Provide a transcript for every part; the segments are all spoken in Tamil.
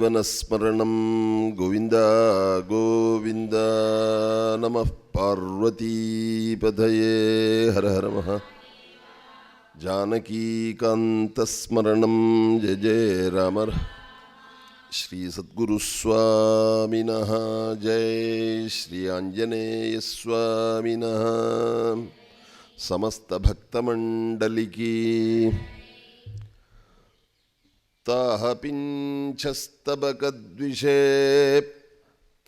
जीवनस्मरणं गोविन्द गोविन्द नमः पार्वतीपतये हर हर महा जानकीकान्तस्मरणं जय जय राम श्री सद्गुरुस्वामिनः जय श्री आञ्जनेयस्वामिनः समस्त भक्तमण्डलिकी ताः पिञ्छस्तबकद्विषे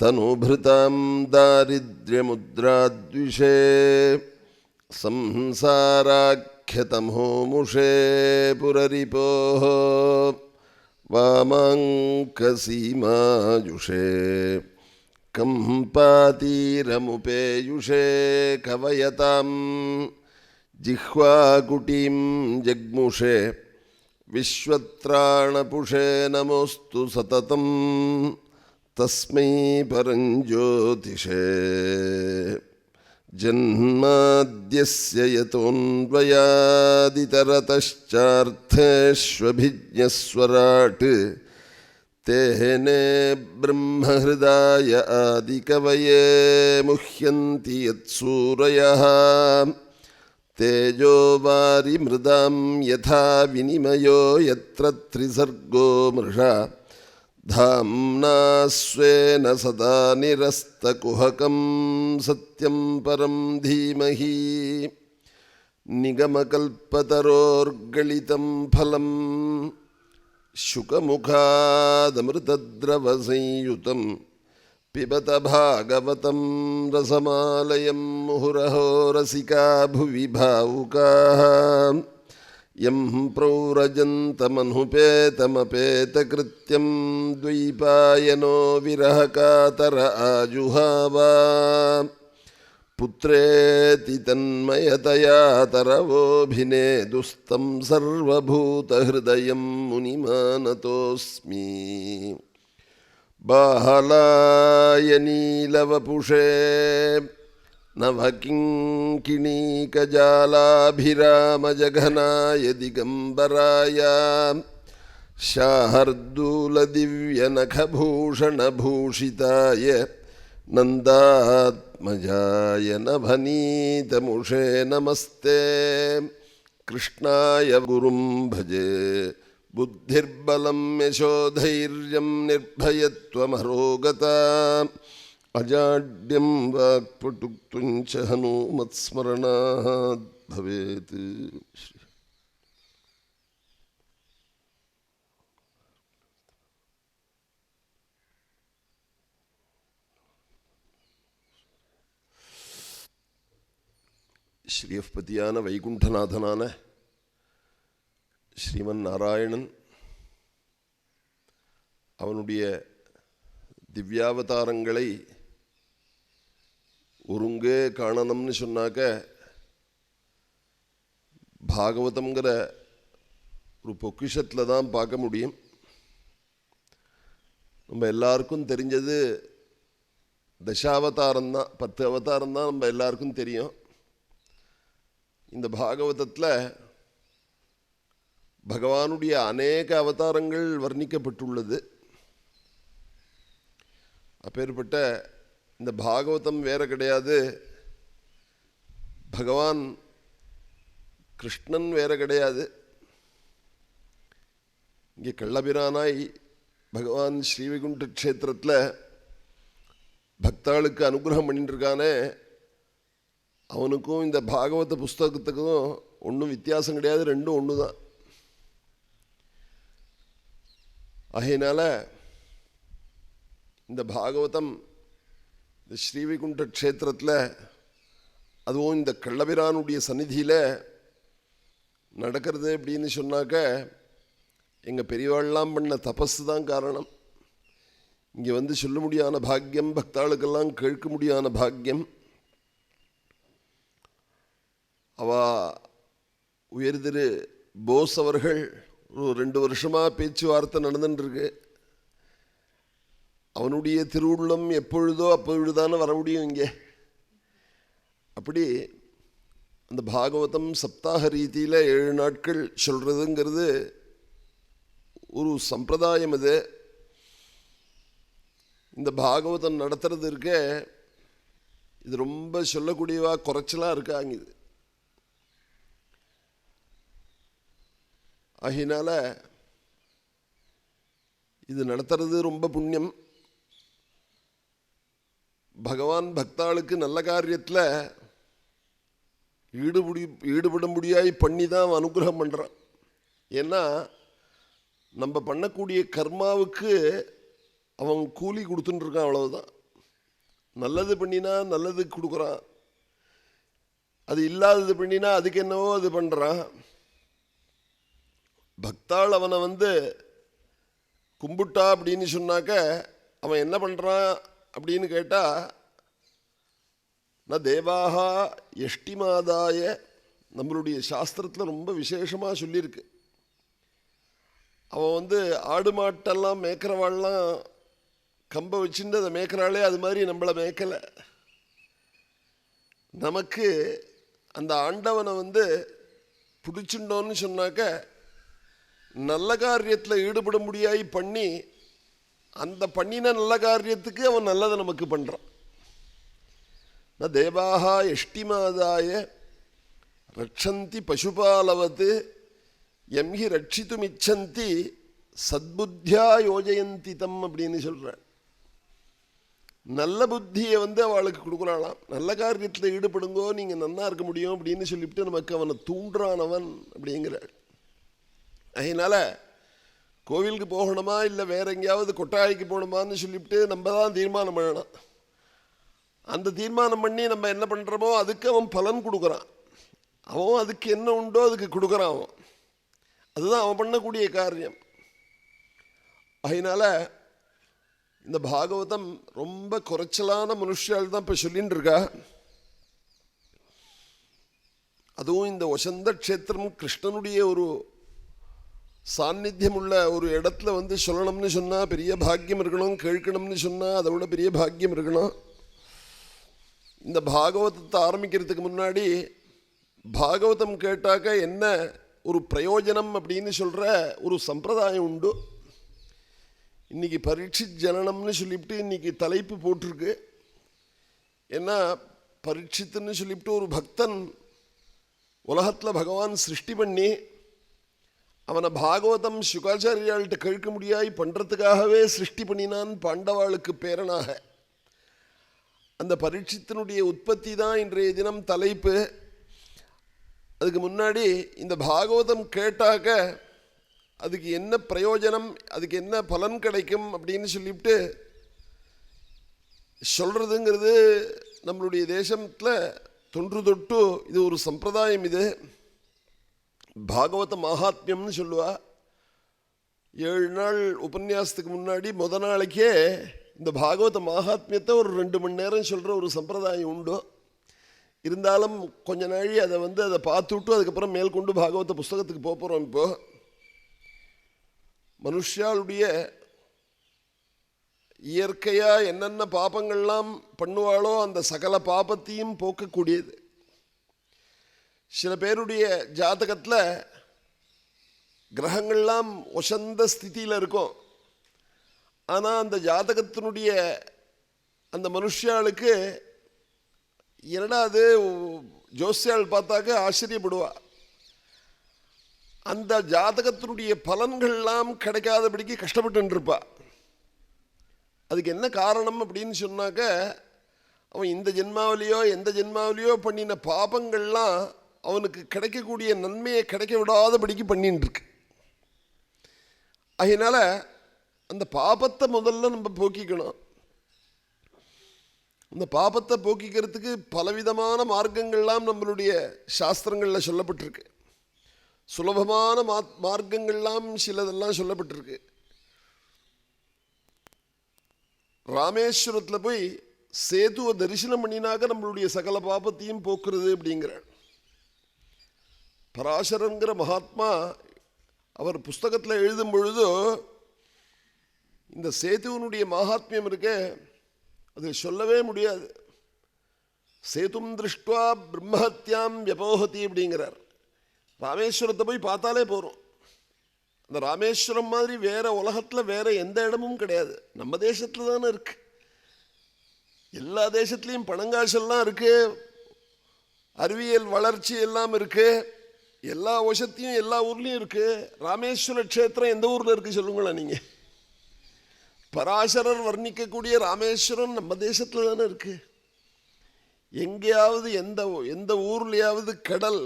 तनुभृतां दारिद्र्यमुद्राद्विषे संसाराख्यतमोमुषे पुररिपोः वामाङ्कसीमायुषे कम्पातीरमुपेयुषे कवयतां जिह्वाकुटीं जग्मुषे विश्वत्राणपुषे नमोस्तु सततं तस्मै परञ्ज्योतिषे जन्माद्यस्य यतोऽन्वयादितरतश्चार्थेष्वभिज्ञस्वराट् तेने ब्रह्महृदाय आदिकवये मुह्यन्ति यत्सूरयः तेजो वारिमृदां यथा विनिमयो यत्र त्रिसर्गो मृषा धाम्ना स्वेन सदा निरस्तकुहकं सत्यं परं धीमहि निगमकल्पतरोर्गलितं फलं शुकमुखादमृतद्रवसंयुतं पिबत भागवतं रसमालयं मुहुरहो रसिका भुवि भावुकाः यं प्रौरजन्तमनुपेतमपेतकृत्यं द्वैपायनो विरहकातर आजुहावा पुत्रेति तन्मयतया तरवोऽभिनेदुस्तं सर्वभूतहृदयं मुनिमानतोऽस्मि बाहलाय नीलवपुषे नभकिङ्किणीकजालाभिरामजघनाय दिगम्बराय शार्दूलदिव्यनखभूषणभूषिताय नन्दात्मजाय नभनीतमुषे नमस्ते कृष्णाय गुरुं भजे बुद्धिर्बलं यशोधैर्यं निर्भयत्वमरोगता अजाड्यं वाक्पटुत्वं च हनुमत्स्मरणात् भवेत्। ஸ்ரீயப்பதியான வைகுண்டநாதனான ஸ்ரீமன் நாராயணன் அவனுடைய திவ்யாவதாரங்களை ஒருங்கே காணணும்னு சொன்னாக்க பாகவதம்ங்கிற ஒரு பொக்கிஷத்தில் தான் பார்க்க முடியும். நம்ம எல்லாருக்கும் தெரிஞ்சது தசாவதாரம்தான், 10 அவதாரம் தான் நம்ம எல்லாருக்கும் தெரியும். இந்த பாகவதத்தில் பகவானுடைய அநேக அவதாரங்கள் வர்ணிக்கப்பட்டுள்ளது. அப்பேற்பட்ட இந்த பாகவதம் வேற கிடையாது, பகவான் கிருஷ்ணன் வேற கிடையாது. இங்கே கள்ளபிரானாய் பகவான் ஸ்ரீவைகுண்ட க்ஷேத்திரத்தில் பக்தாளுக்கு அனுகிரகம் பண்ணிட்டு இருக்கானே, அவனுக்கும் இந்த பாகவத புஸ்தகத்துக்கும் ஒன்றும் வித்தியாசம் கிடையாது, ரெண்டும் ஒன்று தான். ஆகையினால இந்த பாகவதம் இந்த ஸ்ரீவைகுண்ட க்ஷேத்திரத்தில், அதுவும் இந்த கள்ளபிரானுடைய சந்நிதியில் நடக்கிறது அப்படின்னு சொன்னாக்க எங்கள் பெரியவாள்லாம் பண்ண தபஸு தான் காரணம். இங்கே வந்து சொல்ல முடியாத பாக்கியம், பக்தாளுக்கெல்லாம் கேட்க முடியாத பாக்கியம். உயர்திரு போஸ் அவர்கள் ஒரு 2 வருஷமாக பேச்சுவார்த்தை நடந்துட்டுருக்கு. அவனுடைய திருவுள்ளம் எப்பொழுதோ அப்பொழுதுதானே வர முடியும் இங்கே. அப்படி அந்த பாகவதம் சப்தாக ரீதியில் 7 நாட்கள் சொல்கிறதுங்கிறது ஒரு சம்பிரதாயம். இது இந்த பாகவதம் நடத்துறது இருக்கே, இது ரொம்ப சொல்லக்கூடியவா குறைச்சலாக இருக்காங்க. இது ஆகினால இது நடத்துறது ரொம்ப புண்ணியம். பகவான் பக்தாளுக்கு நல்ல காரியத்தில் ஈடுபடும்படியாய் பண்ணி தான் அனுகிரகம் பண்ணுறான். ஏன்னா நம்ம பண்ணக்கூடிய கர்மாவுக்கு அவன் கூலி கொடுத்துட்டுருக்கான், அவ்வளவுதான். நல்லது பண்ணினா நல்லது கொடுக்குறான், அது இல்லாதது பண்ணினா அதுக்கு என்னவோ அது பண்ணுறான். பக்தாள் அவனை கும்பிட்டா அப்படின்னு சொன்னாக்க அவன் என்ன பண்ணுறான் அப்படின்னு கேட்டால், நான் தேவாகா எஷ்டிமாதாய நம்மளுடைய சாஸ்திரத்தில் ரொம்ப விசேஷமாக சொல்லியிருக்கு. அவன் ஆடு மாட்டெல்லாம் மேய்க்கிறவாள்லாம் கம்பை வச்சுட்டு அதை மேய்க்கிறாளே, அது மாதிரி நம்மளை மேய்க்கலை. நமக்கு அந்த ஆண்டவனை பிடிச்சுட்டோன்னு சொன்னாக்க நல்ல காரியத்தில் ஈடுபட முடியாய் பண்ணி, அந்த பண்ணின நல்ல காரியத்துக்கு அவன் நல்லதை நமக்கு பண்ணுறான். ந தேவாகா எஷ்டிமாதாய ரட்சந்தி பசுபாலவத்து எம்ஹி ரட்சித்துமிச்சந்தி சத்புத்தியா யோஜயந்தி தம் அப்படின்னு சொல்கிறாள். நல்ல புத்தியை அவளுக்கு கொடுக்குறாளாம். நல்ல காரியத்தில் ஈடுபடுங்கோ, நீங்கள் நன்னா இருக்க முடியும் அப்படின்னு சொல்லிவிட்டு நமக்கு அவனை தூண்டுறானவன் அப்படிங்கிறாள். அதனால கோவிலுக்கு போகணுமா இல்லை வேற எங்கேயாவது கொட்டாய்க்கு போகணுமான்னு சொல்லிவிட்டு நம்ம தான் தீர்மானம் பண்ணணும். அந்த தீர்மானம் பண்ணி நம்ம என்ன பண்ணுறோமோ அதுக்கு அவன் பலன் கொடுக்குறான். அவன் அதுக்கு என்ன உண்டோ அதுக்கு கொடுக்குறான் அவன். அதுதான் அவன் பண்ணக்கூடிய காரியம். அதனால இந்த பாகவதம் ரொம்ப குறைச்சலான மனுஷால் தான் இப்போ சொல்லின்னு இருக்கா. அதுவும் இந்த வசந்த க்ஷேத்திரம் கிருஷ்ணனுடைய ஒரு சாநித்தியம் உள்ள ஒரு இடத்துல சொல்லணும்னு சொன்னால் பெரிய பாக்கியம் இருக்கணும், கேட்கணும்னு சொன்னால் அதை விட பெரிய பாக்கியம் இருக்கணும். இந்த பாகவதத்தை ஆரம்பிக்கிறதுக்கு முன்னாடி பாகவதம் கேட்டாக்க என்ன ஒரு பிரயோஜனம் அப்படின்னு சொல்கிற ஒரு சம்பிரதாயம் உண்டு. இன்றைக்கி பரீட்சித் ஜனனம்னு சொல்லிவிட்டு இன்றைக்கி தலைப்பு போட்டிருக்கு. ஏன்னா பரீட்சித்துன்னு சொல்லிவிட்டு ஒரு பக்தன் உலகத்தில் பகவான் சிருஷ்டி பண்ணி அவனை பாகவதம் சுகாச்சாரியாள்கிட்ட கேட்க முடியாய் பண்ணுறதுக்காகவே சிருஷ்டி பண்ணினான் பாண்டவாளுக்கு பேரனாக. அந்த பரீட்சித்தினுடைய உற்பத்தி தான் இன்றைய தினம் தலைப்பு. அதுக்கு முன்னாடி இந்த பாகவதம் கேட்டாக்க அதுக்கு என்ன பிரயோஜனம், அதுக்கு என்ன பலன் கிடைக்கும் அப்படின்னு சொல்லிவிட்டு சொல்கிறதுங்கிறது நம்மளுடைய தேசத்தில் தொன்று தொட்டு இது ஒரு சம்பிரதாயம். இது பாகவத மகாத்மியம்னு சொல்லுவா. 7 நாள் உபன்யாசத்துக்கு முன்னாடி நாளைக்கே இந்த பாகவத மகாத்மியத்தை ஒரு 2 மணி நேரம் சொல்கிற ஒரு சம்பிரதாயம் உண்டு. இருந்தாலும் கொஞ்ச நாள் அதை பார்த்துவிட்டு அதுக்கப்புறம் மேற்கொண்டு பாகவத புஸ்தகத்துக்கு போகிறோம். இப்போது மனுஷாளுடைய இயற்கையாக என்னென்ன பாபங்கள்லாம் பண்ணுவாளோ அந்த சகல பாபத்தையும் போக்கக்கூடியது. சில பேருடைய ஜாதகத்தில் கிரகங்கள்லாம் ஒசந்த ஸ்திதியில் இருக்கும். ஆனால் அந்த ஜாதகத்தினுடைய அந்த மனுஷாளுக்கு என்னடா அது ஜோசியாள் பார்த்தாக்க ஆச்சரியப்படுவா. அந்த ஜாதகத்தினுடைய பலன்கள்லாம் கிடைக்காதபடிக்கு கஷ்டப்பட்டுருப்பா. அதுக்கு என்ன காரணம் அப்படின்னு சொன்னாக்க அவன் இந்த ஜென்மாவிலையோ எந்த ஜென்மாவிலையோ பண்ணின பாபங்கள்லாம் அவனுக்கு கிடைக்கக்கூடிய நன்மையை கிடைக்க விடாதபடிக்கு பண்ணிட்டுருக்கு. அதனால் அந்த பாபத்தை முதல்ல நம்ம போக்கிக்கணும். அந்த பாபத்தை போக்கிக்கிறதுக்கு பலவிதமான மார்க்கங்கள்லாம் நம்மளுடைய சாஸ்திரங்களில் சொல்லப்பட்டிருக்கு. சுலபமான மார்க்கங்கள்லாம் சிலதெல்லாம் சொல்லப்பட்டிருக்கு. ராமேஸ்வரத்தில் போய் சேதுவை தரிசனம் பண்ணினாக்க நம்மளுடைய சகல பாபத்தையும் போக்குறது அப்படிங்கிறார். பராசரங்கிற மகாத்மா அவர் புஸ்தகத்தில் எழுதும் பொழுது இந்த சேதுவனுடைய மகாத்மியம் இருக்க அது சொல்லவே முடியாது. சேதும் திருஷ்டுவா பிரம்மஹத்யாம் வியபோகதி அப்படிங்கிறார். ராமேஸ்வரத்தை போய் பார்த்தாலே போகிறோம். அந்த ராமேஸ்வரம் மாதிரி வேற உலகத்தில் வேற எந்த இடமும் கிடையாது. நம்ம தேசத்தில் தானே இருக்கு. எல்லா தேசத்துலேயும் பணங்காசெல்லாம் இருக்கு, அறிவியல் வளர்ச்சி எல்லாம் இருக்கு, எல்லா வசத்தையும் எல்லா ஊர்லேயும் இருக்கு. ராமேஸ்வர க்ஷேத்திரம் எந்த ஊரில் இருக்கு சொல்லுங்களேன் நீங்க? பராசரர் வர்ணிக்கக்கூடிய ராமேஸ்வரம் நம்ம தேசத்தில் தானே இருக்கு. எங்கேயாவது எந்த ஊர்லையாவது கடல்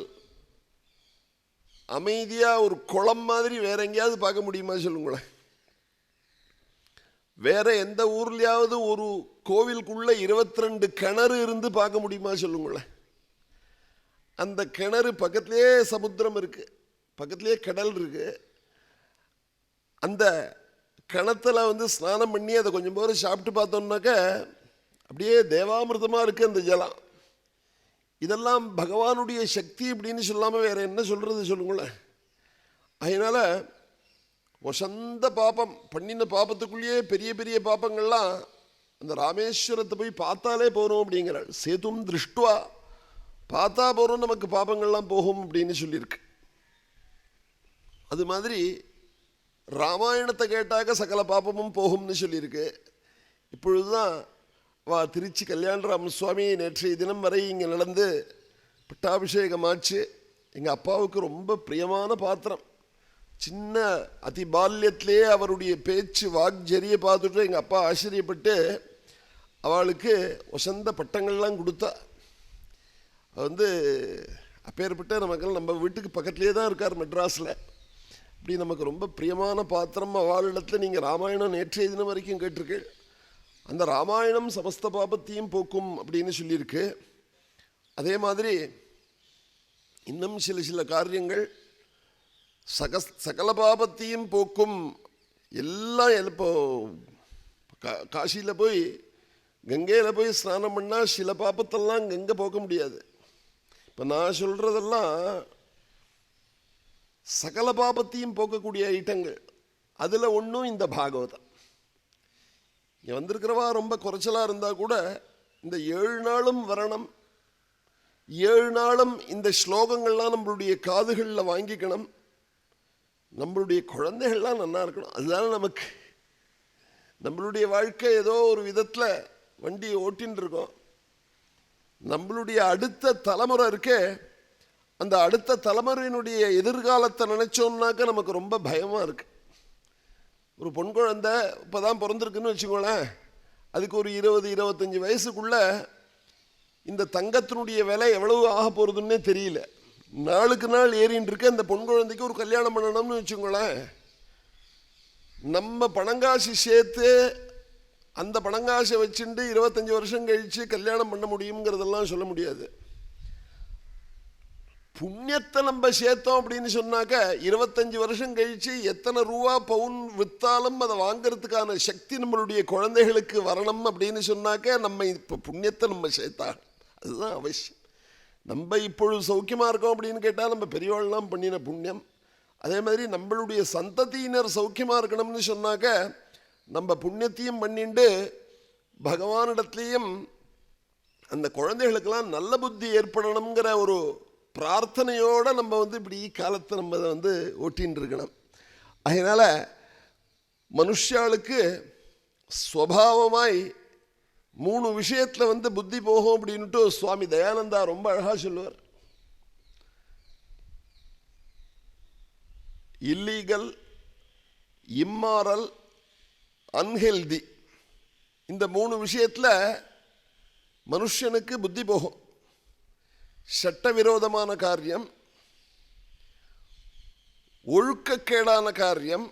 அமைதியா ஒரு குளம் மாதிரி வேற எங்கேயாவது பார்க்க முடியுமா சொல்லுங்களேன்? வேற எந்த ஊர்லயாவது ஒரு கோவிலுக்குள்ள 22 கிணறு இருந்து பார்க்க முடியுமா சொல்லுங்களேன்? அந்த கிணறு பக்கத்திலேயே சமுத்திரம் இருக்கு, பக்கத்திலேயே கடல் இருக்கு. அந்த கிணத்துல ஸ்நானம் பண்ணி அதை கொஞ்சம் போற சாப்பிட்டு பார்த்தோம்னாக்க அப்படியே தேவாமிர்தமா இருக்கு அந்த ஜலம். இதெல்லாம் பகவானுடைய சக்தி அப்படின்னு சொல்லாம வேற என்ன சொல்றது சொல்லுங்களேன்? அதனால வசந்த பாபம் பண்ணின பாபத்துக்குள்ளேயே பெரிய பெரிய பாபங்கள்லாம் அந்த ராமேஸ்வரத்தை போய் பார்த்தாலே போறோம் அப்படிங்கிறாள். சேதும் திருஷ்டுவா, பார்த்தா போறோம் நமக்கு பாபங்கள்லாம் போகும் அப்படின்னு சொல்லியிருக்கு. அது மாதிரி ராமாயணத்தை கேட்டாக்க சகல பாபமும் போகும்னு சொல்லியிருக்கு. இப்பொழுதுதான் திருச்சி கல்யாணராம சுவாமி நேற்றைய தினம் வரை இங்கே நடந்து பட்டாபிஷேகமாச்சு. எங்கள் அப்பாவுக்கு ரொம்ப பிரியமான பாத்திரம். சின்ன அதி பால்யத்திலேயே அவருடைய பேச்சு வாக்ஜரியை பார்த்துட்டு எங்கள் அப்பா ஆச்சரியப்பட்டு அவளுக்கு வசந்த பட்டங்கள்லாம் கொடுத்தா. அது அப்பேற்பட்ட நமக்கு நம்ம வீட்டுக்கு பக்கத்துலேயே தான் இருக்கார் மெட்ராஸில். இப்படி நமக்கு ரொம்ப பிரியமான பாத்திரம். அவளிடத்தில் நீங்கள் ராமாயணம் நேற்றைய தினம் வரைக்கும் கேட்டிருக்கேன். அந்த ராமாயணம் சமஸ்த பாபத்தையும் போக்கும் அப்படின்னு சொல்லியிருக்கு. அதே மாதிரி இன்னும் சில காரியங்கள் சகல பாபத்தையும் போக்கும். எல்லாம் இப்போ காசியில் போய் கங்கையில் போய் ஸ்நானம் பண்ணால் சில பாபத்தெல்லாம் கங்கை போக்க முடியாது. இப்போ நான் சொல்றதெல்லாம் சகல பாபத்தையும் போக்கக்கூடிய ஐட்டங்கள். அதில் ஒன்றும் இந்த பாகவதம். இங்கே வந்திருக்கிறவா ரொம்ப குறைச்சலாக இருந்தால் கூட இந்த 7 நாளும் வரணும், 7 நாளும் இந்த ஸ்லோகங்கள்லாம் நம்மளுடைய காதுகளில் வாங்கிக்கணும். நம்மளுடைய குழந்தைகள்லாம் நல்லா இருக்கணும். அதுதானே நமக்கு நம்மளுடைய வாழ்க்கை. ஏதோ ஒரு விதத்தில் வண்டியை ஓட்டின்னு இருக்கோம். நம்மளுடைய அடுத்த தலைமுறை இருக்கே, அந்த அடுத்த தலைமுறையினுடைய எதிர்காலத்தை நினைச்சோம்னாக்க நமக்கு ரொம்ப பயமாக இருக்கு. ஒரு பொன் குழந்தை இப்போ தான் பிறந்திருக்குன்னு வச்சுக்கோங்களேன், அதுக்கு ஒரு 20-25 வயசுக்குள்ள இந்த தங்கத்தினுடைய விலை எவ்வளவு ஆக போகிறதுன்னே தெரியல. நாளுக்கு நாள் ஏறின்னு இருக்கு. அந்த பொன் குழந்தைக்கு ஒரு கல்யாணம் பண்ணணும்னு வச்சுக்கோங்களேன், நம்ம பணங்காசு சேர்த்து அந்த பணங்காசை வச்சுட்டு 25 வருஷம் கழித்து கல்யாணம் பண்ண முடியுங்கிறதெல்லாம் சொல்ல முடியாது. புண்ணியத்தை நம்ம சேர்த்தோம் அப்படின்னு சொன்னாக்க 25 வருஷம் கழிச்சு எத்தனை ரூபா பவுன் விற்றாலும் அதை வாங்கிறதுக்கான சக்தி நம்மளுடைய குழந்தைகளுக்கு வரணும் அப்படின்னு சொன்னாக்க நம்ம இப்போ புண்ணியத்தை நம்ம சேர்த்தா அதுதான் அவசியம். நம்ம இப்பொழுது சௌக்கியமாக இருக்கோம் அப்படின்னு கேட்டால் நம்ம பெரியவாள்லாம் பண்ணின புண்ணியம். அதே மாதிரி நம்மளுடைய சந்ததியினர் சௌக்கியமாக இருக்கணும்னு சொன்னாக்க நம்ம புண்ணியத்தையும் பண்ணிட்டு பகவானிடத்துலேயும் அந்த குழந்தைகளுக்கெல்லாம் நல்ல புத்தி ஏற்படணுங்கிற ஒரு பிரார்த்தனையோட நம்ம இப்படி காலத்தை நம்ம ஓட்டின்னு இருக்கணும். அதனால மனுஷாளுக்கு ஸ்வபாவமாய் 3 விஷயத்துல புத்தி போகும் அப்படின்ட்டு சுவாமி தயானந்தா ரொம்ப அழகா சொல்லுவார். Illegal, immoral, unhealthy. இந்த 3 விஷயத்துல மனுஷனுக்கு புத்தி போகும். சட்டவிரோதமான காரியம், ஒழுக்கக்கேடான காரியம்,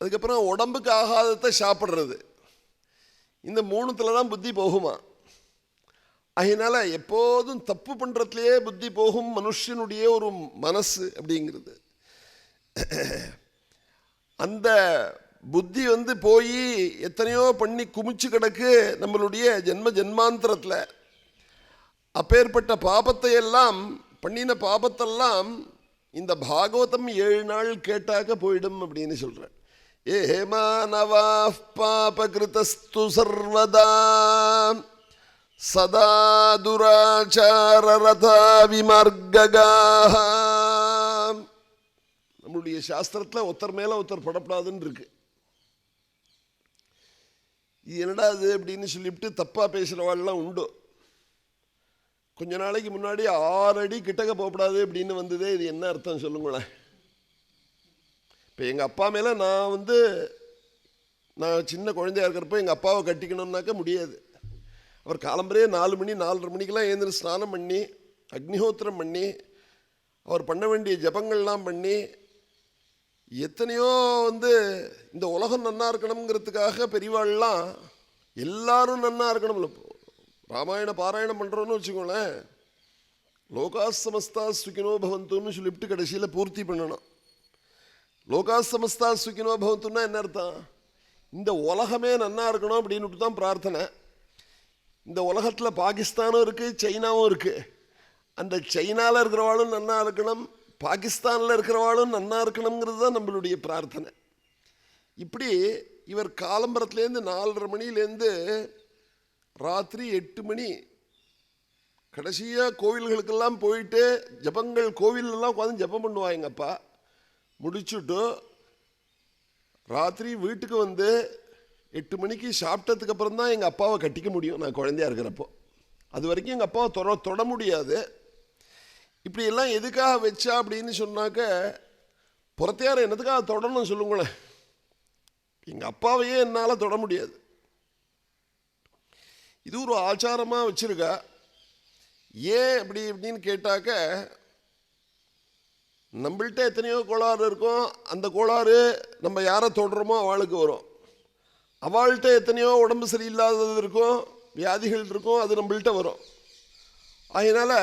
அதுக்கப்புறம் உடம்புக்கு ஆகாதத்தை சாப்பிட்றது. இந்த 3த்துல தான் புத்தி போகுமா. அதனால எப்போதும் தப்பு பண்ணுறதுலையே புத்தி போகும் மனுஷனுடைய ஒரு மனசு அப்படிங்கிறது. அந்த புத்தி போய் எத்தனையோ பண்ணி குமிச்சு கிடக்கு நம்மளுடைய ஜென்மாந்திரத்தில். அப்பேற்பட்ட பாபத்தை எல்லாம் பண்ணின பாபத்தெல்லாம் இந்த பாகவதம் 7 நாள் கேட்டாக்க போயிடும் அப்படின்னு சொல்றேன். ஏ மானவா பாபகிருதஸ்து சர்வதா சதா துராச்சாரரதா விமார்ககாஹ. நம்மளுடைய சாஸ்திரத்தில் ஒருத்தர் மேல ஒருத்தர் படப்படாதுன்னு இருக்கு. இது என்னடா அது அப்படின்னு சொல்லிவிட்டு தப்பாக பேசுகிறவாள்லாம் உண்டு. கொஞ்ச நாளைக்கு முன்னாடி 6 அடி கிட்டக்க போகக்கூடாது அப்படின்னு வந்ததே, இது என்ன அர்த்தம் சொல்லுங்களேன். இப்போ எங்கள் அப்பா மேலே நான் சின்ன குழந்தையா இருக்கிறப்போ எங்கள் அப்பாவை கட்டிக்கணும்னாக்க முடியாது. அவர் காலம்பரே 4 மணி 4:30 மணிக்கெல்லாம் எழுந்திரு ஸ்நானம் பண்ணி அக்னிஹோத்திரம் பண்ணி அவர் பண்ண வேண்டிய ஜபங்கள்லாம் பண்ணி எத்தனையோ இந்த உலகம் நன்னா இருக்கணுங்கிறதுக்காக பெரியவாள்லாம் எல்லாரும் நன்னா இருக்கணும்ல. ராமாயண பாராயணம் பண்ணுறோன்னு வச்சுக்கோங்களேன், லோகா சமஸ்தா சுகினோ பவந்துன்னு சொல்லிவிட்டு கடைசியில் பூர்த்தி பண்ணணும். லோகா சமஸ்தா சுகினோ பவந்துன்னா என்ன அர்த்தம்? இந்த உலகமே நன்னா இருக்கணும் அப்படின்னுட்டு தான் பிரார்த்தனை. இந்த உலகத்தில் பாகிஸ்தானும் இருக்குது, சைனாவும் இருக்குது. அந்த சைனாவில் இருக்கிறவாளும் நன்னா இருக்கணும், பாகிஸ்தானில் இருக்கிறவாளும் நன்னா இருக்கணுங்கிறது தான் நம்மளுடைய பிரார்த்தனை. இப்படி இவர் காலம்பரத்துலேருந்து 4:30 மணிலேருந்து ராத்திரி 8 மணி கடைசியாக கோவில்களுக்கெல்லாம் போயிட்டு ஜபங்கள் கோவிலெல்லாம் உட்காந்து ஜபம் பண்ணுவாங்க எங்கள் அப்பா. முடிச்சுட்டு ராத்திரி வீட்டுக்கு 8 மணிக்கு சாப்பிட்டதுக்கு அப்புறம் தான் எங்கள் அப்பாவை கட்டிக்க முடியும். நான் குழந்தையா இருக்கிறப்போ அது வரைக்கும் எங்கள் அப்பாவை தொட முடியாது. இப்படி எல்லாம் எதுக்காக வச்சா அப்படின்னு சொன்னாக்க, புறத்தையார் என்னதுக்காக தொடணும் சொல்லுங்களேன். எங்கள் அப்பாவையே என்னால் தொட முடியாது. இது ஒரு ஆச்சாரமாக வச்சிருக்கா. ஏன் அப்படி இப்படின்னு கேட்டாக்க, நம்மள்கிட்ட எத்தனையோ கோளாறு இருக்கும். அந்த கோளாறு நம்ம யாரை தொடுறோமோ அவளுக்கு வரும். அவள்கிட்ட எத்தனையோ உடம்பு சரியில்லாதது இருக்கும், வியாதிகள் இருக்கும், அது நம்மள்கிட்ட வரும். அதனால்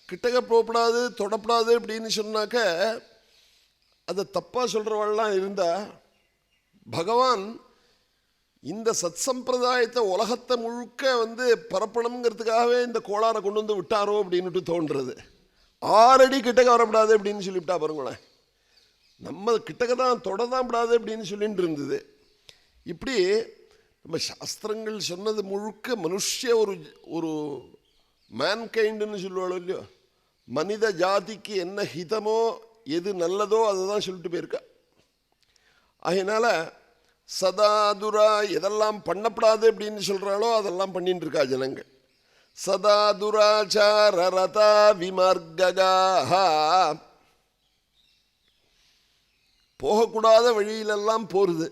கிட்டக்க போகக்கூடாது, தொடப்படாது அப்படின்னு சொன்னாக்க அதை தப்பாக சொல்கிறவாள்லாம் இருந்தால், பகவான் இந்த சத் சம்பிரதாயத்தை உலகத்தை முழுக்க பரப்பணுங்கிறதுக்காகவே இந்த கோளாறை கொண்டு விட்டாரோ அப்படின்னுட்டு தோன்றுறது. 6 அடி கிட்டக்க வரப்படாது அப்படின்னு சொல்லிவிட்டா பாருங்களேன். நம்ம கிட்டக்க தான் தொட தான் விடாது அப்படின்னு சொல்லிட்டு இருந்தது. இப்படி நம்ம சாஸ்திரங்கள் சொன்னது முழுக்க மனுஷ ஒரு மேன்கைண்டுன்னு சொல்லுவாளோ இல்லையோ, மனித ஜாதிக்கு என்ன ஹிதமோ எது நல்லதோ அதை தான் சொல்லிட்டு போயிருக்கா. அதனால் சதாதுரா எதெல்லாம் பண்ணப்படாது அப்படின்னு சொல்கிறாளோ அதெல்லாம் பண்ணிட்டு இருக்கா ஜனங்கள். சதா துராச்சார ரதா விமார்ககாஹ, போகக்கூடாத வழியிலெல்லாம் போகிறது.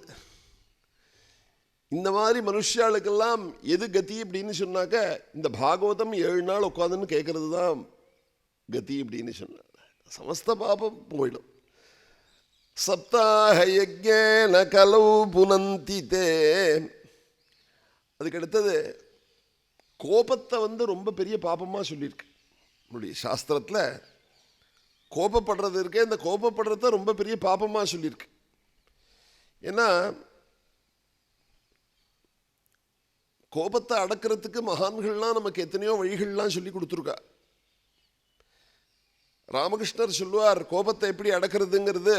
இந்த மாதிரி மனுஷாளுக்கெல்லாம் எது கதி அப்படின்னு சொன்னாக்க, இந்த பாகவதம் 7 நாள் உட்காந்துன்னு கேட்கறது தான் கதி அப்படின்னு சொன்னார். சமஸ்த பாபம் போயிடும். சப்தாக யஜ்ஞேன கலௌ புனந்தி தே. அதுக்கடுத்தது கோபத்தை ரொம்ப பெரிய பாபமாக சொல்லியிருக்கு நம்முடைய சாஸ்திரத்தில். கோபப்படுறது இருக்கே, இந்த கோபப்படுறத ரொம்ப பெரிய பாபமாக சொல்லியிருக்கு. ஏன்னா கோபத்தை அடக்கிறதுக்கு மகான்கள்லாம் நமக்கு எத்தனையோ வழிகள்லாம் சொல்லி கொடுத்துருக்கா. ராமகிருஷ்ணர் சொல்லுவார், கோபத்தை எப்படி அடக்கிறதுங்கிறது,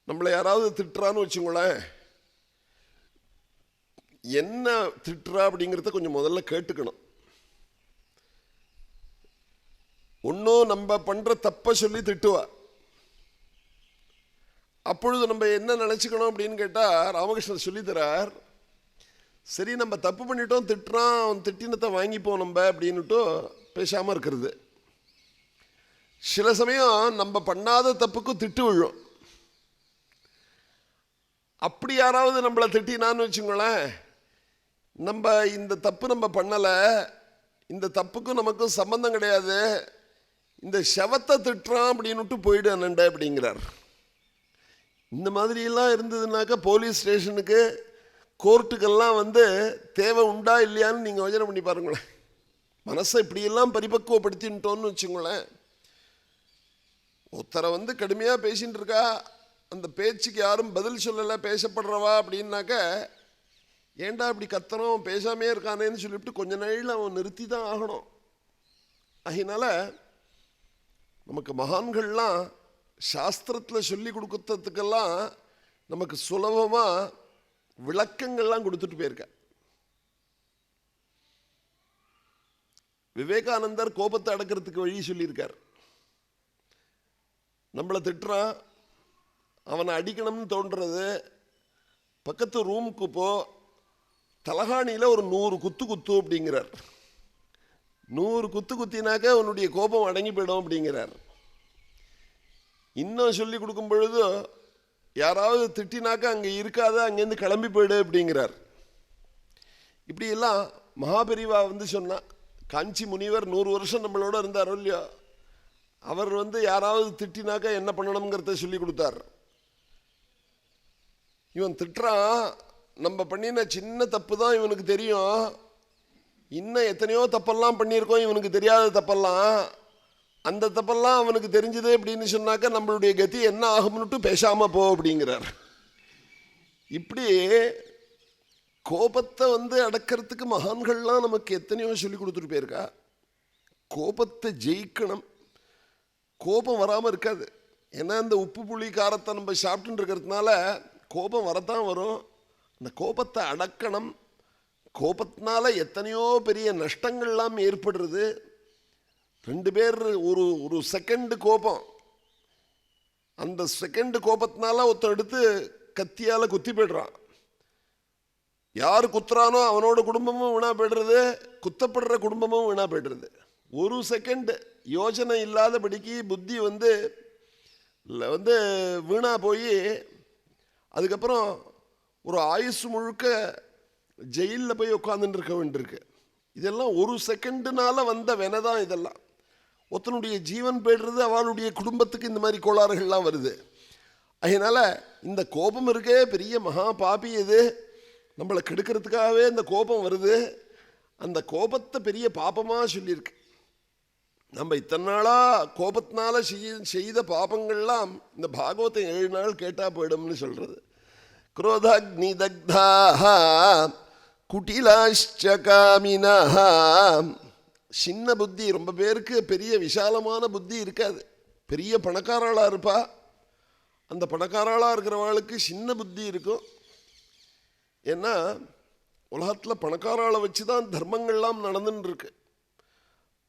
நம்மளை யாராவது திட்டுறான்னு வச்சுங்களேன், என்ன திட்டுறா அப்படிங்கிறத கொஞ்சம் முதல்ல கேட்டுக்கணும். ஒன்றும் நம்ம பண்ணுற தப்பை சொல்லி திட்டுவா. அப்பொழுது நம்ம என்ன நினச்சிக்கணும் அப்படின்னு கேட்டால், ராமகிருஷ்ணர் சொல்லித்தரார், சரி நம்ம தப்பு பண்ணிட்டோம், திட்டுறான், அவன் திட்டினத்தை வாங்கிப்போம் நம்ம அப்படின்னுட்டு பேசாமல் இருக்கிறது. சில சமயம் நம்ம பண்ணாத தப்புக்கும் திட்டு விழும். அப்படி யாராவது நம்மளை திட்டினான்னு வச்சுங்களேன், நம்ம இந்த தப்பு நம்ம பண்ணலை, இந்த தப்புக்கும் நமக்கும் சம்பந்தம் கிடையாது, இந்த செவத்தை திட்டுறான் அப்படின்னுட்டு போயிடு அண்ணண்ட அப்படிங்கிறார். இந்த மாதிரியெல்லாம் இருந்ததுனாக்கா போலீஸ் ஸ்டேஷனுக்கு கோர்ட்டுக்கெல்லாம் தேவை உண்டா இல்லையான்னு நீங்கள் யோசனை பண்ணி பாருங்களேன். மனசை இப்படியெல்லாம் பரிபக்குவப்படுத்தின்ட்டோன்னு வச்சுங்களேன். ஒருத்தரை கடுமையாக பேசின்னு இருக்கா, அந்த பேச்சுக்கு யாரும் பதில் சொல்லலை, பேசப்படுறவா அப்படின்னாக்க, ஏண்டா இப்படி கத்தணும், பேசாமே இருக்கானேன்னு சொல்லிவிட்டு கொஞ்ச நாளில் அவன் நிறுத்தி தான் ஆகணும். அதனால நமக்கு மகான்கள்லாம் சாஸ்திரத்தில் சொல்லி கொடுக்கறதுக்கெல்லாம் நமக்கு சுலபமாக விளக்கங்கள்லாம் கொடுத்துட்டு போயிருக்க. விவேகானந்தர் கோபத்தை அடக்கிறதுக்கு வழி சொல்லியிருக்கார். நம்மளை திட்டுறான், அவனை அடிக்கணும்னு தோன்றது, பக்கத்து ரூமுக்கு போ, தலகாணியில் ஒரு 100 குத்து குத்து அப்படிங்கிறார். 100 குத்து குத்தினாக்க உன்னுடைய கோபம் அடங்கி போயிடும் அப்படிங்கிறார். இன்னும் சொல்லி கொடுக்கும் பொழுது யாராவது திட்டினாக்கா அங்கே இருக்காத, அங்கேருந்து கிளம்பி போயிடு அப்படிங்கிறார். இப்படியெல்லாம் மகாபெரிவா சொன்னா. காஞ்சி முனிவர் 100 வருஷம் நம்மளோட இருந்தாரோ இல்லையோ, அவர் யாராவது திட்டினாக்கா என்ன பண்ணணுங்கிறத சொல்லி கொடுத்தார். இவன் திட்டுறான், நம்ம பண்ணின சின்ன தப்பு தான் இவனுக்கு தெரியும், இன்னும் எத்தனையோ தப்பெல்லாம் பண்ணியிருக்கோம் இவனுக்கு தெரியாத தப்பெல்லாம், அந்த தப்பெல்லாம் அவனுக்கு தெரிஞ்சது அப்படின்னு சொன்னாக்க நம்மளுடைய கதி என்ன ஆகும்னுட்டு பேசாம போ அப்படிங்கிறார். இப்படி கோபத்தை அடக்கிறதுக்கு மகான்கள்லாம் நமக்கு எத்தனையோ சொல்லி கொடுத்துட்டு போயிருக்கா. கோபத்தை ஜெயிக்கணும், கோபம் வராமல் இருக்காது. ஏன்னா இந்த உப்பு புளி காரத்தை நம்ம சாப்பிட்டுன்னு இருக்கிறதுனால கோபம் வரத்தான் வரும். அந்த கோபத்தை அடக்கணும். கோபத்தினால எத்தனையோ பெரிய நஷ்டங்கள்லாம் ஏற்படுறது. 2 பேர் ஒரு செகண்டு கோபம், அந்த செகண்டு கோபத்தினால ஒருத்தன் எடுத்து கத்தியால் குத்தி போய்டுறான். யார் குத்துறானோ அவனோட குடும்பமும் வீணா போய்டுறது, குத்தப்படுற குடும்பமும் வீணா போய்டுறது. ஒரு செகண்ட் யோசனை இல்லாதபடிக்கு புத்தி வீணா போய் அதுக்கப்புறம் ஒரு ஆயுசு முழுக்க ஜெயிலில் போய் உட்காந்துட்டு இருக்க வேண்டியிருக்கு. இதெல்லாம் ஒரு செகண்டுனால வந்த வினைதான். இதெல்லாம் ஒருத்தனுடைய ஜீவன் போய்டுறது, அவளுடைய குடும்பத்துக்கு இந்த மாதிரி கோளாறுகள்லாம் வருது. அதனால் இந்த கோபம் இருக்கே பெரிய மகா பாபி. இது நம்மளை கெடுக்கிறதுக்காகவே இந்த கோபம் வருது. அந்த கோபத்தை பெரிய பாபமாக சொல்லியிருக்கு. நம்ம இத்தனை நாளாக கோபத்தினால செய்த பாபங்கள்லாம் இந்த பாகவதம் 7 நாள் கேட்டால் போயிடும்னு சொல்கிறது. குரோதாக்னி தக்தாக குட்டிலாஷ்ச காமினஹ. சின்ன புத்தி, ரொம்ப பேருக்கு பெரிய விசாலமான புத்தி இருக்காது. பெரிய பணக்காராளாக இருப்பா, அந்த பணக்காராளாக இருக்கிறவாளுக்கு சின்ன புத்தி இருக்கும். ஏன்னா உலகத்தில் பணக்காராளை வச்சு தான் தர்மங்கள்லாம் நடந்துன்னு இருக்கு.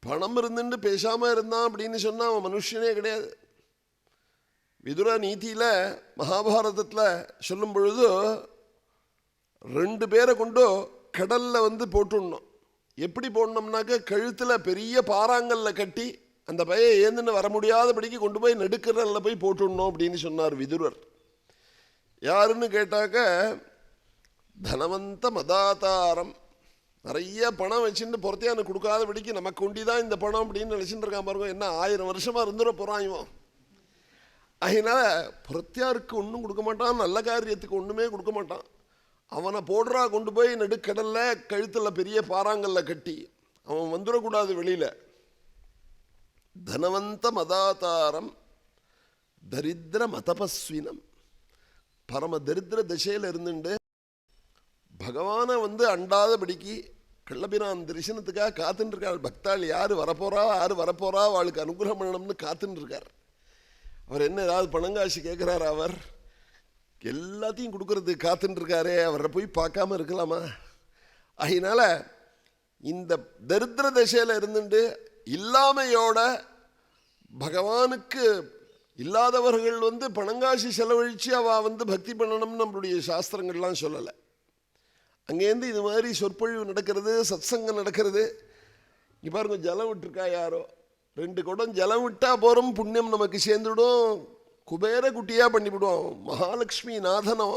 பணம் இருந்துட்டு பேசாமல் இருந்தான் அப்படின்னு சொன்னால் அவன் மனுஷனே கிடையாது. விதுர நீதியில் மகாபாரதத்தில் சொல்லும் பொழுது 2 பேரை கொண்டு கடலில் போட்டுடணும். எப்படி போடணும்னாக்க கழுத்தில் பெரிய பாறாங்கல்ல கட்டி அந்த பையை ஏந்துன்னு வர முடியாதபடிக்கு கொண்டு போய் நடுக்கடலில் போய் போட்டுடணும் அப்படின்னு சொன்னார் விதுரர். யாருன்னு கேட்டாக்க தனவந்த மதாதாரம். நிறைய பணம் வச்சுட்டு பொறுத்தையான கொடுக்காதபடிக்கு நமக்கு உண்டிதான் இந்த பணம் அப்படின்னு நினச்சிட்டு இருக்கான் பாருங்க. என்ன 1000 வருஷமாக இருந்துட போகிறான் இவன். அதனால பொறுத்தையாருக்கு ஒன்றும் கொடுக்க மாட்டான், நல்ல காரியத்துக்கு ஒன்றுமே கொடுக்க மாட்டான். அவனை போடுறா கொண்டு போய் நடுக்கடலில் கழுத்தில் பெரிய பாறாங்கல்ல கட்டி, அவன் வந்துடக்கூடாது வெளியில். தனவந்த மதாதாரம் தரித்திர மதபஸ்வினம். பரம தரித்திர திசையில் இருந்துட்டு பகவானை அண்டாதபடிக்கு கள்ளபிரான் தரிசனத்துக்காக காத்துன்னு இருக்காள். பக்தாள் யார் வரப்போறா அவளுக்கு அனுகிரகம் பண்ணணும்னு காத்துன்னு இருக்கார். அவர் என்ன ஏதாவது பணங்காசி கேட்குறாரு? அவர் எல்லாத்தையும் கொடுக்கறதுக்கு காத்துன்னு இருக்காரே, அவரை போய் பார்க்காம இருக்கலாமா? அதனால இந்த தரித்திர திசையில் இருந்துட்டு இல்லாமையோட பகவானுக்கு இல்லாதவர்கள் பணங்காசி செலவழித்து அவள் பக்தி பண்ணணும்னு நம்மளுடைய சாஸ்திரங்கள்லாம் சொல்லலை. அங்கேருந்து இது மாதிரி சொற்பொழிவு நடக்கிறது, சத்சங்கம் நடக்கிறது. இங்கே பாருங்க, ஜலம் விட்டுருக்கா யாரோ, 2 குடம் ஜலம் விட்டால் போகிறோம், புண்ணியம் நமக்கு சேர்ந்துவிடும், குபேர குட்டியாக பண்ணிவிடுவோம். மகாலட்சுமி நாதனோ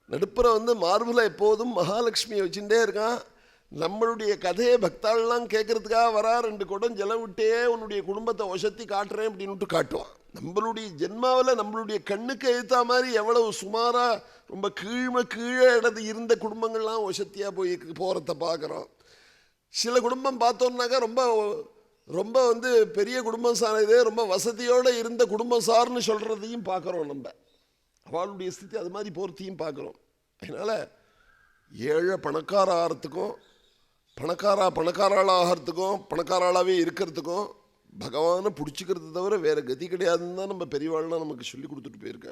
நடுப்புற மார்பில் எப்போதும் மகாலட்சுமியை வச்சுட்டே இருக்கான். நம்மளுடைய கதையை பக்தாள்லாம் கேட்கறதுக்காக வரா. 2 குடம் ஜலம் விட்டே உன்னுடைய குடும்பத்தை ஒசத்தி காட்டுறேன் அப்படின்ட்டு காட்டுவான். நம்மளுடைய ஜென்மாவில் நம்மளுடைய கண்ணுக்கு எழுத்தா மாதிரி எவ்வளவு சுமாராக ரொம்ப கீழே இருந்த குடும்பங்கள்லாம் ஒசத்தியாக போகிறத பார்க்குறோம். சில குடும்பம் பார்த்தோம்னாக்கா ரொம்ப ரொம்ப பெரிய குடும்பம் சார், இது ரொம்ப வசதியோடு இருந்த குடும்பம் சார்னு சொல்கிறதையும் பார்க்குறோம். நம்ம அவளுடைய ஸ்திதி அது மாதிரி போகிறதையும் பார்க்குறோம். அதனால் ஏழை பணக்கார ஆகிறதுக்கும் பணக்காராளாகிறதுக்கும் பணக்காராளாகவே இருக்கிறதுக்கும் பகவானை பிடிச்சிக்கிறது தவிர வேறு கதி கிடையாதுன்னு தான் நம்ம பெரியவாள்லாம் நமக்கு சொல்லி கொடுத்துட்டு போயிருக்க.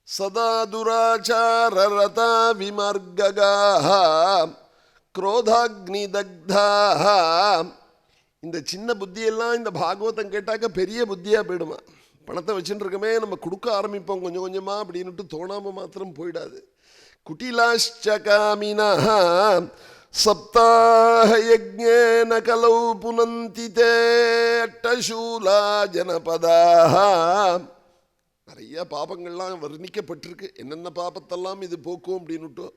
சதா துராச்சாரரதா விமர்ககாஹ குரோதாக்னி தக்தாஹ. இந்த சின்ன புத்தியெல்லாம் இந்த பாகவதம் கேட்டாக்க பெரிய புத்தியாக போயிடுமா. பணத்தை வச்சுட்டு இருக்கமே நம்ம கொடுக்க ஆரம்பிப்போம் கொஞ்சம் கொஞ்சமாக அப்படின்னுட்டு தோணாமல் மாத்திரம் போயிடாது. குட்டிலாஷ்ச காமினஹ சப்தாஹயஜ்ஞேன கலௌ புனந்தி தே அட்டசூலா ஜனபதாஹ. நிறைய பாபங்கள்லாம் வர்ணிக்கப்பட்டிருக்கு. என்னென்ன பாபத்தெல்லாம் இது போக்கும் அப்படின்னுட்டோ.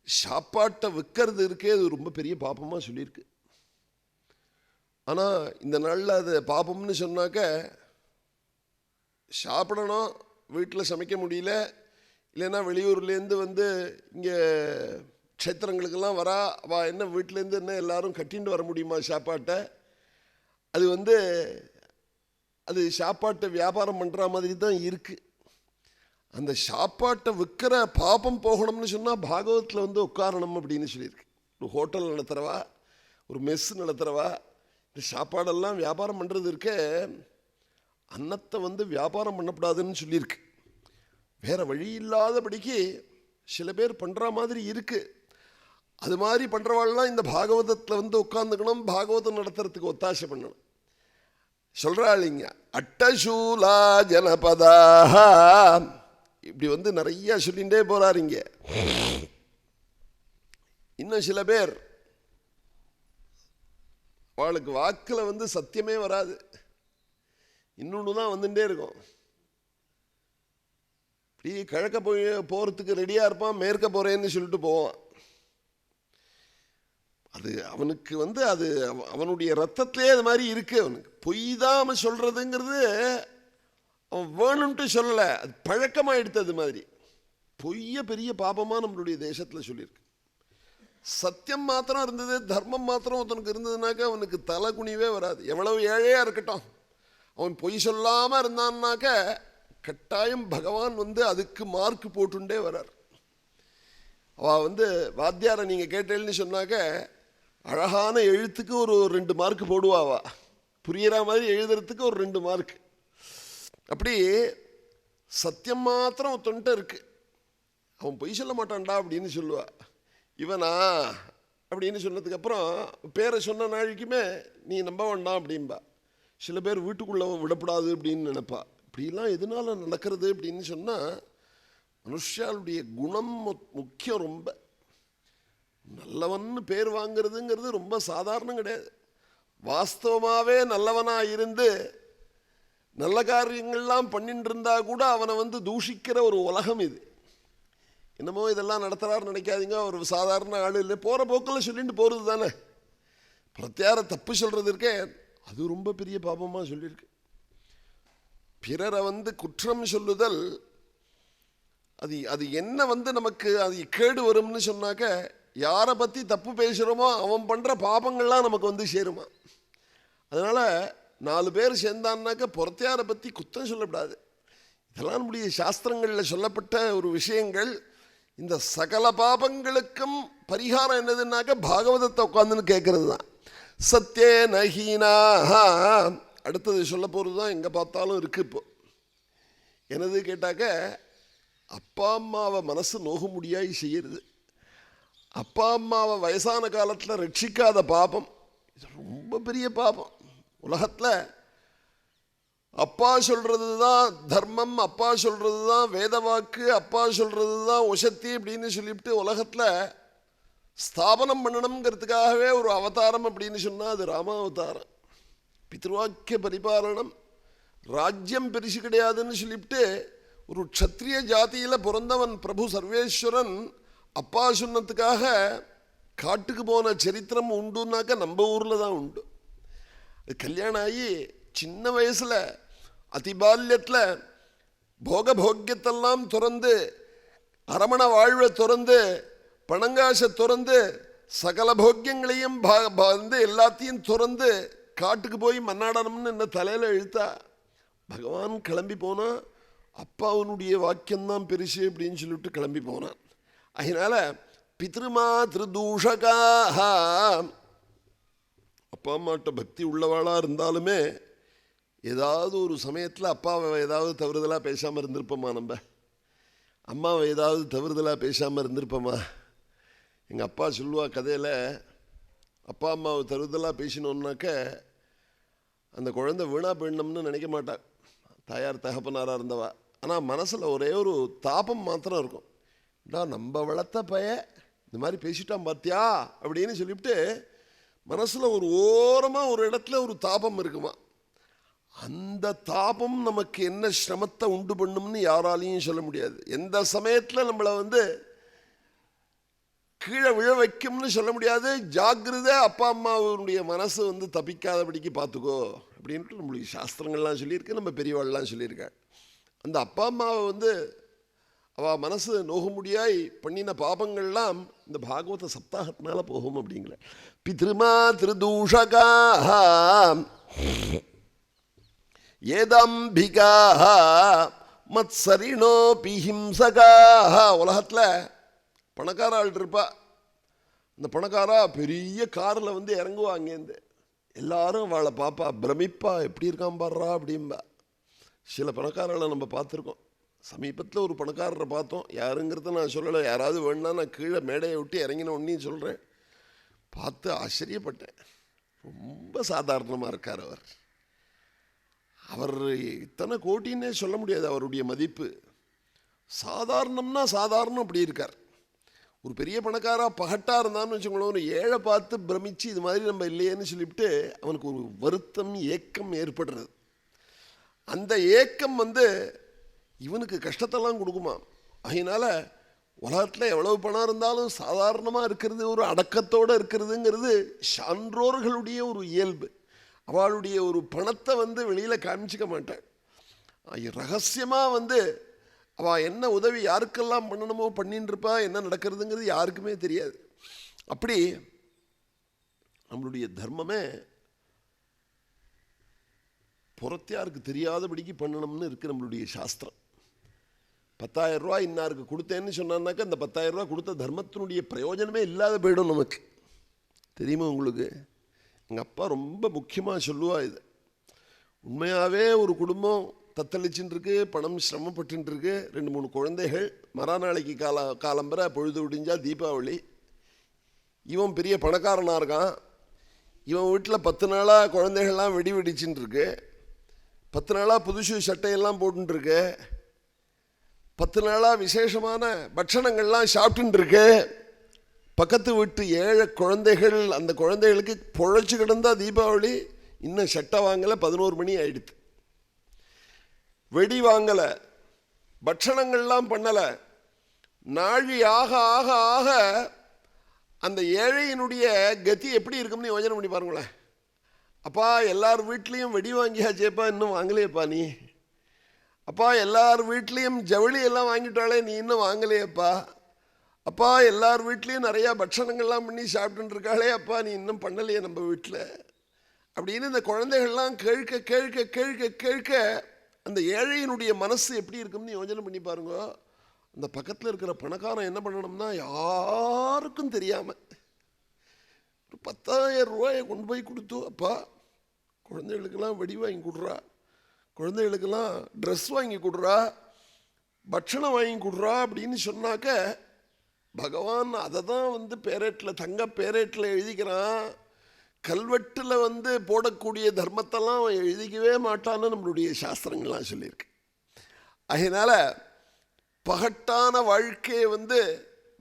சாப்பாட்டை விற்கிறது இருக்கே, அது ரொம்ப பெரிய பாபமாக சொல்லியிருக்கு. ஆனால் இந்த நாளில் அது பாபம்னு சொன்னாக்க, சாப்பிடணும், வீட்டில் சமைக்க முடியல, இல்லைன்னா வெளியூர்லேருந்து வந்து இங்கே க்ஷேத்திரங்களுக்கெல்லாம் வரா, அவள் என்ன வீட்டிலேருந்து என்ன எல்லாரும் கட்டின்னு வர முடியுமா சாப்பாட்டை? அது வந்து அது சாப்பாட்டை வியாபாரம் பண்ணுற மாதிரி தான் இருக்குது. அந்த சாப்பாட்டை விற்கிற பாபம் போகணும்னு சொன்னால் பாகவத்தில் வந்து உட்காரணும் அப்படின்னு சொல்லியிருக்கு. ஒரு ஹோட்டல் நடத்துகிறவா, ஒரு மெஸ் நடத்துகிறவா, இந்த சாப்பாடெல்லாம் வியாபாரம் பண்ணுறது இருக்க, அன்னத்தை வந்து வியாபாரம் பண்ணக்கூடாதுன்னு சொல்லியிருக்கு. வேறு வழி இல்லாதபடிக்கு சில பேர் பண்ணுற மாதிரி இருக்குது. அது மாதிரி பண்ணுறவாள்லாம் இந்த பாகவதத்தில் வந்து உட்காந்துக்கணும், பாகவதம் நடத்துறதுக்கு ஒத்தாசை பண்ணணும். சொல்கிறாளிங்க, அட்டசூலா ஜனபதாக இப்படி வந்து நிறைய சொல்லிகிட்டே போகிறாருங்க. இன்னும் சில பேர் அவளுக்கு வாக்கில் வந்து சத்தியமே வராது, இன்னொன்று தான் வந்துட்டே இருக்கும். இப்படி கிழக்க போகிறதுக்கு ரெடியாக இருப்பான், மேற்க போகிறேன்னு சொல்லிட்டு போவான். அது அவனுக்கு வந்து அது அவனுடைய ரத்தத்திலே அது மாதிரி இருக்கு. அவனுக்கு பொய் தான் அவன் சொல்கிறதுங்கிறது அவன் வேணும்ட்டு சொல்லலை, அது பழக்கமாக எடுத்தது மாதிரி. பொய்ய பெரிய பாபமாக நம்மளுடைய தேசத்தில் சொல்லியிருக்கு. சத்தியம் மாத்திரம் இருந்தது, தர்மம் மாத்திரம் ஒருத்தனுக்கு இருந்ததுனாக்கா அவனுக்கு தலை குனிவே வராது. எவ்வளவு ஏழையாக இருக்கட்டும், அவன் பொய் சொல்லாமல் இருந்தான்னாக்க கட்டாயம் பகவான் வந்து அதுக்கு மார்க் போட்டுண்டே வரார். அவள் வந்து வாத்தியாரை நீங்கள் கேட்டேன்னு சொன்னாக்க அழகான எழுத்துக்கு ஒரு 2 மார்க் போடுவாவா, புரியிற மாதிரி எழுதுறதுக்கு ஒரு 2 மார்க். அப்படி சத்தியம் மாத்திரம் ஒருத்தன்ட்ட இருக்கு, அவன் பொய் சொல்ல மாட்டான்டா அப்படின்னு சொல்லுவா. இவனா அப்படின்னு சொன்னதுக்கப்புறம் பேரை சொன்ன நாளைக்குமே நீ நம்ப வேண்டாம் அப்படின்பா. சில பேர் வீட்டுக்குள்ளே விடப்படாது அப்படின்னு நினைப்பா. இப்படிலாம் எதனால நடக்கிறது அப்படின்னு சொன்னால், மனுஷாளுடைய குணம் முக்கியம். ரொம்ப நல்லவன்னு பேர் வாங்கிறதுங்கிறது ரொம்ப சாதாரணம் கிடையாது. வாஸ்தவமாகவே நல்லவனாக இருந்து நல்ல காரியங்கள்லாம் பண்ணிட்டு இருந்தா கூட அவனை வந்து தூஷிக்கிற ஒரு உலகம் இது. என்னமோ இதெல்லாம் நடத்துகிறாரு நினைக்காதீங்க, ஒரு சாதாரண ஆள் இல்லை, போகிற போக்கில் சொல்லிட்டு போகிறது தானே. பிரத்யார தப்பு சொல்கிறது இருக்கே, அது ரொம்ப பெரிய பாபமாக சொல்லியிருக்கு. பிறரை வந்து குற்றம் சொல்லுதல், அது என்ன வந்து நமக்கு அது கேடு வரும்னு சொன்னாக்க, யாரை பற்றி தப்பு பேசுகிறோமோ அவன் பண்ணுற பாபங்கள்லாம் நமக்கு வந்து சேருமா. அதனால் 4 பேர் சேர்ந்தான்னாக்க புறத்தையாரை பற்றி குற்றம் சொல்லக்கூடாது. இதெல்லாம் நம்முடைய சாஸ்திரங்களில் சொல்லப்பட்ட ஒரு விஷயங்கள். இந்த சகல பாபங்களுக்கும் பரிகாரம் என்னதுன்னாக்க பாகவதத்தை உட்காந்துன்னு கேட்கறது தான். சத்தியே நஹீனாஹா அடுத்தது சொல்ல போகிறது தான் எங்கே பார்த்தாலும் இருக்குது. இப்போ என்னது கேட்டாக்க, அப்பா அம்மாவை மனசு நோக முடியாய் செய்கிறது. அப்பா அம்மாவை வயசான காலத்தில் ரட்சிக்காத பாபம், இது ரொம்ப பெரிய பாபம். உலகத்தில் அப்பா சொல்கிறது தான் தர்மம், அப்பா சொல்கிறது தான் வேத வாக்கு, அப்பா சொல்கிறது தான் உசத்தி அப்படின்னு சொல்லிவிட்டு உலகத்தில் ஸ்தாபனம் பண்ணணுங்கிறதுக்காகவே ஒரு அவதாரம் அப்படின்னு சொன்னால் அது ராமாவதாரம். பித்ருவாக்கிய பரிபாலனம், ராஜ்யம் பெருசு கிடையாதுன்னு சொல்லிவிட்டு ஒரு க்ஷத்ரிய ஜாதியில் பிறந்தவன் பிரபு சர்வேஸ்வரன் அப்பா சொன்னதுக்காக காட்டுக்கு போன சரித்திரம் உண்டுனாக்க நம்ம ஊரில் தான் உண்டு. கல்யாணம் ஆகி சின்ன வயசில் அதிபால்யத்தில் போகபோக்கியத்தெல்லாம் துறந்து, அரமண வாழ்வை துறந்து, பணங்காசை துறந்து, சகல போக்கியங்களையும் வந்து எல்லாத்தையும் துறந்து காட்டுக்கு போய் மன்னாடனம்னு என்ன தலையில் இழுத்தா. பகவான் கிளம்பி போனால் அப்பாவனுடைய வாக்கியம்தான் பெருசு அப்படின்னு சொல்லிட்டு கிளம்பி போனான். அதனால் பித்ருமாத்ருதூஷகாக, அப்பா அம்மாட்ட பக்தி உள்ளவாளாக இருந்தாலுமே ஏதாவது ஒரு சமயத்தில் அப்பாவை ஏதாவது தவறுதலாக பேசாமல் இருந்திருப்போமா, நம்ம அம்மாவை ஏதாவது தவறுதலாக பேசாமல் இருந்திருப்போமா. எங்கள் அப்பா சொல்லுவா கதையில், அப்பா அம்மாவை தவறுதலாக பேசினோன்னாக்க அந்த குழந்தை வீணாக போயிடணும்னு நினைக்க மாட்டாள். தாயார் தகப்பனாராக இருந்தவா ஆனால் மனசில் ஒரே ஒரு தாபம் மாத்திரம் இருக்கும். நம்ம வளர்த்த பைய இந்த மாதிரி பேசிட்டான் பார்த்தியா அப்படின்னு சொல்லிவிட்டு மனசில் ஒரு ஓரமாக ஒரு இடத்துல ஒரு தாபம் இருக்குமா. அந்த தாபம் நமக்கு என்ன சிரமத்தை உண்டு பண்ணும்னு யாராலையும் சொல்ல முடியாது. எந்த சமயத்தில் நம்மளை கீழே விழ வைக்கும்னு சொல்ல முடியாது. ஜாக்கிரதை, அப்பா அம்மாவுடைய மனசு தப்பிக்காதபடிக்கு பார்த்துக்கோ அப்படின்ட்டு நம்மளுக்கு சாஸ்திரங்கள்லாம் சொல்லியிருக்கு, நம்ம பெரியவாள்லாம் சொல்லியிருக்காள். அந்த அப்பா அம்மாவை அவள் மனசு நோகும்படியாய் பண்ணின பாபங்கள்லாம் இந்த பாகவத சப்தாகத்தினால போகும் அப்படிங்கிற. பித்ருமா திருதூஷகா ஏதம்பிகா மத்சரிணோ பிஹிம்சகா. உலகத்தில் பணக்கார ஆள் இருப்பா. இந்த பணக்காரா பெரிய காரில் இறங்குவா. அங்கேருந்து எல்லாரும் அவளை பாப்பா, பிரமிப்பா, எப்படி இருக்கான் பாடுறா அப்படின்பா. சில பணக்காரர்களை நம்ம பார்த்துருக்கோம். சமீபத்தில் ஒரு பணக்காரரை பார்த்தோம். யாருங்கிறத நான் சொல்லலை, யாராவது வேணுன்னா நான் கீழே மேடையை விட்டு இறங்கின ஒன்றையும் சொல்கிறேன். பார்த்து ஆச்சரியப்பட்டேன். ரொம்ப சாதாரணமாக இருக்கார் அவர். அவர் இத்தனை கோட்டின்னே சொல்ல முடியாது அவருடைய மதிப்பு. சாதாரணம்னா சாதாரணம் அப்படி இருக்கார். ஒரு பெரிய பணக்காரா பகட்டாக இருந்தான்னு வச்சுக்கோங்களேன், ஒரு ஏழை பார்த்து பிரமிச்சு இது மாதிரி நம்ம இல்லையேன்னு சொல்லிவிட்டு அவனுக்கு ஒரு வருத்தம், ஏக்கம் ஏற்படுறது. அந்த ஏக்கம் இவனுக்கு கஷ்டத்தெல்லாம் கொடுக்குமா. அதனால் உலகத்தில் எவ்வளவு பணம் இருந்தாலும் சாதாரணமாக இருக்கிறது, ஒரு அடக்கத்தோடு இருக்கிறதுங்கிறது சான்றோர்களுடைய ஒரு இயல்பு. அவளுடைய ஒரு பணத்தை வெளியில் காமிச்சிக்க மாட்டாள். ரகசியமாக அவள் என்ன உதவி யாருக்கெல்லாம் பண்ணணுமோ பண்ணின்னு இருப்பா. என்ன நடக்கிறதுங்கிறது யாருக்குமே தெரியாது. அப்படி நம்மளுடைய தர்மமே புறத்தியாருக்கு தெரியாதபடிக்கு பண்ணணும்னு இருக்குது நம்மளுடைய சாஸ்திரம். 10,000 ரூபா இன்னாருக்கு கொடுத்தேன்னு சொன்னான்னாக்கா அந்த 10,000 ரூபா கொடுத்த தர்மத்தினுடைய பிரயோஜனமே இல்லாத போயிடும் நமக்கு. தெரியுமா உங்களுக்கு? எங்கள் அப்பா ரொம்ப முக்கியமாக சொல்லுவா இது. உண்மையாகவே ஒரு குடும்பம் தத்தளிச்சுட்டு இருக்கு, பணம் சிரமப்பட்டு இருக்கு, 2-3 குழந்தைகள், மறாநாளைக்கு காலம்பரை பொழுது விடிஞ்சா தீபாவளி. இவன் பெரிய பணக்காரனாக இருக்கான். இவன் வீட்டில் 10 நாளாக குழந்தைகள்லாம் வெடிச்சுட்டு இருக்கு. 10 நாளாக புதுசு சட்டையெல்லாம் போட்டுருக்கு. 10 நாளாக விசேஷமான பட்சணங்கள்லாம் சாப்பிட்டுன்னு இருக்கு. பக்கத்து வீட்டு 7 குழந்தைகள், அந்த குழந்தைகளுக்கு பொழைச்சி கிடந்தா தீபாவளி. இன்னும் சட்டை வாங்கலை, 11 மணி ஆயிடுது. வெடி வாங்கலை, பட்சணங்கள்லாம் பண்ணலை. நாழி ஆக ஆக ஆக அந்த ஏழையினுடைய கதி எப்படி இருக்கும்னு யோசனை பண்ணி பாருங்களேன். அப்பா எல்லார் வீட்லேயும் வெடி வாங்கியாச்சேப்பா, இன்னும் வாங்கலையப்பா நீ. அப்பா எல்லார் வீட்லேயும் ஜவுளி எல்லாம் வாங்கிட்டாலே நீ இன்னும் வாங்கலையப்பா. அப்பா எல்லார் வீட்லேயும் நிறையா பட்சணங்கள்லாம் பண்ணி சாப்பிட்டுன்னு இருக்காளே, அப்பா நீ இன்னும் பண்ணலையே நம்ம வீட்டில் அப்படின்னு இந்த குழந்தைகள்லாம் கேட்க கேட்க கேட்க கேட்க அந்த ஏழையினுடைய மனசு எப்படி இருக்கும்னு யோசனை பண்ணி பாருங்க. அந்த பக்கத்தில் இருக்கிற பணக்காரன் என்ன பண்ணணும்னா, யாருக்கும் தெரியாமல் ஒரு 10,000 ரூபாயை கொண்டு போய் கொடுத்து, அப்பா குழந்தைகளுக்கெல்லாம் வெடி வாங்கி கொடுறா, குழந்தைகளுக்கெல்லாம் ட்ரெஸ் வாங்கி கொடுறா, பட்சணம் வாங்கி கொடுறா அப்படின்னு சொன்னாக்க பகவான் அதை தான் பேரேட்டில், தங்க பேரேட்டில் எழுதிக்கிறான். கல்வெட்டில் போடக்கூடிய தர்மத்தெல்லாம் அவன் எழுதிக்கவே மாட்டான்னு நம்மளுடைய சாஸ்திரங்கள்லாம் சொல்லியிருக்கு. அதனால் பகட்டான வாழ்க்கையை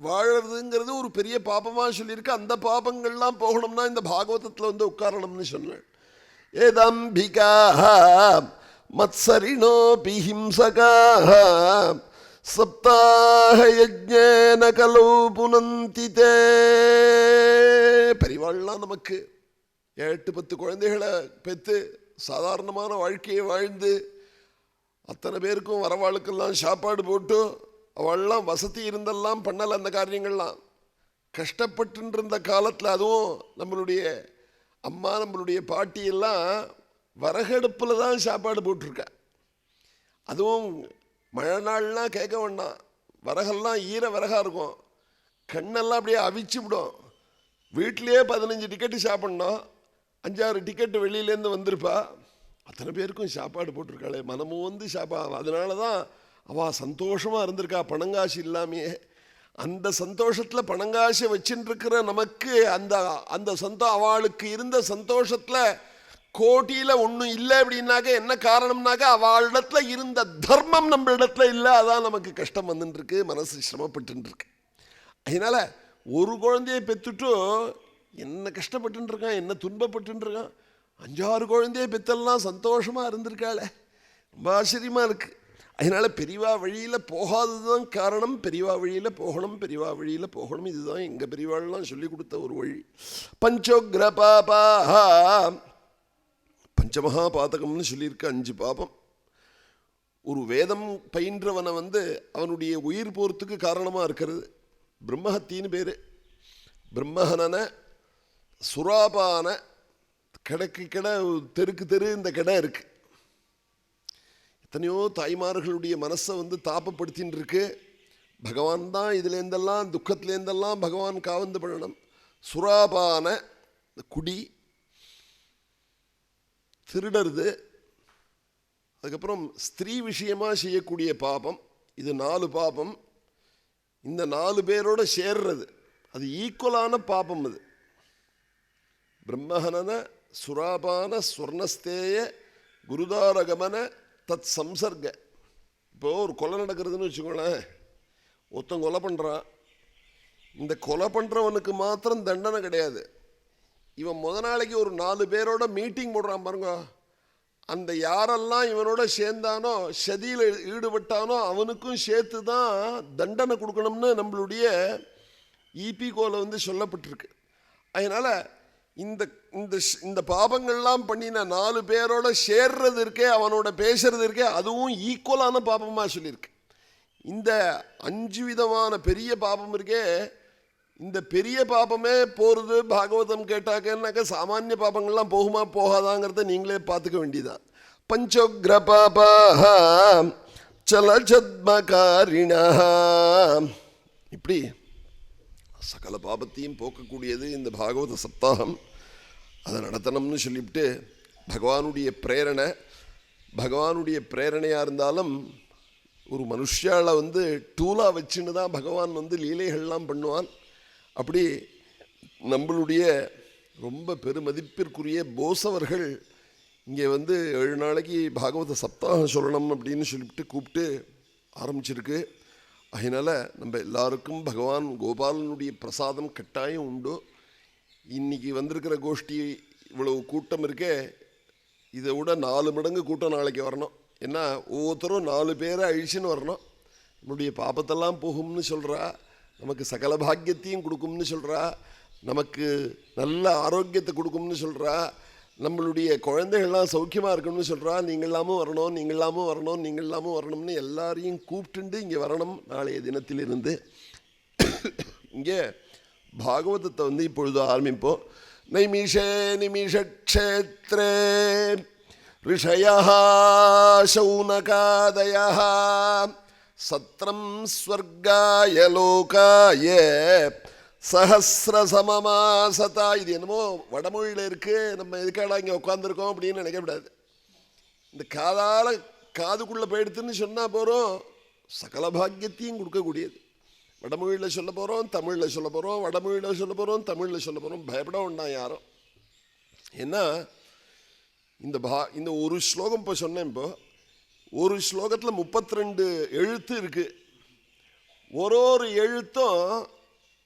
வாழறதுங்கிறது ஒரு பெரிய பாபமாக சொல்லியிருக்கு. அந்த பாபங்கள்லாம் போகணும்னா இந்த பாகவதத்தில் உட்காரணும்னு சொன்னாள். ஏதம்பிகா மத்சரிணோ பிஹிம்சகா சப்தாக யஜ்ஞேன கலோ புனந்தி தே. பெரியவாள்லாம் நமக்கு 8-10 குழந்தைகளை பெற்று சாதாரணமான வாழ்க்கையை வாழ்ந்து அத்தனை பேருக்கும் வரவாளுக்கெல்லாம் சாப்பாடு போட்டு அவள்லாம் வசதி இருந்தெல்லாம் பண்ணலை. அந்த காரியங்கள்லாம் கஷ்டப்பட்டு இருந்த காலத்தில், அதுவும் நம்மளுடைய அம்மா நம்மளுடைய பாட்டியெல்லாம் விறகடுப்பில் தான் சாப்பாடு போட்டிருக்கா. அதுவும் மழை நாள்லாம் கேட்க வேண்டாம், விறகெல்லாம் ஈர விறகாக இருக்கும், கண்ணெல்லாம் அப்படியே அவிச்சு விடும். வீட்டிலையே 15 டிக்கெட்டு சாப்பிட்ணும், 5-6 டிக்கெட்டு வெளியிலேருந்து வந்திருப்பா. அத்தனை பேருக்கும் சாப்பாடு போட்டிருக்காளே, மனமும் அதனால தான் அவள் சந்தோஷமாக இருந்திருக்கா பணங்காசு இல்லாமையே. அந்த சந்தோஷத்தில் பணங்காசை வச்சுட்டு இருக்கிற நமக்கு அந்த அவளுக்கு இருந்த சந்தோஷத்தில் கோட்டியில் ஒன்றும் இல்லை அப்படின்னாக்க என்ன காரணம்னாக்க அவளிடத்துல இருந்த தர்மம் நம்ம இடத்துல இல்லை. அதான் நமக்கு கஷ்டம் வந்துட்டுருக்கு, மனசு சிரமப்பட்டுருக்கு. அதனால் ஒரு குழந்தையை பெற்றுட்டு என்ன கஷ்டப்பட்டுருக்கான், என்ன துன்பப்பட்டுருக்கான். 5-6 குழந்தையை பெற்றெல்லாம் சந்தோஷமாக இருந்திருக்காளே, ரொம்ப ஆச்சரியமாக இருக்குது. அதனால் பெரியவா வழியில் போகாதது தான் காரணம். பெரியவா வழியில் போகணும், பெரியவா வழியில் போகணும். இதுதான் எங்கள் பெரியவாள்லாம் சொல்லி கொடுத்த ஒரு வழி. பஞ்சோக்ர பாபா, பஞ்சமகா பாதகம்னு சொல்லியிருக்க 5 பாபம். ஒரு வேதம் பயின்றவனை அவனுடைய உயிர் போகிறதுக்கு காரணமாக இருக்கிறது பிரம்மஹத்தின்னு பேர். பிரம்மஹனன சுராபான கடைக்கு கடை, தெருக்கு தெரு இந்த கடை இருக்குது. எத்தனையோ தாய்மார்களுடைய மனசை தாப்பப்படுத்தின்னு இருக்கு. பகவான் தான் இதுலேருந்தெல்லாம், துக்கத்துலேருந்தெல்லாம் பகவான் காவந்து பண்ணணும். சுராபான குடி, திருடருது, அதுக்கப்புறம் ஸ்திரீ விஷயமாக செய்யக்கூடிய பாபம். இது 4 பாபம். இந்த 4 பேரோட சேர்றது அது ஈக்குவலான பாபம். அது பிரம்மஹனன சுராபான ஸ்வர்ணஸ்தேய குருதாரகமன தத் சம்சர்க. இப்போது ஒரு கொலை நடக்கிறதுன்னு வச்சுக்கோங்களேன். ஒருத்தன் கொலை பண்ணுறான். இந்த கொலை பண்ணுறவனுக்கு மாத்திரம் தண்டனை கிடையாது. இவன் நாளைக்கு ஒரு 4 பேரோட மீட்டிங் போடுறான் பாருங்க. அந்த யாரெல்லாம் இவனோட சேர்ந்தானோ, சதியில் ஈடுபட்டானோ அவனுக்கும் சேர்த்து தான் தண்டனை கொடுக்கணும்னு நம்மளுடைய ஈபிகோல சொல்லப்பட்டிருக்கு. அதனால் இந்த இந்த பாபங்கள்லாம் பண்ணின 4 பேரோட சேர்றது இருக்கே, அவனோட பேசுறது இருக்கே, அதுவும் ஈக்குவலான பாபமாக சொல்லியிருக்கு. இந்த 5 விதமான பெரிய பாபம் இருக்கே, இந்த பெரிய பாபமே போகிறது பாகவதம் கேட்டாக்கன்னாக்க சாமானிய பாபங்கள்லாம் போகுமா போகாதாங்கிறத நீங்களே பார்த்துக்க வேண்டியதான். பஞ்சோக்ர பாபா சலஜத்மகாரிணா, இப்படி சகல பாபத்தையும் போக்கக்கூடியது இந்த பாகவத சப்தாகம். அதை நடத்தணும்னு சொல்லிவிட்டு பகவானுடைய பிரேரணையாக இருந்தாலும் ஒரு மனுஷால டூலாக வச்சுன்னு தான் பகவான் லீலைகள்லாம் பண்ணுவான். அப்படி நம்மளுடைய ரொம்ப பெருமதிப்பிற்குரிய போஸ் அவர்கள் இங்கே 7 நாளைக்கு பாகவத சப்தாகம் சொல்லணும் அப்படின்னு சொல்லிவிட்டு கூப்பிட்டு ஆரம்பிச்சிருக்கு. அதனால் நம்ம எல்லாருக்கும் பகவான் கோபாலனுடைய பிரசாதம் கட்டாயம் உண்டு. இன்றைக்கி வந்திருக்கிற கோஷ்டி இவ்வளவு கூட்டம் இருக்கே, இதை விட 4 மடங்கு கூட்டம் நாளைக்கு வரணும். ஏன்னா ஒவ்வொருத்தரும் 4 பேரை அழிச்சுன்னு வரணும். நம்மளுடைய பாபத்தெல்லாம் போகும்னு சொல்கிறா, நமக்கு சகல பாக்கியத்தையும் கொடுக்கும்னு சொல்கிறா, நமக்கு நல்ல ஆரோக்கியத்தை கொடுக்கும்னு சொல்கிறா, நம்மளுடைய குழந்தைகள்லாம் சௌக்கியமாக இருக்கணும்னு சொல்கிறா. நீங்களாமும் வரணும்னு எல்லாரையும் கூப்பிட்டுண்டு இங்கே வரணும். நாளைய தினத்திலிருந்து இங்கே பாகவதத்தை இப்பொழுது ஆரம்பிப்போம். நைமிஷே நிமிஷக்ஷேத்ரே ரிஷயः சௌனகாதயः சத்ரம் ஸ்வர்காய லோகாய சஹஸ்ரசமமாசதா. இது என்னமோ வடமொழியில் இருக்குது, நம்ம எதுக்காடா இங்கே உட்காந்துருக்கோம் அப்படின்னு நினைக்கக்கூடாது. இந்த காதுக்குள்ளே போயிடுத்துன்னு சொன்னால் போகிறோம், சகல பாக்கியத்தையும் கொடுக்கக்கூடியது. வடமொழியில் சொல்ல போகிறோம், தமிழில் சொல்ல போகிறோம், வடமொழியில் சொல்ல போகிறோம், தமிழில் சொல்ல போகிறோம். பயப்பட வேண்டாம் யாரும். ஏன்னா இந்த ஒரு ஸ்லோகம் இப்போ சொன்னேன். இப்போ ஒரு ஸ்லோகத்தில் 32 எழுத்து இருக்குது. ஒரு எழுத்தும்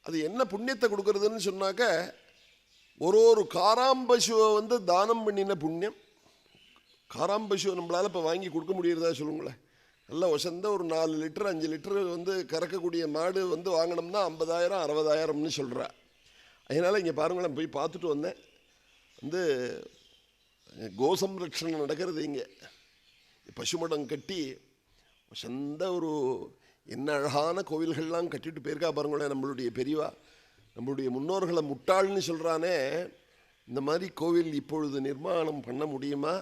அது என்ன புண்ணியத்தை கொடுக்கறதுன்னு சொன்னாக்க, ஒரு காராம்பசுவை தானம் பண்ணின புண்ணியம். காராம்பசுவை நம்மளால் இப்போ வாங்கி கொடுக்க முடியறதா சொல்லுங்களேன். நல்லா வசந்த ஒரு 4 லிட்டர் 5 லிட்டர் கறக்கக்கூடிய மாடு வாங்கினோம்னா 50,000 60,000ன்னு சொல்கிறா. அதனால் இங்கே பாருங்களேன், போய் பார்த்துட்டு வந்தேன். கோசம்ரட்சணம் நடக்கிறது இங்கே. பசுமடம் கட்டி வசந்த ஒரு என்ன அழகான கோவில்கள்லாம் கட்டிட்டு போயிருக்கா பாருங்களேன் நம்மளுடைய பெரியவா. நம்மளுடைய முன்னோர்களை முட்டாள்னு சொல்கிறானே, இந்த மாதிரி கோவில் இப்பொழுது நிர்மாணம் பண்ண முடியுமா?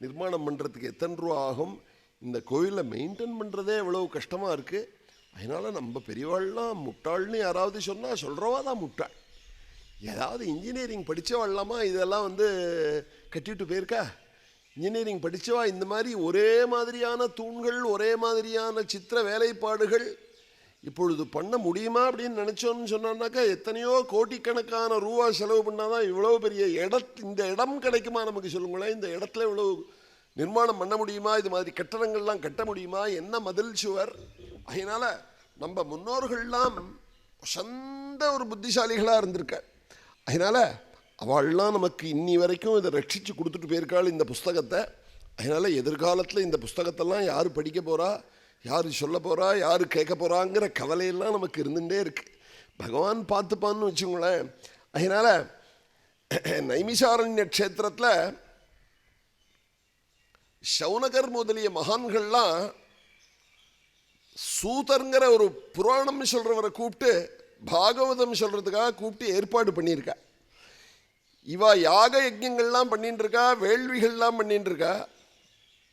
நிர்மாணம் பண்ணுறதுக்கு எத்தனை ரூபா ஆகும்? இந்த கோவிலை மெயின்டைன் பண்ணுறதே எவ்வளோ கஷ்டமாக இருக்குது. அதனால் நம்ம பெரியவாள்லாம் முட்டாள்னு யாராவது சொன்னால் சொல்கிறவா தான் முட்டாள். ஏதாவது இன்ஜினியரிங் படித்தவாள்லாமா இதெல்லாம் கட்டிட்டு போயிருக்கா? இன்ஜினியரிங் படித்தவா இந்த மாதிரி ஒரே மாதிரியான தூண்கள், ஒரே மாதிரியான சித்திர வேலைப்பாடுகள், இப்பொழுது பண்ண முடியுமா அப்படின்னு நினைச்சோன்னு சொன்னாக்கா எத்தனையோ கோடிக்கணக்கான ரூபா செலவு பண்ணாதான் இவ்வளவு பெரிய இந்த இடம் கிடைக்குமா நமக்கு சொல்லுங்களேன். இந்த இடத்துல இவ்வளவு நிர்மாணம் பண்ண முடியுமா? இது மாதிரி கட்டடங்கள்லாம் கட்ட முடியுமா? என்ன மதில் சுவர்? அதனால நம்ம முன்னோர்கள்லாம் சொந்த ஒரு புத்திசாலிகளாக இருந்திருக்க. அதனால அவள்லாம் நமக்கு இன்னி வரைக்கும் இதை ரட்சித்து கொடுத்துட்டு போயிருக்காள் இந்த புஸ்தகத்தை. அதனால எதிர்காலத்தில் இந்த புஸ்தகத்தெல்லாம் யார் படிக்க போகிறா, யார் சொல்ல போகிறா, யார் கேட்க போகிறாங்கிற கவலையெல்லாம் நமக்கு இருந்துகிட்டே இருக்கு. பகவான் பார்த்துப்பான்னு வச்சுங்களேன். அதனால நைமிஷாரண்ய க்ஷேத்திரத்தில் சௌனகர் முதலிய மகான்கள்லாம் சூதர்ங்கிற ஒரு புராணம் சொல்றவரை கூப்பிட்டு பாகவதம் சொல்றதுக்காக கூப்பிட்டு ஏற்பாடு பண்ணியிருக்கா. இவா யாக யஜ்யங்கள்லாம் பண்ணிட்டு இருக்கா, வேள்விகள்லாம் பண்ணிட்டு இருக்கா.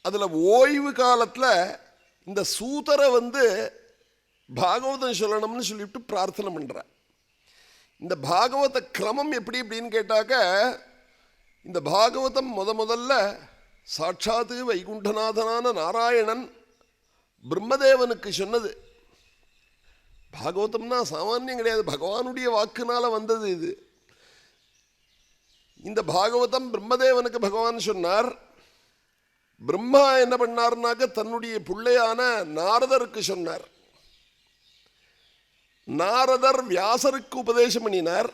அதில் ஓய்வு காலத்தில் இந்த சூதரை பாகவதம் சொல்லணும்னு சொல்லிவிட்டு பிரார்த்தனை பண்ணுற. இந்த பாகவத கிரமம் எப்படி அப்படின்னு கேட்டாக்க, இந்த பாகவதம் முதல்ல சாட்சாத்து வைகுண்டநாதனான நாராயணன் பிரம்மதேவனுக்கு சொன்னது. பாகவதம்னா சாமானியம் கிடையாது, பகவானுடைய வாக்குனால வந்தது இது. இந்த பாகவதம் பிரம்மதேவனுக்கு பகவான் சொன்னார். பிரம்மா என்ன பண்ணார்னாக்க தன்னுடைய பிள்ளையான நாரதருக்கு சொன்னார். நாரதர் வியாசருக்கு உபதேசம் பண்ணினார்.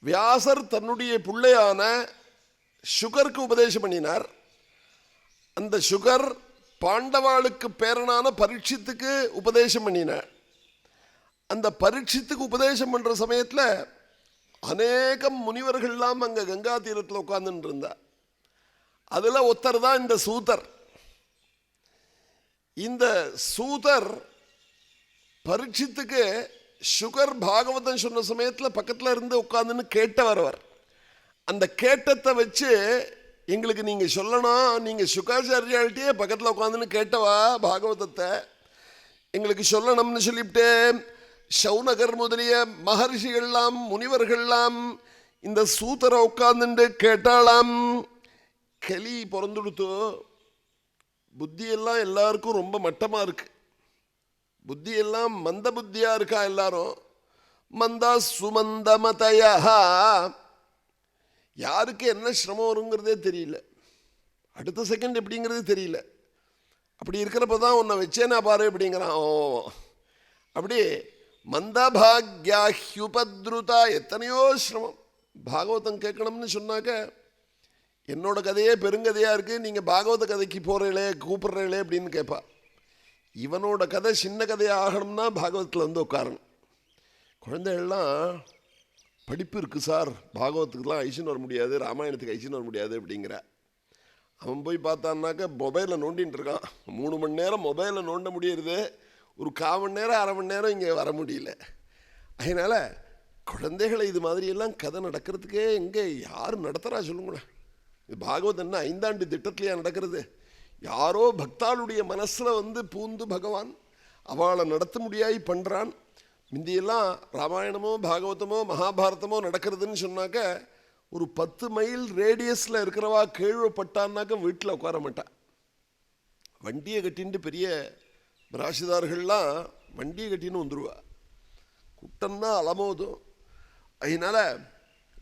வியாசர் தன்னுடைய பிள்ளையான சுகருக்கு உபதேசம் பண்ணினார். அந்த சுகர் பாண்டவாளுக்கு பேரனான பரீட்சித்துக்கு உபதேசம் பண்ணினார். அந்த பரீட்சித்துக்கு உபதேசம் பண்ற சமயத்தில் அநேகம் முனிவர்கள்லாம் அங்கே கங்கா தீரத்தில் உட்கார்ந்துட்டு இருந்தா. அதில் ஒருத்தர் தான் இந்த சூதர். இந்த சூதர் பரீட்சித்துக்கு சுகர் பாகவதம் சொன்ன சமயத்தில் பக்கத்தில் இருந்து உட்கார்ந்துன்னு கேட்டவர். அந்த கேட்டத்தை வச்சு எங்களுக்கு நீங்கள் சொல்லணும், நீங்கள் சுகாச்சாரியால்கிட்டே பக்கத்தில் உட்காந்துன்னு கேட்டவா பாகவதத்தை எங்களுக்கு சொல்லணும்னு சொல்லிவிட்டு சௌனகர் முதலிய மகர்ஷிகள்லாம் முனிவர்கள்லாம் இந்த சூதரை உட்கார்ந்துட்டு கேட்டாலாம். கலி பிறந்துடுத்து. புத்தியெல்லாம் எல்லாருக்கும் ரொம்ப மட்டமாக இருக்கு. புத்தியெல்லாம் மந்த புத்தியாக இருக்கா எல்லாரும். மந்தா சுமந்தமதயா. யாருக்கு என்ன சிரமம் வருங்கிறதே தெரியல, அடுத்த செகண்ட் எப்படிங்கிறது தெரியல. அப்படி இருக்கிறப்ப தான் உன்னை வச்சேனா பாரு அப்படிங்கிறான். அப்படி மந்தபாக்யாஹ்யுபத்ருதா. எத்தனையோ சிரமம். பாகவதம் கேட்கணும்னு சொன்னாக்க என்னோட கதையே பெருங்கதையாக இருக்குது, நீங்கள் பாகவத கதைக்கு போகிறீங்களே கூப்பிட்றீங்களே அப்படின்னு கேட்பா. இவனோட கதை சின்ன கதையாக ஆகணும்னா பாகவதத்தில் உட்காரணும். குழந்தைகள்லாம் படிப்பு இருக்குது சார், பாகவத்துக்கெலாம் ஐசின்னு வர முடியாது, ராமாயணத்துக்கு ஐசின்னு வர முடியாது அப்படிங்கிற. அவன் போய் பார்த்தான்னாக்க மொபைலில் நோண்டின்னு இருக்கான். 3 மணி நேரம் மொபைலில் நோண்ட முடியறது, ஒரு 1/4 மணி நேரம் 1/2 மணி நேரம் இங்கே வர முடியல. அதனால் குழந்தைகளை இது மாதிரியெல்லாம் கதை நடக்கிறதுக்கே எங்கே யார் நடத்துகிறா சொல்லுங்களேன். இது பாகவதம் என்ன 5 ஆண்டு திட்டத்திலேயே நடக்கிறது? யாரோ பக்தாளுடைய மனசில் பூந்து பகவான் அவளை நடத்த முடியாய் பண்ணுறான். முந்தியெல்லாம் ராமாயணமோ பாகவதமோ மகாபாரதமோ நடக்கிறதுன்னு சொன்னாக்க ஒரு 10 மைல் ரேடியஸில் இருக்கிறவா கேள்விப்பட்டான்னாக்க வீட்டில் உட்கார மாட்டான். வண்டியை கட்டின்ட்டு பெரிய பிராசிதார்கள்லாம் வண்டியை கட்டின்னு வந்துடுவா. குட்டம்னா அலமோதும். அதனால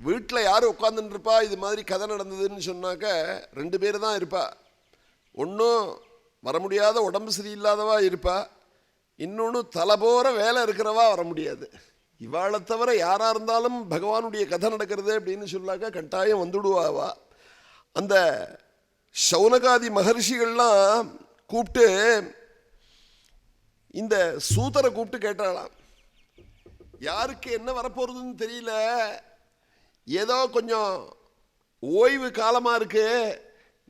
வீட்டில் யார் உட்காந்துருப்பா இது மாதிரி கதை நடந்ததுன்னு சொன்னாக்க 2 பேர் தான் இருப்பா. ஒன்றும் வர முடியாத உடம்பு சரியில்லாதவா இருப்பா, இன்னொன்று தலை போகிற வேலை இருக்கிறவா வர முடியாது. இவாளை தவிர யாராக இருந்தாலும் பகவானுடைய கதை நடக்கிறது அப்படின்னு சொன்னாக்கா கட்டாயம் வந்துடுவாவா. அந்த சௌனகாதி மகர்ஷிகள்லாம் கூப்பிட்டு இந்த சூதரை கூப்பிட்டு கேட்டாளாம். யாருக்கு என்ன வரப்போறதுன்னு தெரியல, ஏதோ கொஞ்சம் ஓய்வு காலமாக இருக்கு,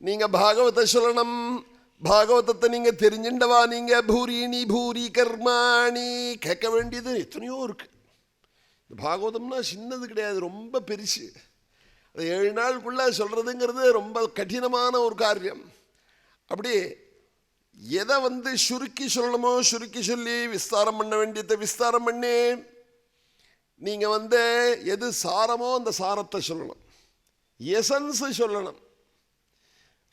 நீங்கள் பாகவத சொல்லணும், பாகவதத்தை நீங்கள் தெரிஞ்சுண்டவா, நீங்கள் பூரிணி பூரி கர்மாணி கேட்க வேண்டியது எத்தனையோ இருக்கு. பாகவதம்னா சின்னது கிடையாது, ரொம்ப பெருசு. அது 7 நாளுக்குள்ள சொல்றதுங்கிறது ரொம்ப கடினமான ஒரு காரியம். அப்படி எதை சுருக்கி சொல்லணுமோ சுருக்கி சொல்லி விஸ்தாரம் பண்ண வேண்டியதை விஸ்தாரம் பண்ணி நீங்கள் எது சாரமோ அந்த சாரத்தை சொல்லணும், எசன்ஸ் சொல்லணும்.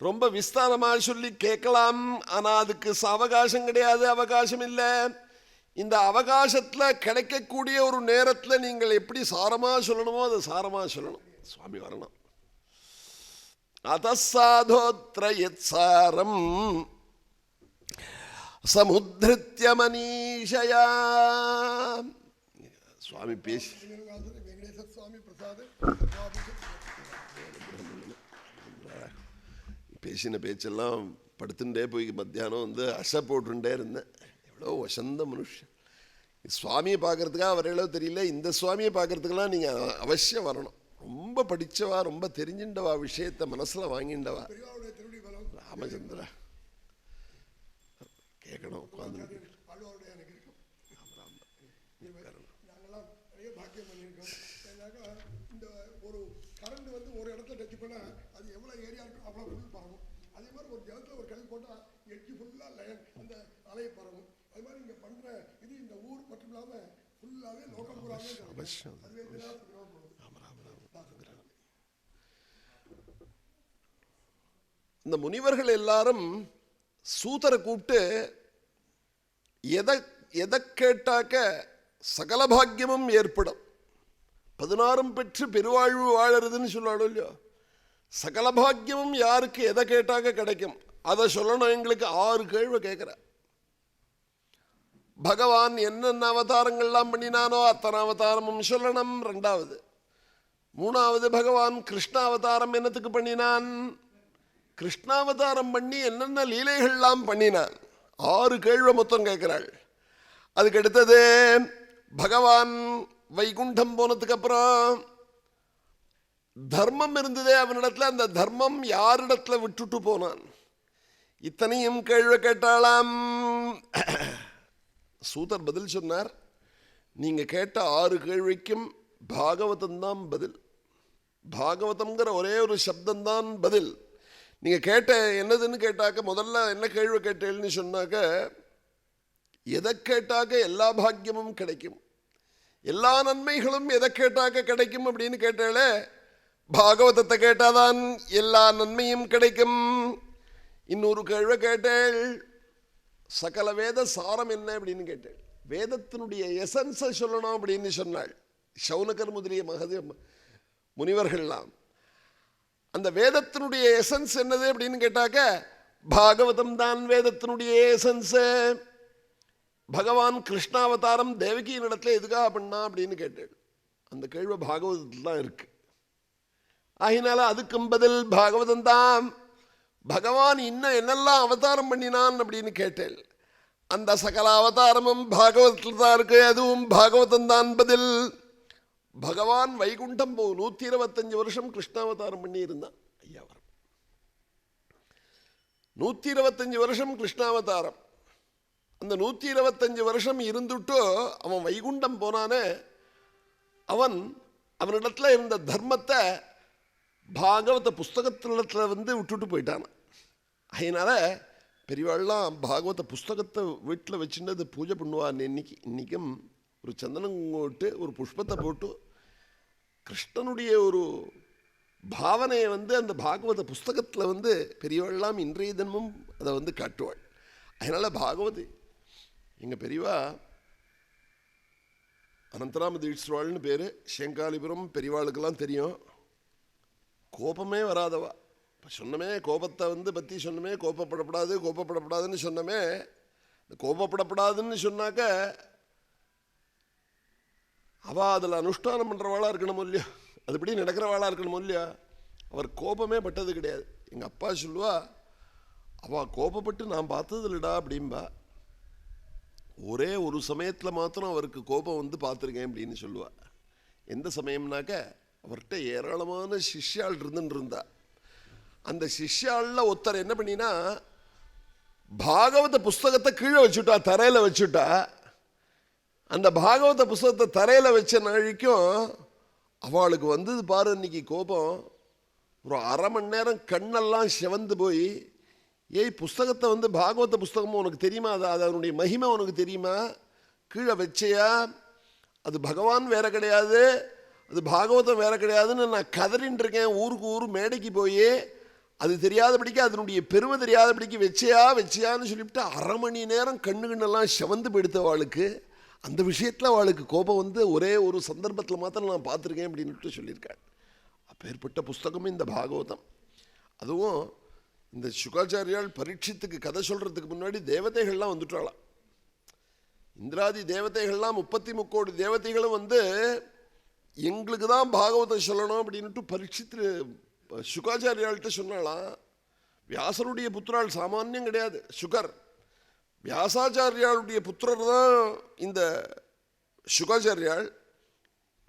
ரொம்ப விஸ்தாரமாக சொல்லி கேட்கலாம், ஆனால் அதுக்கு அவகாசம் கிடையாது, அவகாசம் இல்லை. இந்த அவகாசத்தில் கிடைக்கக்கூடிய ஒரு நேரத்தில் நீங்கள் எப்படி சாரமாக சொல்லணுமோ அதை சாரமாக சொல்லணும். சுவாமி வரணும். அதசாதோத்ர யத்சாரம் சமுத்ருத்ய மனீஷயா. சுவாமி பேசி பேசின பேச்செல்லாம் படுத்துட்டே போய் மத்தியானம் வந்து அசை போட்டுட்டே இருந்தேன். எவ்வளோ வசந்த மனுஷன். சுவாமியை பார்க்கறதுக்காக அவரையோ தெரியல, இந்த சுவாமியை பார்க்கறதுக்கெல்லாம் நீங்கள் அவசியம் வரணும். ரொம்ப படித்தவா, ரொம்ப தெரிஞ்சின்றவா, விஷயத்தை மனசில் வாங்கிண்டவா. ராமச்சந்திரா கேட்கணும் உட்காந்து. ஒரு கரண்ட் வந்து ஒரு இடத்துல டச் பண்ணா அது எவ்வளவு ஏரியா இருக்கும் அவ்வளவு ஃபுல் பரவும். அதே மாதிரி ஒரு ஜலத்துல ஒரு கல் போட்டா எட்டி ஃபுல்லா லைன் அந்த அலையை பரவும். அது மாதிரி இங்க பண்ற இது இந்த ஊர் மட்டும் இல்லாம ஃபுல்லாவே லோகம் பூராவே அவசியம். இந்த முனிவர்கள் எல்லாரும் சூதரை கூப்பிட்டு எதை கேட்டாக்க சகல பாக்கியமும் ஏற்படும், 16 பெற்று பெருவாழ்வு வாழறதுன்னு சொல்லாடும் இல்லையோ. சகல பாக்கியமும் யாருக்கு எதை கேட்டாக்க கிடைக்கும் அதை சொல்லணும். எங்களுக்கு 6 கேள்வி கேட்கிற. பகவான் என்னென்ன அவதாரங்கள்லாம் பண்ணினானோ அத்தனை அவதாரமும் சொல்லணும். 2வது 3வது பகவான் கிருஷ்ணாவதாரம் என்னத்துக்கு பண்ணினான், கிருஷ்ணாவதாரம் பண்ணி என்னென்ன லீலைகள்லாம் பண்ணினான். 6 கேள்வி மொத்தம் கேட்கிறாள். அதுக்கு அடுத்தது பகவான் வைகுண்டம் போனதுக்கு அப்புறம் தர்மம் இருந்ததே அவனிடத்துல, அந்த தர்மம் யாரிடத்துல விட்டுட்டு போனான். இத்தனையும் கேள்வி கேட்டாலாம். சூதர் பதில் சொன்னார், நீங்க கேட்ட 6 கேள்விக்கும் பாகவதம் தான் பதில். பாகவதம்ங்கிற ஒரே ஒரு சப்தம்தான் பதில். நீங்க கேட்ட என்னதுன்னு கேட்டாக்க, முதல்ல என்ன கேள்வி கேட்டேன்னு சொன்னாக்க, எதை கேட்டாக்க எல்லா பாக்கியமும் கிடைக்கும், எல்லா நன்மைகளும் எதை கேட்டாக்க கிடைக்கும் அப்படின்னு கேட்டாலே, பாகவதத்தை கேட்டாதான் எல்லா நன்மையும் கிடைக்கும். இன்னொரு கேள்வி கேட்டேள், சகல வேத சாரம் என்ன அப்படின்னு கேட்டேள். வேதத்தினுடைய எசன்ஸை சொல்லணும் அப்படின்னு சொன்னாள். சௌனகர் முதலிய முனிவர்கள்லாம் அந்த வேதத்தினுடைய எசன்ஸ் என்னது அப்படின்னு கேட்டாக்க, பாகவதம் தான் வேதத்தினுடைய எசன்ஸ். பகவான் கிருஷ்ணாவதாரம் தேவகியின் இடத்துல எதுக்காக பண்ணா அப்படின்னு கேட்டேள். அந்த கேள்வி பாகவதத்தில் தான் இருக்கு. ஆகினால அதுக்கும் பதில் பாகவதம் தான். பகவான் இன்னும் என்னெல்லாம் அவதாரம் பண்ணினான் அப்படின்னு கேட்டேள். அந்த சகல அவதாரமும் பாகவதத்தில் தான் இருக்கு. அதுவும் பாகவதம் தான் பதில். பகவான் வைகுண்டம் 125 வருஷம் கிருஷ்ணாவதாரம் பண்ணி இருந்தான். ஐயா 125 வருஷம் கிருஷ்ணாவதாரம். அந்த 125 வருஷம் இருந்துட்டு அவன் வைகுண்டம் போனானே, அவனிடத்துல இருந்த தர்மத்தை பாகவத புஸ்தகத்தினிடத்துல விட்டுட்டு போயிட்டான். அதனால பெரியவாள்லாம் பாகவத புஸ்தகத்தை வீட்டில் வச்சுட்டு பூஜை பண்ணுவான். இன்னைக்கும் ஒரு சந்தனம் போட்டு ஒரு புஷ்பத்தை போட்டு கிருஷ்ணனுடைய ஒரு பாவனையை அந்த பாகவத புஸ்தகத்தில் பெரியவாள்லாம் இன்றைய தினமும் அதை காட்டுவாள். அதனால பாகவதி எங்கள் பெரியவா அனந்தராம தீட்சிதர்வாள்னு பேர். சேங்காலிபுரம் பெரியவாளுக்கெல்லாம் தெரியும். கோபமே வராதவா. இப்போ சொன்னமே கோபத்தை பற்றி சொன்னமே, கோபப்படப்படாதுன்னு சொன்னமே. கோபப்படப்படாதுன்னு சொன்னாக்க அவள் அதில் அனுஷ்டானம் பண்ணுறவாளாக இருக்கணும் இல்லையா, அதுபடி நடக்கிறவாளாக இருக்கணும் இல்லையா. அவர் கோபமே பட்டது கிடையாது. எங்கள் அப்பா சொல்லுவா, அவள் கோபப்பட்டு நான் பார்த்தது இல்லைடா அப்படின்பா. ஒரே ஒரு சமயத்தில் மாத்திரம் அவருக்கு கோபம் பார்த்துருக்கேன் அப்படின்னு சொல்லுவா. எந்த சமயம்னாக்க, அவர்கிட்ட ஏராளமான சிஷ்யாள் இருந்தா. அந்த சிஷ்யாளில் ஒருத்தர் என்ன பண்ணினா, பாகவத புஸ்தகத்தை கீழே வச்சுட்டா, தரையில் வச்சுட்டா. அந்த பாகவத புஸ்தகத்தை தரையில் வச்ச நாளைக்கும் அவளுக்கு பாரு இன்னைக்கு கோபம். ஒரு அரை மணி நேரம் கண்ணெல்லாம் சிவந்து போய், ஏய் புஸ்தகத்தை பாகவத புஸ்தகமும் உனக்கு தெரியுமா, அதனுடைய மகிமை உனக்கு தெரியுமா, கீழே வச்சையா, அது பகவான் வேற கிடையாது, அது பாகவதம் வேற கிடையாதுன்னு நான் கதறின்னு இருக்கேன். ஊருக்கு ஊர் மேடைக்கு போய் அது தெரியாதபடிக்கு அதனுடைய பெருமை தெரியாதபடிக்கு வச்சியான்னு சொல்லிவிட்டு 1/2 மணி நேரம் கண்ணுகண்ணெல்லாம் செவந்து போயிடுத்த அவளுக்கு. அந்த விஷயத்தில் அவளுக்கு கோபம் வந்து ஒரே ஒரு சந்தர்ப்பத்தில் மாத்திரம் நான் பார்த்துருக்கேன் அப்படின்ட்டு சொல்லியிருக்காள். அப்பேற்பட்ட புஸ்தகமும் இந்த பாகவதம். அதுவும் இந்த சுகாச்சாரியால் பரீட்சித்துக்கு கதை சொல்கிறதுக்கு முன்னாடி தேவதைகள்லாம் வந்துட்டாளாம். இந்திராதி தேவதைகள்லாம் 33 கோடி தேவதைகளும் வந்து எங்களுக்கு தான் பாகவதம் சொல்லணும் அப்படின்ட்டு பரீட்சித்து சுகாச்சாரியாள்கிட்ட சொன்னாலாம். வியாசருடைய புத்திரால் சாமானியம் கிடையாது சுகர். வியாசாச்சாரியாளுடைய புத்திரர் தான் இந்த சுகாச்சாரியால்.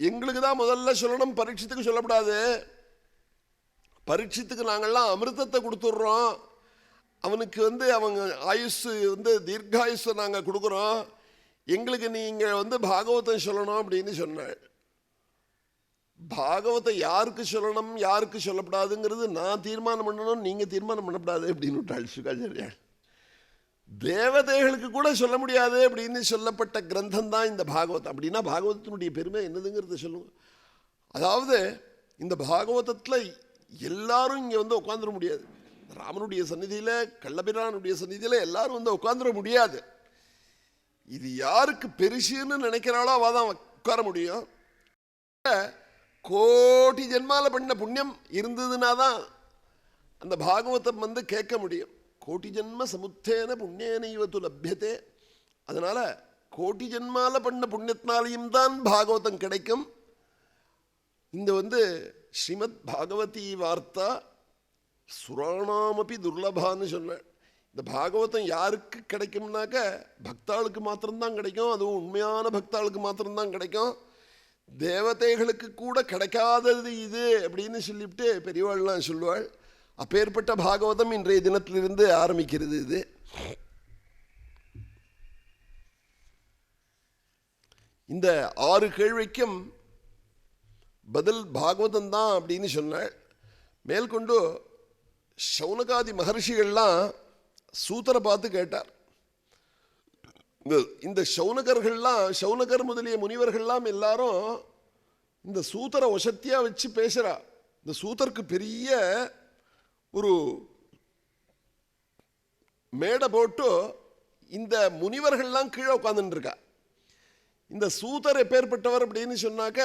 எங்களுக்கு தான் முதல்ல சொல்லணும், பரீட்சித்துக்கு சொல்லப்படாது. பரீட்சித்துக்கு நாங்கள்லாம் அமிர்தத்தை கொடுத்துட்றோம், அவனுக்கு வந்து அவங்க ஆயுஷ் வந்து தீர்காயுஷை நாங்கள் கொடுக்குறோம், எங்களுக்கு நீங்கள் வந்து பாகவதம் சொல்லணும் அப்படின்னு சொன்னாள். பாகவத்தை யாருக்கு சொல்லணும் யாருக்கு சொல்லப்படாதுங்கிறது நான் தீர்மானம் பண்ணணும், நீங்கள் தீர்மானம் பண்ணப்படாது அப்படின்னு விட்டாள் சுகாச்சாரியாள். தேவதைகளுக்கு கூட சொல்ல முடியாது அப்படின்னு சொல்லப்பட்ட கிரந்தம் தான் இந்த பாகவதம். அப்படின்னா பாகவதத்தினுடைய பெருமை என்னதுங்கிறத சொல்லுங்க. அதாவது இந்த பாகவதத்தில் எல்லாரும் இங்கே வந்து உட்காந்துட முடியாது. ராமனுடைய சந்நிதியில் கள்ளபிரானுடைய சந்நிதியில் எல்லாரும் வந்து உட்காந்துட முடியாது. இது யாருக்கு பெருசுன்னு நினைக்கிறாளோ அவள் தான் உட்கார முடியும். கோடி ஜென்மால பண்ண புண்ணியம் இருந்ததுன்னா தான் அந்த பாகவதம் வந்து கேட்க முடியும். கோட்டி ஜென்ம சமுத்தேன புண்ணியன இவத்து லப்யத்தே. அதனால் கோட்டி ஜென்மால பண்ண புண்ணியத்தினாலையும் தான் பாகவதம் கிடைக்கும். இந்த வந்து ஸ்ரீமத் பாகவதி வார்த்தா சுராணாமப்பி துர்லபான்னு சொன்னேன். இந்த பாகவதம் யாருக்கு கிடைக்கும்னாக்க பக்தாளுக்கு மாத்திரம்தான் கிடைக்கும். அதுவும் உண்மையான பக்தாளுக்கு மாத்திரம்தான் கிடைக்கும். தேவதைகளுக்கு கூட கிடைக்காதது இது அப்படின்னு சொல்லிவிட்டு பெரியவாள்லாம் சொல்லுவாள். அப்பேற்பட்ட பாகவதம் இன்றைய தினத்திலிருந்து ஆரம்பிக்கிறது. இது இந்த 6 கேள்விக்கும் பதில் பாகவதம் தான் அப்படின்னு சொன்னாள். மேற்கொண்டு சௌனகாதி மகர்ஷிகள்லாம் சூத்தரை பார்த்து கேட்டார். இந்த சௌனகர்கள்லாம், சௌனகர் முதலிய முனிவர்கள்லாம் எல்லாரும் இந்த சூத்தரை வசத்தியாக வச்சு பேசுகிறா. இந்த சூத்தருக்கு பெரிய ஒரு மேடை போட்டு இந்த முனிவர்கள்லாம் கீழே உட்காந்துட்டு இருக்கா. இந்த சூத்தர் எப்பேற்பட்டவர் அப்படின்னு சொன்னாக்க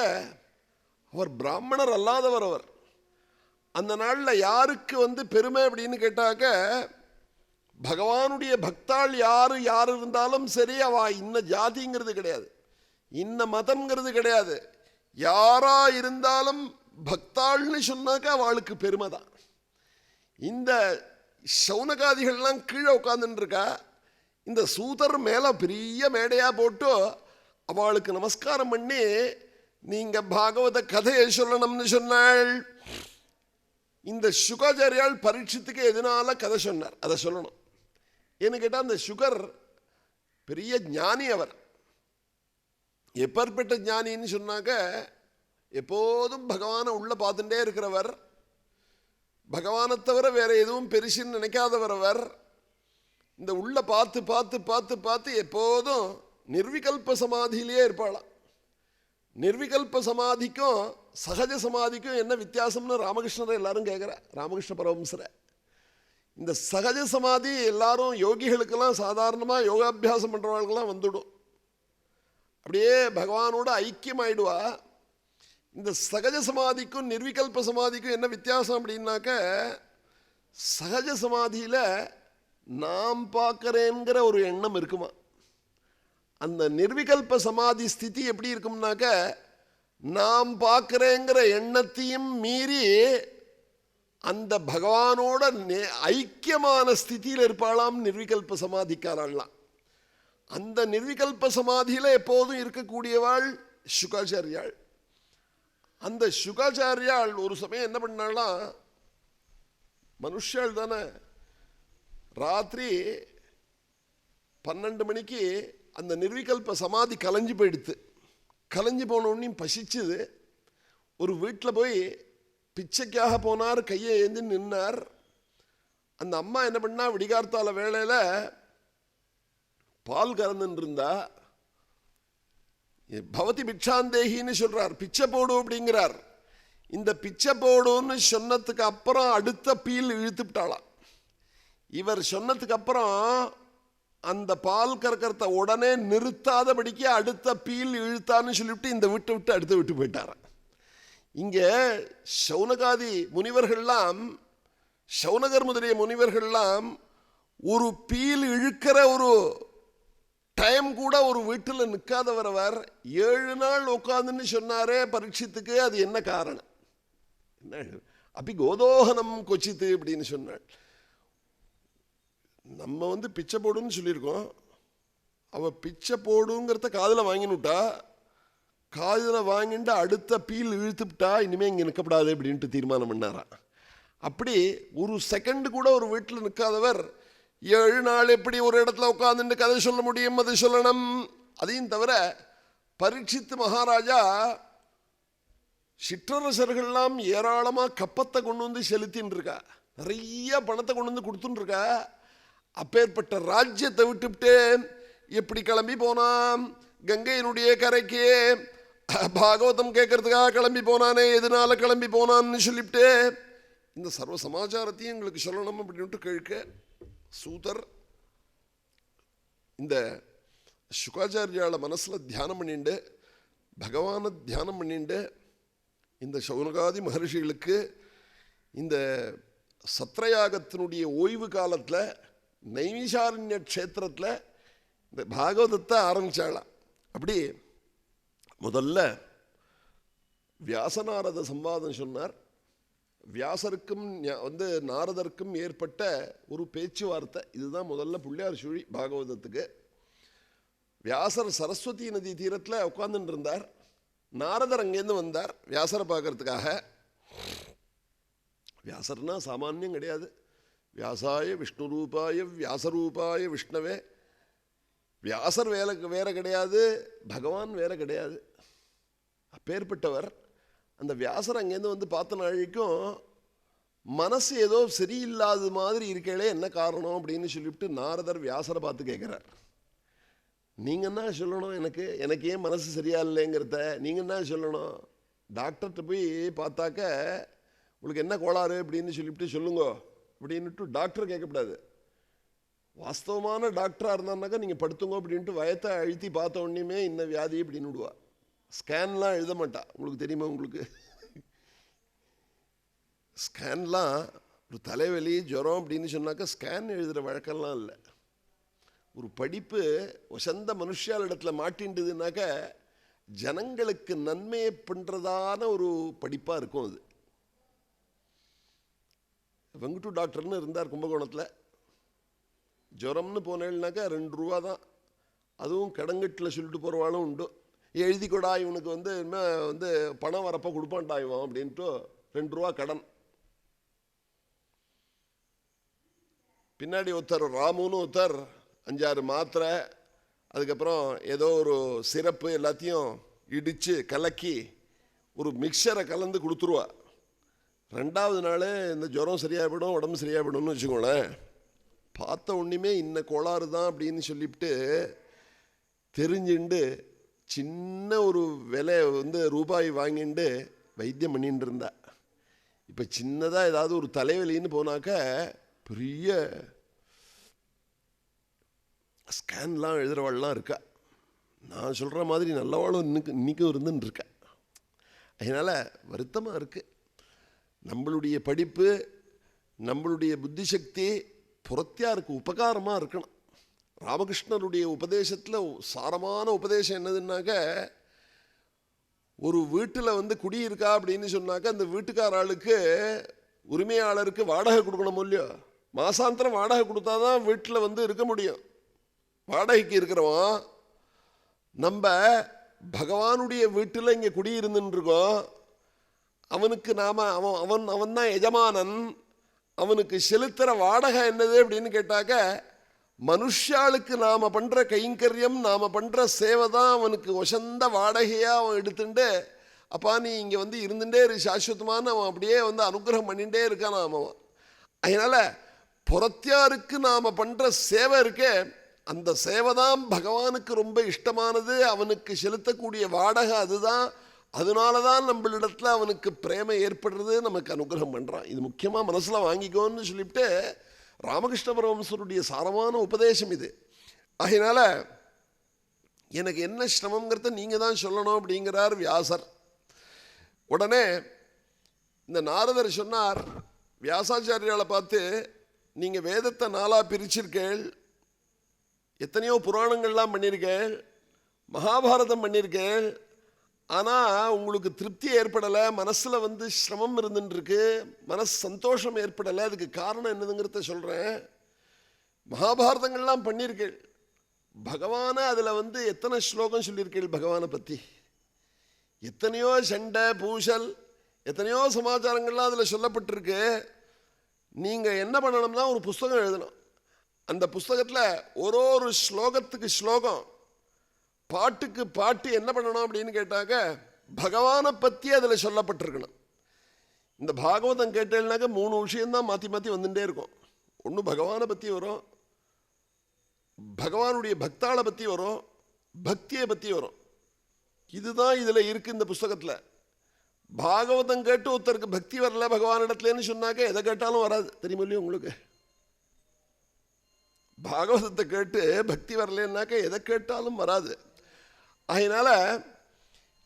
அவர் பிராமணர் அல்லாதவர். அவர் அந்த நாளில் யாருக்கு வந்து பெருமை அப்படின்னு கேட்டாக்க பகவானுடைய பக்தாள் யார் இருந்தாலும் சரி, அவ இன்ன ஜாதிங்கிறது கிடையாது, இன்ன மதம்ங்கிறது கிடையாது. யாரா இருந்தாலும் பக்தாள்னு சொன்னாக்க அவளுக்கு பெருமை தான். இந்த சௌனகாதிகள்லாம் கீழே உட்காந்துட்டு இருக்கா. இந்த சூதர் மேலே பெரிய மேடையாக போட்டு அவளுக்கு நமஸ்காரம் பண்ணி நீங்கள் பாகவத கதையை சொல்லணும்னு சொன்னாள். இந்த சுகாச்சாரியால் பரீட்சித்துக்கு எதனால கதை சொன்னார் அதை சொல்லணும். ஏன்னு கேட்டால் அந்த சுகர் பெரிய ஞானி. அவர் எப்பேற்பட்ட ஞானின்னு சொன்னாக்க எப்போதும் பகவானை உள்ளே பார்த்துட்டே இருக்கிறவர், பகவானை தவிர வேற எதுவும் பெருசுன்னு நினைக்காதவர் அவர். இந்த உள்ள பார்த்து பார்த்து பார்த்து பார்த்து எப்போதும் நிர்விகல்ப சமாதியிலேயே இருப்பாளாம். நிர்விகல்ப சமாதிக்கும் சகஜ சமாதிக்கும் என்ன வித்தியாசம்னு ராமகிருஷ்ணரை எல்லாரும் கேட்குறா, ராமகிருஷ்ண பரமஹம்சரை. இந்த சகஜ சமாதி எல்லாரும் யோகிகளுக்கெல்லாம் சாதாரணமாக யோகாபியாசம் பண்ணுறவங்களுக்கெல்லாம் வந்துடும், அப்படியே பகவானோட ஐக்கியமாயிடுவா. இந்த சகஜ சமாதிக்கும் நிர்விகல்ப சமாதிக்கும் என்ன வித்தியாசம் அப்படின்னாக்க, சகஜ சமாதியில் நாம் பார்க்குறேங்கிற ஒரு எண்ணம் இருக்குமா. அந்த நிர்விகல்ப சமாதி ஸ்திதி எப்படி இருக்கும்னாக்க நாம் பார்க்குறேங்கிற எண்ணத்தையும் மீறி அந்த பகவானோட ஐக்கியமான ஸ்திதியில் இருப்பாளாம் நிர்விகல்ப சமாதிக்காரெல்லாம். அந்த நிர்விகல்ப சமாதியில் எப்போதும் இருக்கக்கூடியவாள் சுகாச்சாரியாள். அந்த சுகாச்சாரியாள் ஒரு சமயம் என்ன பண்ணாலாம், மனுஷாள் தானே, ராத்திரி 12 மணிக்கு அந்த நிர்விகல்ப சமாதி கலைஞ்சு போயிடுத்து. கலைஞ்சு போனோடனையும் பசிச்சுது. ஒரு வீட்டில் போய் பிச்சைக்காக போனார், கையை ஏந்தி நின்னார். அந்த அம்மா என்ன பண்ணா, விடிகார்த்தால வேளையில் பால் கறந்துன்னு இருந்தா. பவதி பிக்ஷாந்தேகின்னு சொல்றார், பிச்சை போடு அப்படிங்கிறார். இந்த பிச்சை போடுன்னு சொன்னதுக்கு அப்புறம் அடுத்த பீல் இழுத்துட்டாளாம். இவர் சொன்னதுக்கு அப்புறம் அந்த பால் கறக்கிறத உடனே நிறுத்தாதபடிக்கு அடுத்த பீல் இழுத்தான்னு சொல்லிவிட்டு இந்த விட்டு அடுத்த விட்டு போயிட்டார. இங்கே சௌனகாதி முனிவர்கள்லாம், சௌனகர் முதலிய முனிவர்கள்லாம் ஒரு பீல் இழுக்கிற ஒரு டைம் கூட ஒரு வீட்டில் நிற்காதவரவர் 7 நாள் உட்காந்துன்னு சொன்னாரே பரீட்சித்துக்கு. அது என்ன காரணம்? என்ன அப்படி கோதோகனம் கொச்சித்து அப்படின்னு சொன்னாள். நம்ம பிச்சை போடுன்னு சொல்லியிருக்கோம். அவ பிச்சை போடுங்கிறத காதில் வாங்கினுட்டா, காதில் வாங்கிட்டு அடுத்த பீல் இழுத்துவிட்டா இனிமேல் இங்கே நிற்கப்படாது அப்படின்ட்டு தீர்மானம் பண்ணாரா. அப்படி ஒரு செகண்ட் கூட ஒரு வீட்டில் நிற்காதவர் 7 நாள் எப்படி ஒரு இடத்துல உட்காந்துட்டு கதை சொல்ல முடியும்? அதை சொல்லணும். அதையும் தவிர பரீட்சித்து மகாராஜா சிற்றரசர்கள்லாம் ஏராளமாக கப்பத்தை கொண்டு வந்து செலுத்தின்னு இருக்கா, நிறைய பணத்தை கொண்டு வந்து கொடுத்துன்னு இருக்கா. அப்பேற்பட்ட ராஜ்யத்தை விட்டுவிட்டு எப்படி கிளம்பி போனான்? கங்கையினுடைய கரைக்கு பாகவதம் கேட்கறதுக்காக கிளம்பி போனானே, எதனால கிளம்பி போனான்னு சொல்லிவிட்டு இந்த சர்வ சமாச்சாரத்தையும் எங்களுக்கு சொல்லணும் அப்படின்ட்டு கேட்க சூதர் இந்த சுகாச்சாரியால மனசில் தியானம் பண்ணிண்டு, பகவானை தியானம் பண்ணிண்டு, இந்த சௌனகாதி மகர்ஷிகளுக்கு இந்த சத்ரயாகத்தினுடைய ஓய்வு காலத்தில் நைமிஷாரண்ய க்ஷேத்திரத்தில் இந்த பாகவதத்தை ஆரம்பிச்சாளாம். அப்படி முதல்ல வியாசநாரத சம்வாதம் சொன்னார். வியாசருக்கும் நாரதருக்கும் ஏற்பட்ட ஒரு பேச்சுவார்த்தை. இதுதான் முதல்ல பிள்ளையார் சுழி பாகவதத்துக்கு. வியாசர் சரஸ்வதி நதி தீரத்தில் உட்கார்ந்துட்டு இருந்தார். நாரதர் அங்கேருந்து வந்தார் வியாசரை பார்க்கறதுக்காக. வியாசர்னா சாமானியம் கிடையாது. வியாசாய விஷ்ணு ரூபாய வியாசரூபாய விஷ்ணவே. வியாசர் வேற கிடையாது, பகவான் வேற கிடையாது. அப்பேற்பட்டவர் அந்த வியாசர் அங்கேருந்து பார்த்த நாளைக்கும் மனசு ஏதோ சரியில்லாத மாதிரி இருக்கே, என்ன காரணம் அப்படின்னு சொல்லிவிட்டு நாரதர் வியாசரை பார்த்து கேட்குறார். நீங்கள் என்ன சொல்லணும்? எனக்கு ஏன் மனசு சரியா இல்லைங்கிறத நீங்கள் என்ன சொல்லணும்? டாக்டர்கிட்ட போய் பார்த்தாக்க உங்களுக்கு என்ன கோளாறு அப்படின்னு சொல்லிவிட்டு சொல்லுங்க அப்படின்ட்டு டாக்டர் கேட்கக்கூடாது. வாஸ்தவமான டாக்டராக இருந்தான்னாக்கா நீங்கள் படுத்துங்க அப்படின்ட்டு வயத்தை அழுத்தி பார்த்த உடனேயுமே இந்த வியாதி அப்படின்னு விடுவா. ஸ்கேன்லாம் எழுத மாட்டா. உங்களுக்கு தெரியுமா? உங்களுக்கு ஸ்கேன்லாம் ஒரு தலைவலி ஜுரம் அப்படின்னு சொன்னாக்கா ஸ்கேன் எழுதுகிற வழக்கம்லாம் இல்லை. ஒரு படிப்பு வசந்த மனுஷால் இடத்துல மாட்டின்றதுனாக்க ஜனங்களுக்கு நன்மையை பண்ணுறதான ஒரு படிப்பாக இருக்கும். அது வெங்கட்டு டாக்டர்னு இருந்தார் கும்பகோணத்தில். ஜுரம்னு போனேன்னாக்கா 2 ரூபா தான். அதுவும் கடங்கட்டில் சொல்லிட்டு போகிறவாளும் உண்டு. எழுதி கொடா, இவனுக்கு பணம் வரப்போ கொடுப்பான்டா இவன் அப்படின்ட்டு 2 ரூபா கடன். பின்னாடி ஒருத்தர் ராமுன்னு ஒருத்தர் 5-6 மாத்திரை, அதுக்கப்புறம் ஏதோ ஒரு சிரப்பு எல்லாத்தையும் இடித்து கலக்கி ஒரு மிக்சரை கலந்து கொடுத்துருவா. 2வது நாள் இந்த ஜுரம் சரியாகிடும், உடம்பு சரியாகிடும்னு வச்சுக்கோங்களேன். பார்த்த ஒன்றுமே இன்ன கோளாறு தான் அப்படின்னு சொல்லிவிட்டு தெரிஞ்சுண்டு சின்ன ஒரு விலை ரூபாய் வாங்கிட்டு வைத்தியம் பண்ணிட்டு இருந்தா. இப்போ சின்னதாக ஏதாவது ஒரு தலைவலின்னு போனாக்க பெரிய ஸ்கேன்லாம் எழுதுகிறவாள்லாம் இருக்கா. நான் சொல்கிற மாதிரி நல்லவாளும் இன்றைக்கும் இருந்துன்னு இருக்கா. அதனால் வருத்தமாக இருக்குது. நம்மளுடைய படிப்பு, நம்மளுடைய புத்தி சக்தி புறத்தியாருக்கு உபகாரமாக இருக்கணும். ராமகிருஷ்ணருடைய உபதேசத்தில் சாரமான உபதேசம் என்னதுன்னாக்க, ஒரு வீட்டில் குடியிருக்கா அப்படின்னு சொன்னாக்க அந்த வீட்டுக்கார ஆளுக்கு உரிமையாளருக்கு வாடகை கொடுக்கணும் இல்லையோ? மாசாந்திரம் வாடகை கொடுத்தா தான் வீட்டில் இருக்க முடியும். வாடகைக்கு இருக்கிறவன் நம்ம பகவானுடைய வீட்டில் இங்கே குடியிருந்துன்னு இருக்கோம். அவனுக்கு அவன் தான் எஜமானன். அவனுக்கு செலுத்துகிற வாடகை என்னது அப்படின்னு கேட்டாக்க, மனுஷாளுக்கு நாம் பண்ணுற கைங்கரியம், நாம் பண்ணுற சேவை தான் அவனுக்கு வசந்த வாடகையாக அவன் எடுத்துட்டு, அப்பா நீ இங்கே இருந்துட்டே இரு சாஸ்வதமான அவன் அப்படியே அனுகிரகம் பண்ணிகிட்டே இருக்கான் அவன். அதனால் புறத்தியாருக்கு நாம் பண்ணுற சேவை இருக்கே, அந்த சேவை தான் பகவானுக்கு ரொம்ப இஷ்டமானது. அவனுக்கு செலுத்தக்கூடிய வாடகை அதுதான். அதனால தான் நம்மளிடத்துல அவனுக்கு பிரேமை ஏற்படுறது, நமக்கு அனுகிரகம் பண்ணுறான். இது முக்கியமாக மனசில் வாங்கிக்கோன்னு சொல்லிவிட்டு ராமகிருஷ்ண பரமஹம்சருடைய சாரமான உபதேசம் இது. அதனால எனக்கு என்ன சிரமங்கிறத நீங்கள் தான் சொல்லணும் அப்படிங்கிறார் வியாசர். உடனே இந்த நாரதர் சொன்னார், வியாசாச்சாரியாலை பார்த்து, நீங்கள் வேதத்தை 4 பிரிச்சிருக்கேள், எத்தனையோ புராணங்கள்லாம் பண்ணியிருக்கேள், மகாபாரதம் பண்ணியிருக்கேள், ஆனால் உங்களுக்கு திருப்தி ஏற்படலை, மனசில் சிரமம் இருந்துருக்கு, மனசு சந்தோஷம் ஏற்படலை. அதுக்கு காரணம் என்னதுங்கிறத சொல்கிறேன். மகாபாரதங்கள்லாம் பண்ணியிருக்கேள், பகவானை அதில் எத்தனை ஸ்லோகம் சொல்லியிருக்கேள் பகவானை பற்றி, எத்தனையோ சண்டை பூசல், எத்தனையோ சமாச்சாரங்கள்லாம் அதில் சொல்லப்பட்டிருக்கு. நீங்கள் என்ன பண்ணணும்னா ஒரு புஸ்தகம் எழுதணும். அந்த புஸ்தகத்தில் ஒரு ஸ்லோகத்துக்கு ஸ்லோகம், பாட்டுக்கு பாட்டு என்ன பண்ணணும் அப்படின்னு கேட்டாக்க பகவானை பற்றி அதில் சொல்லப்பட்டிருக்கணும். இந்த பாகவதம் கேட்டேன்னாக்க 3 விஷயம்தான் மாற்றி மாற்றி வந்துட்டே இருக்கும். ஒன்று பகவானை பற்றி வரும், பகவானுடைய பக்தாளை பற்றி வரும், பக்தியை பற்றி வரும். இதுதான் இதில் இருக்குது இந்த புஸ்தகத்தில். பாகவதம் கேட்டு ஒருத்தருக்கு பக்தி வரல பகவானிடத்துலன்னு சொன்னாக்க எதை கேட்டாலும் வராது, தெரியுமா இல்லையா உங்களுக்கு? பாகவதத்தை கேட்டு பக்தி வரலன்னாக்க எதை கேட்டாலும் வராது. அதனால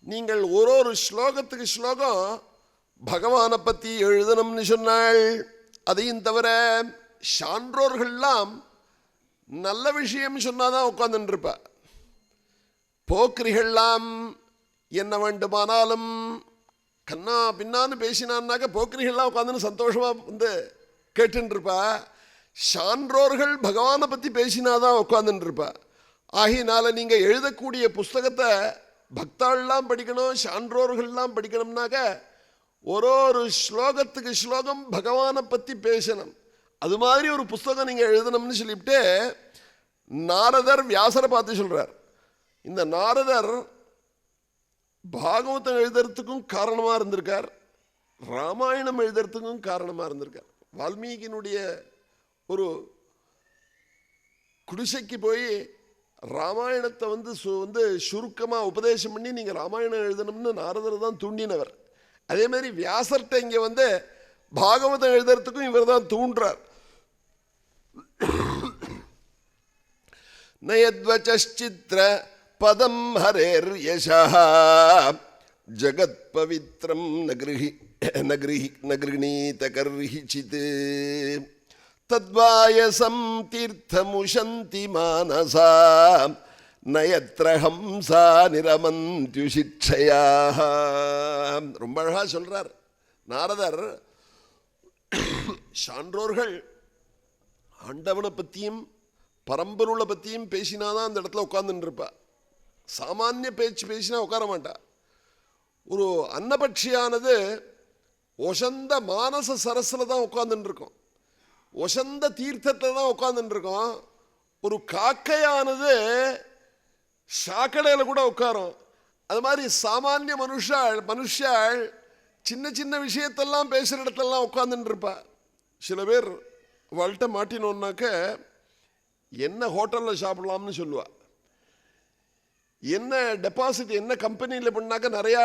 நீங்கள் ஒரு ஸ்லோகத்துக்கு ஸ்லோகம் பகவானை பற்றி எழுதணும்னு சொன்னாள். அதையும் தவிர சான்றோர்கள்லாம் நல்ல விஷயம் சொன்னாதான் உட்கார்ந்துட்டு இருப்ப. போக்கிரிகள்லாம் என்ன வேண்டுமானாலும் கண்ணா பின்னான்னு பேசினான்னாக்க போக்கிரிகள்லாம் உட்காந்துன்னு சந்தோஷமாக கேட்டுன்னு இருப்பா. சான்றோர்கள் பகவானை பற்றி பேசினாதான் உட்காந்துட்டு இருப்பா. ஆகினால நீங்கள் எழுதக்கூடிய புஸ்தகத்தை பக்தாள்லாம் படிக்கணும், சான்றோர்கள்லாம் படிக்கணும்னாக்க ஒரு ஸ்லோகத்துக்கு ஸ்லோகம் பகவானை பற்றி பேசணும். அது மாதிரி ஒரு புஸ்தகம் நீங்கள் எழுதணும்னு சொல்லிவிட்டு நாரதர் வியாசரை பார்த்து சொல்கிறார். இந்த நாரதர் பாகவதம் எழுதுறதுக்கும் காரணமாக இருந்திருக்கார், ராமாயணம் எழுதுறதுக்கும் காரணமாக இருந்திருக்கார். வால்மீகியினுடைய ஒரு குடிசைக்கு போய் ராமாயணத்தை சுருக்கமாக உபதேசம் பண்ணி நீங்கள் ராமாயணம் எழுதணும்னு நாரதர் தான் தூண்டினவர். அதே மாதிரி வியாசர்கிட்ட இங்கே பாகவதம் எழுதுறதுக்கும் இவர் தான் தூண்டுறார். நயத்வச்சித்ர பதம் ஹரேர் யசா ஜகத் பவித்ரம் நகிருணீத கர்ஹிசித் தத்வாயசம் தீர்த்தமுஷந்தி மானசா நயத்ர ஹம்சா நிரமந்த்யுஷிக்ஷயா. ரொம்ப அழகா சொல்றார் நாரதர். சான்றோர்கள் ஆண்டவனை பற்றியும் பரம்பொருளை பற்றியும் பேசினாதான் அந்த இடத்துல உட்கார்ந்துட்டு இருப்பா. சாமானிய பேச்சு பேசினா உட்கார மாட்டா. ஒரு அன்னபட்சியானது ஒசந்த மானச சரஸில் தான் உட்கார்ந்துட்டு இருக்கோம், ஒசந்த தீர்த்தத்தில் தான் உட்கார்ந்துட்டு இருக்கோம். ஒரு காக்கையானது சாக்கடையில் கூட உட்காரும். அது மாதிரி சாமானிய மனுஷாள் சின்ன சின்ன விஷயத்தெல்லாம் பேசுகிற இடத்துலலாம் உட்காந்துட்டு இருப்பா. சில பேர் அவள்கிட்ட மாட்டினோன்னாக்க என்ன ஹோட்டலில் சாப்பிடலாம்னு சொல்லுவா, என்ன டெபாசிட் என்ன கம்பெனியில் பண்ணாக்க நிறையா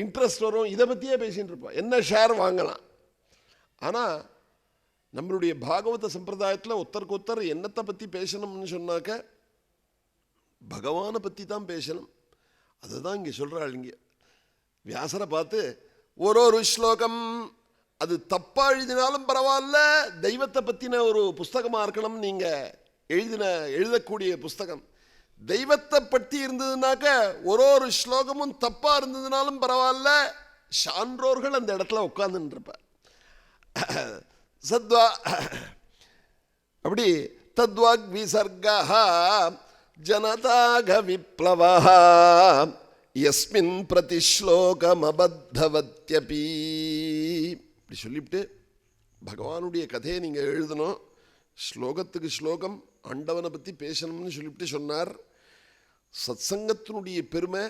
இன்ட்ரெஸ்ட் வரும், இதை பற்றியே பேசிகிட்டு இருப்பா, என்ன ஷேர் வாங்கலாம். ஆனால் நம்மளுடைய பாகவத சம்பிரதாயத்தில் ஒருத்தருக்கு ஒருத்தர் என்னத்தை பற்றி பேசணும்னு சொன்னாக்க பகவானை பற்றி தான் பேசணும். அதுதான் இங்கே சொல்கிறாள். இங்கே வியாசரை பார்த்து ஒரு ஸ்லோகம் அது தப்பாக எழுதினாலும் பரவாயில்ல, தெய்வத்தை பற்றின ஒரு புஸ்தகமாக இருக்கணும். நீங்கள் எழுதக்கூடிய புஸ்தகம் தெய்வத்தை பற்றி இருந்ததுனாக்க ஒரு ஸ்லோகமும் தப்பாக இருந்ததுனாலும் பரவாயில்ல, சான்றோர்கள் அந்த இடத்துல உட்கார்ந்துட்டு இருப்பார். சத்வா அப்படி தத்வாக் விசர்கா ஜனதாக விப்ளவா யஸ்மின் பிரதிஸ்லோகம் அபத்தவத்யபி. இப்படி சொல்லிவிட்டு பகவானுடைய கதையை நீங்கள் எழுதணும், ஸ்லோகத்துக்கு ஸ்லோகம் ஆண்டவனை பற்றி பேசணும்னு சொல்லிவிட்டு சொன்னார். சத்சங்கத்தினுடைய பெருமை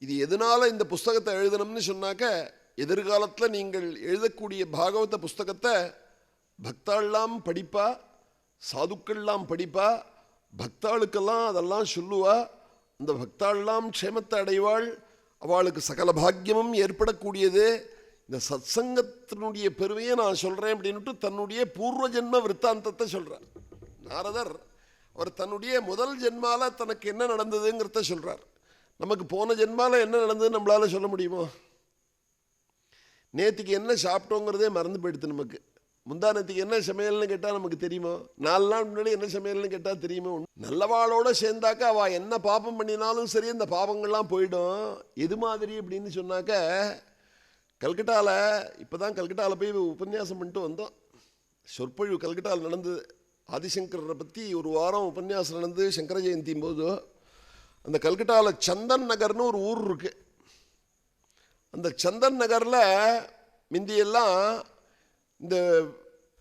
இது. எதனால் இந்த புஸ்தகத்தை எழுதணும்னு சொன்னாக்க எதிர்காலத்தில் நீங்கள் எழுதக்கூடிய பாகவத புஸ்தகத்தை பக்தாள்லாம் படிப்பா, சாதுக்கள்லாம் படிப்பா, பக்தாளுக்கெல்லாம் அதெல்லாம் சொல்லுவா. அந்த பக்தாள்லாம் க்ஷேமத்தை அடைவாள். அவளுக்கு சகல பாக்கியமும் ஏற்படக்கூடியது. இந்த சத்சங்கத்தினுடைய பெருமையை நான் சொல்கிறேன் அப்படின்ட்டு தன்னுடைய பூர்வ ஜென்ம விற்த்தாந்தத்தை சொல்கிறார் நாரதர். அவர் தன்னுடைய முதல் ஜென்மால தனக்கு என்ன நடந்ததுங்கிறத சொல்கிறார். நமக்கு போன ஜென்மால என்ன நடந்ததுன்னு நம்மளால சொல்ல முடியுமோ? நேற்றுக்கு என்ன சாப்பிட்டோங்கிறதே மறந்து போயிடுது நமக்கு. முந்தா நேற்றுக்கு என்ன சமையல்னு கேட்டால் நமக்கு தெரியுமோ? 4 நாள் முன்னாடி என்ன சமையல்னு கேட்டால் தெரியுமோ? நல்லவாளோட சேர்ந்தாக்க அவள் என்ன பாபம் பண்ணினாலும் சரி அந்த பாபங்கள்லாம் போயிடும். எது மாதிரி அப்படின்னு சொன்னாக்க, கல்கட்டாவில் இப்போ தான் கல்கட்டாவில் போய் உபன்யாசம் பண்ணிட்டு வந்தோம். சொற்பொழிவு கல்கட்டாவில் நடந்தது. ஆதிசங்கரை பற்றி ஒரு வாரம் உபன்யாசம் நடந்து சங்கர ஜெயந்தியும் போது அந்த கல்கட்டாவில் சந்தன் நகர்னு ஒரு ஊர் இருக்குது. அந்த சந்தன் நகரில் முந்தியெல்லாம் இந்த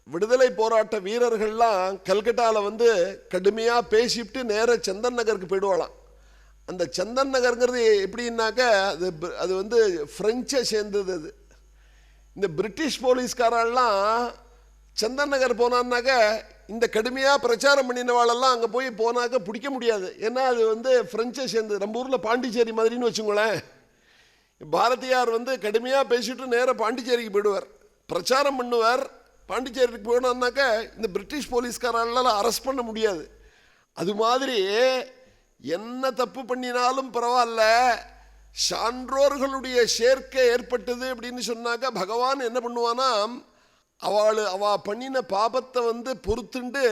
விடுதலை போராட்ட வீரர்கள்லாம் கல்கட்டாவில் கடுமையாக பேசிவிட்டு நேராக சந்தன் நகருக்கு போயிடுவாளாம். அந்த சந்தன் நகருங்கிறது எப்படின்னாக்க அது ஃப்ரெஞ்சை சேர்ந்தது. அது இந்த பிரிட்டிஷ் போலீஸ்காரெல்லாம் சந்தன் நகர் போனான்னாக்க இந்த கடுமையாக பிரச்சாரம் பண்ணினவாளெல்லாம் அங்கே போய் போனாக்க பிடிக்க முடியாது. ஏன்னா அது ஃப்ரெஞ்சை சேர்ந்தது. நம்ம ஊரில் பாண்டிச்சேரி மாதிரின்னு வச்சுங்களேன். பாரதியார் கடுமையாக பேசிட்டு நேராக பாண்டிச்சேரிக்கு போயிடுவார், பிரச்சாரம் பண்ணுவார். பாண்டிச்சேரிக்கு போனான்னாக்க இந்த பிரிட்டிஷ் போலீஸ்காரால அரெஸ்ட் பண்ண முடியாது. அது மாதிரி என்ன தப்பு பண்ணினாலும் பரவாயில்ல, சான்றோர்களுடைய சேர்க்கை ஏற்பட்டது அப்படின்னு சொன்னாக்க பகவான் என்ன பண்ணுவானா, அவ பண்ணின பாபத்தை பொறுத்துண்டு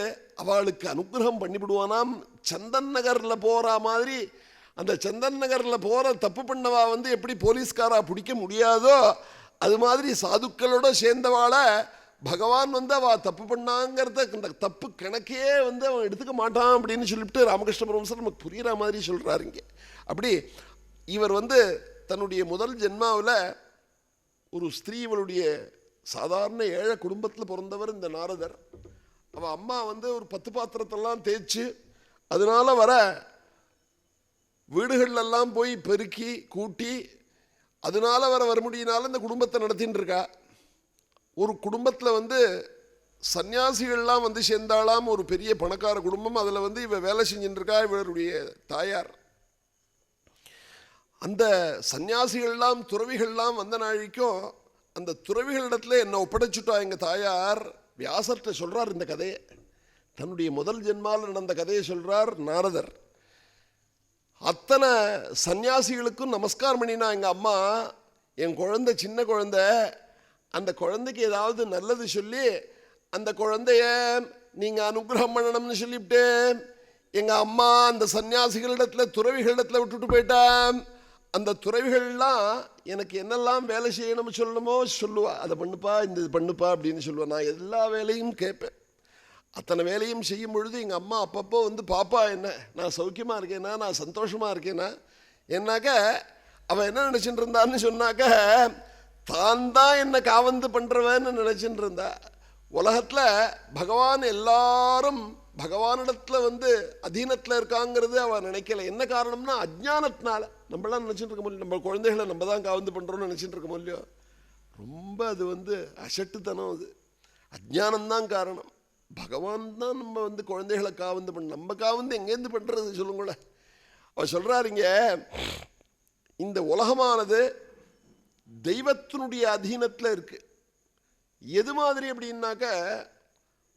அவளுக்கு அனுகிரகம் பண்ணிவிடுவானாம். சந்தன் நகரில் போகிற மாதிரி அந்த சந்தன் நகரில் போகிற தப்பு பண்ணவா எப்படி போலீஸ்காரா பிடிக்க முடியாதோ அது மாதிரி சாதுக்களோட சேர்ந்தவாளை பகவான் அவள் தப்பு பண்ணாங்கிறத அந்த தப்பு கணக்கே அவன் எடுத்துக்க மாட்டான் அப்படின்னு சொல்லிவிட்டு ராமகிருஷ்ண பரமஹம்சர் நமக்கு புரிகிற மாதிரி சொல்கிறாரு இங்கே. அப்படி இவர் தன்னுடைய முதல் ஜென்மாவில் ஒரு ஸ்திரீவளுடைய சாதாரண ஏழை குடும்பத்தில் பிறந்தவர் இந்த நாரதர். அவள் அம்மா ஒரு 10 பாத்திரத்தெல்லாம் தேய்ச்சி அதனால வர வீடுகளெல்லாம் போய் பெருக்கி கூட்டி அதனால வர முடியினால இந்த குடும்பத்தை நடத்தின்னு இருக்கா. ஒரு குடும்பத்தில் சன்னியாசிகள்லாம் சேர்ந்தாலாம். ஒரு பெரிய பணக்கார குடும்பம். அதில் இவ வேலை செஞ்சுட்டு இருக்கா இவருடைய தாயார். அந்த சன்னியாசிகள்லாம் துறவிகள்லாம் வந்த நாளைக்கும் அந்த துறவிகளிடத்துல என்னை ஒப்படைச்சுட்டா எங்கள் தாயார். வியாசர்கிட்ட சொல்கிறார் இந்த கதையை. தன்னுடைய முதல் ஜென்மாவில் நடந்த கதையை சொல்கிறார் நாரதர். அத்தனை சன்னியாசிகளுக்கும் நமஸ்காரம் பண்ணினா எங்கள் அம்மா, என் குழந்தை சின்ன குழந்தை, அந்த குழந்தைக்கு ஏதாவது நல்லது சொல்லி அந்த குழந்தைய நீங்கள் அனுகிரகம் பண்ணணும்னு சொல்லிவிட்டு எங்கள் அம்மா அந்த சன்னியாசிகளிடத்தில் துறவிகளிடத்தில் விட்டுட்டு போயிட்டான். அந்த துறவிகள்லாம் எனக்கு என்னெல்லாம் வேலை செய்யணும்னு சொல்லணுமோ சொல்லுவா. அதை பண்ணுப்பா, இந்த இது பண்ணுப்பா அப்படின்னு சொல்லுவாள். நான் எல்லா வேலையும் கேட்பேன். அத்தனை வேலையும் செய்யும் பொழுது எங்கள் அம்மா அப்பப்போ பாப்பா என்ன நான் சௌக்கியமாக இருக்கேனா, நான் சந்தோஷமாக இருக்கேனா என்னாக்க அவன் என்ன நினச்சிட்டு இருந்தான்னு சொன்னாக்க தான் தான் என்னை காவந்து பண்ணுறவன்னு நினச்சிட்டு இருந்தா. உலகத்தில் பகவான் எல்லாரும் பகவானிடத்தில் அதீனத்தில் இருக்காங்கிறது அவன் நினைக்கல. என்ன காரணம்னா அஜ்ஞானத்தினால. நம்மளாம் நினச்சிட்டு இருக்க முடியும் நம்ம குழந்தைகளை நம்ம தான் காவந்து பண்ணுறோன்னு நினச்சிட்டு இருக்க முடியும். ரொம்ப அது அசட்டுத்தனம். அது அஜ்ஞானம்தான் காரணம். பகவான் தான் நம்ம குழந்தைகளை காவந்து பண்ண. நம்ம காவந்து எங்கேருந்து பண்ணுறது சொல்லுங்களேன். அவர் சொல்கிறாருங்க, இந்த உலகமானது தெய்வத்தினுடைய அதீனத்தில் இருக்கு. எது மாதிரி அப்படின்னாக்க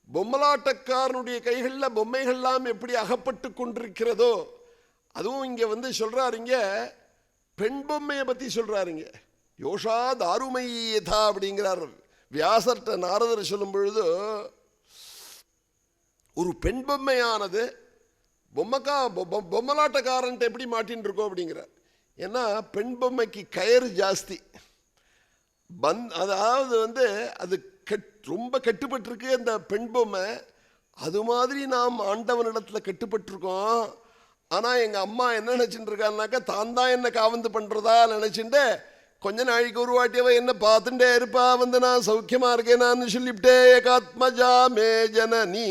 பொம்மலாட்டக்காரனுடைய கைகளில் பொம்மைகள்லாம் எப்படி அகப்பட்டு கொண்டிருக்கிறதோ, அதுவும் இங்கே சொல்கிறாருங்க பெண் பொம்மையை பற்றி சொல்கிறாருங்க. யோஷா தாருமையதா அப்படிங்கிறார் வியாசர்கிட்ட நாரதர் சொல்லும் பொழுது, ஒரு பெண் பொம்மையானது பொம்மலாட்டக்காரன்ட்டு எப்படி மாட்டின்னு இருக்கோம் அப்படிங்கிறார். ஏன்னா பெண் பொம்மைக்கு கயிறு ஜாஸ்தி, அதாவது அது ரொம்ப கட்டுப்பட்டிருக்கு அந்த பெண் பொம்மை. அது மாதிரி நாம் ஆண்டவனிடத்தில் கட்டுப்பட்டிருக்கோம். ஆனால் எங்கள் அம்மா என்ன நினச்சிட்டு இருக்கான்னாக்கா தான் தான் என்ன காவந்து பண்ணுறதா நினச்சிட்டு கொஞ்ச நாளைக்கு ஒரு வாட்டியவ என்ன பார்த்துட்டே இருப்பா. நான் சௌக்கியமாக இருக்கேனான்னு சொல்லிவிட்டே ஏகாத்மஜா மே ஜனனி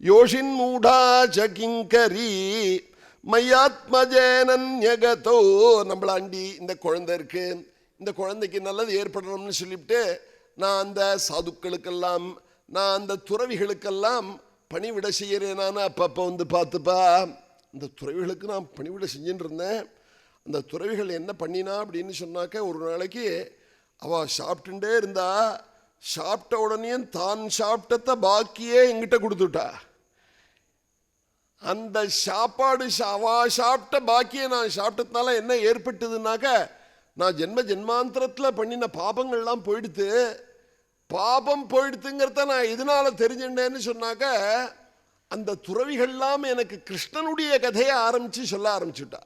யோஷின் மூடா சகிங்கரி மையாத்மஜேனன்யகதோ. நம்மளாண்டி இந்த குழந்தை இருக்கு, இந்த குழந்தைக்கு நல்லது ஏற்படணும்னு சொல்லிவிட்டு நான் அந்த சாதுக்களுக்கெல்லாம் நான் அந்த துறவிகளுக்கெல்லாம் பணிவிட செய்கிறேன். நான் அப்பப்போ பார்த்துப்பா இந்த துறவிகளுக்கு நான் பணிவிட செஞ்சுட்டு இருந்தேன். அந்த துறவிகள் என்ன பண்ணினா அப்படின்னு சொன்னாக்க, ஒரு நாளைக்கு அவள் சாப்பிட்டுட்டே இருந்தா, சாப்பிட்ட உடனே தான் சாப்பிட்டத பாக்கியே எங்கிட்ட கொடுத்துட்டா. அந்த சாப்பாடு அவா சாப்பிட்ட பாக்கியை நான் சாப்பிட்டதுனால என்ன ஏற்பட்டதுனாக்க, நான் ஜென்ம ஜென்மாந்திரத்தில் பண்ணின பாபங்கள்லாம் போயிடுத்து. பாபம் போயிடுத்துங்கிறத நான் இதனால தெரிஞ்சுட்டேன்னு சொன்னாக்க, அந்த துறவிகள்லாம் எனக்கு கிருஷ்ணனுடைய கதையை ஆரம்பித்து சொல்ல ஆரம்பிச்சுட்டா.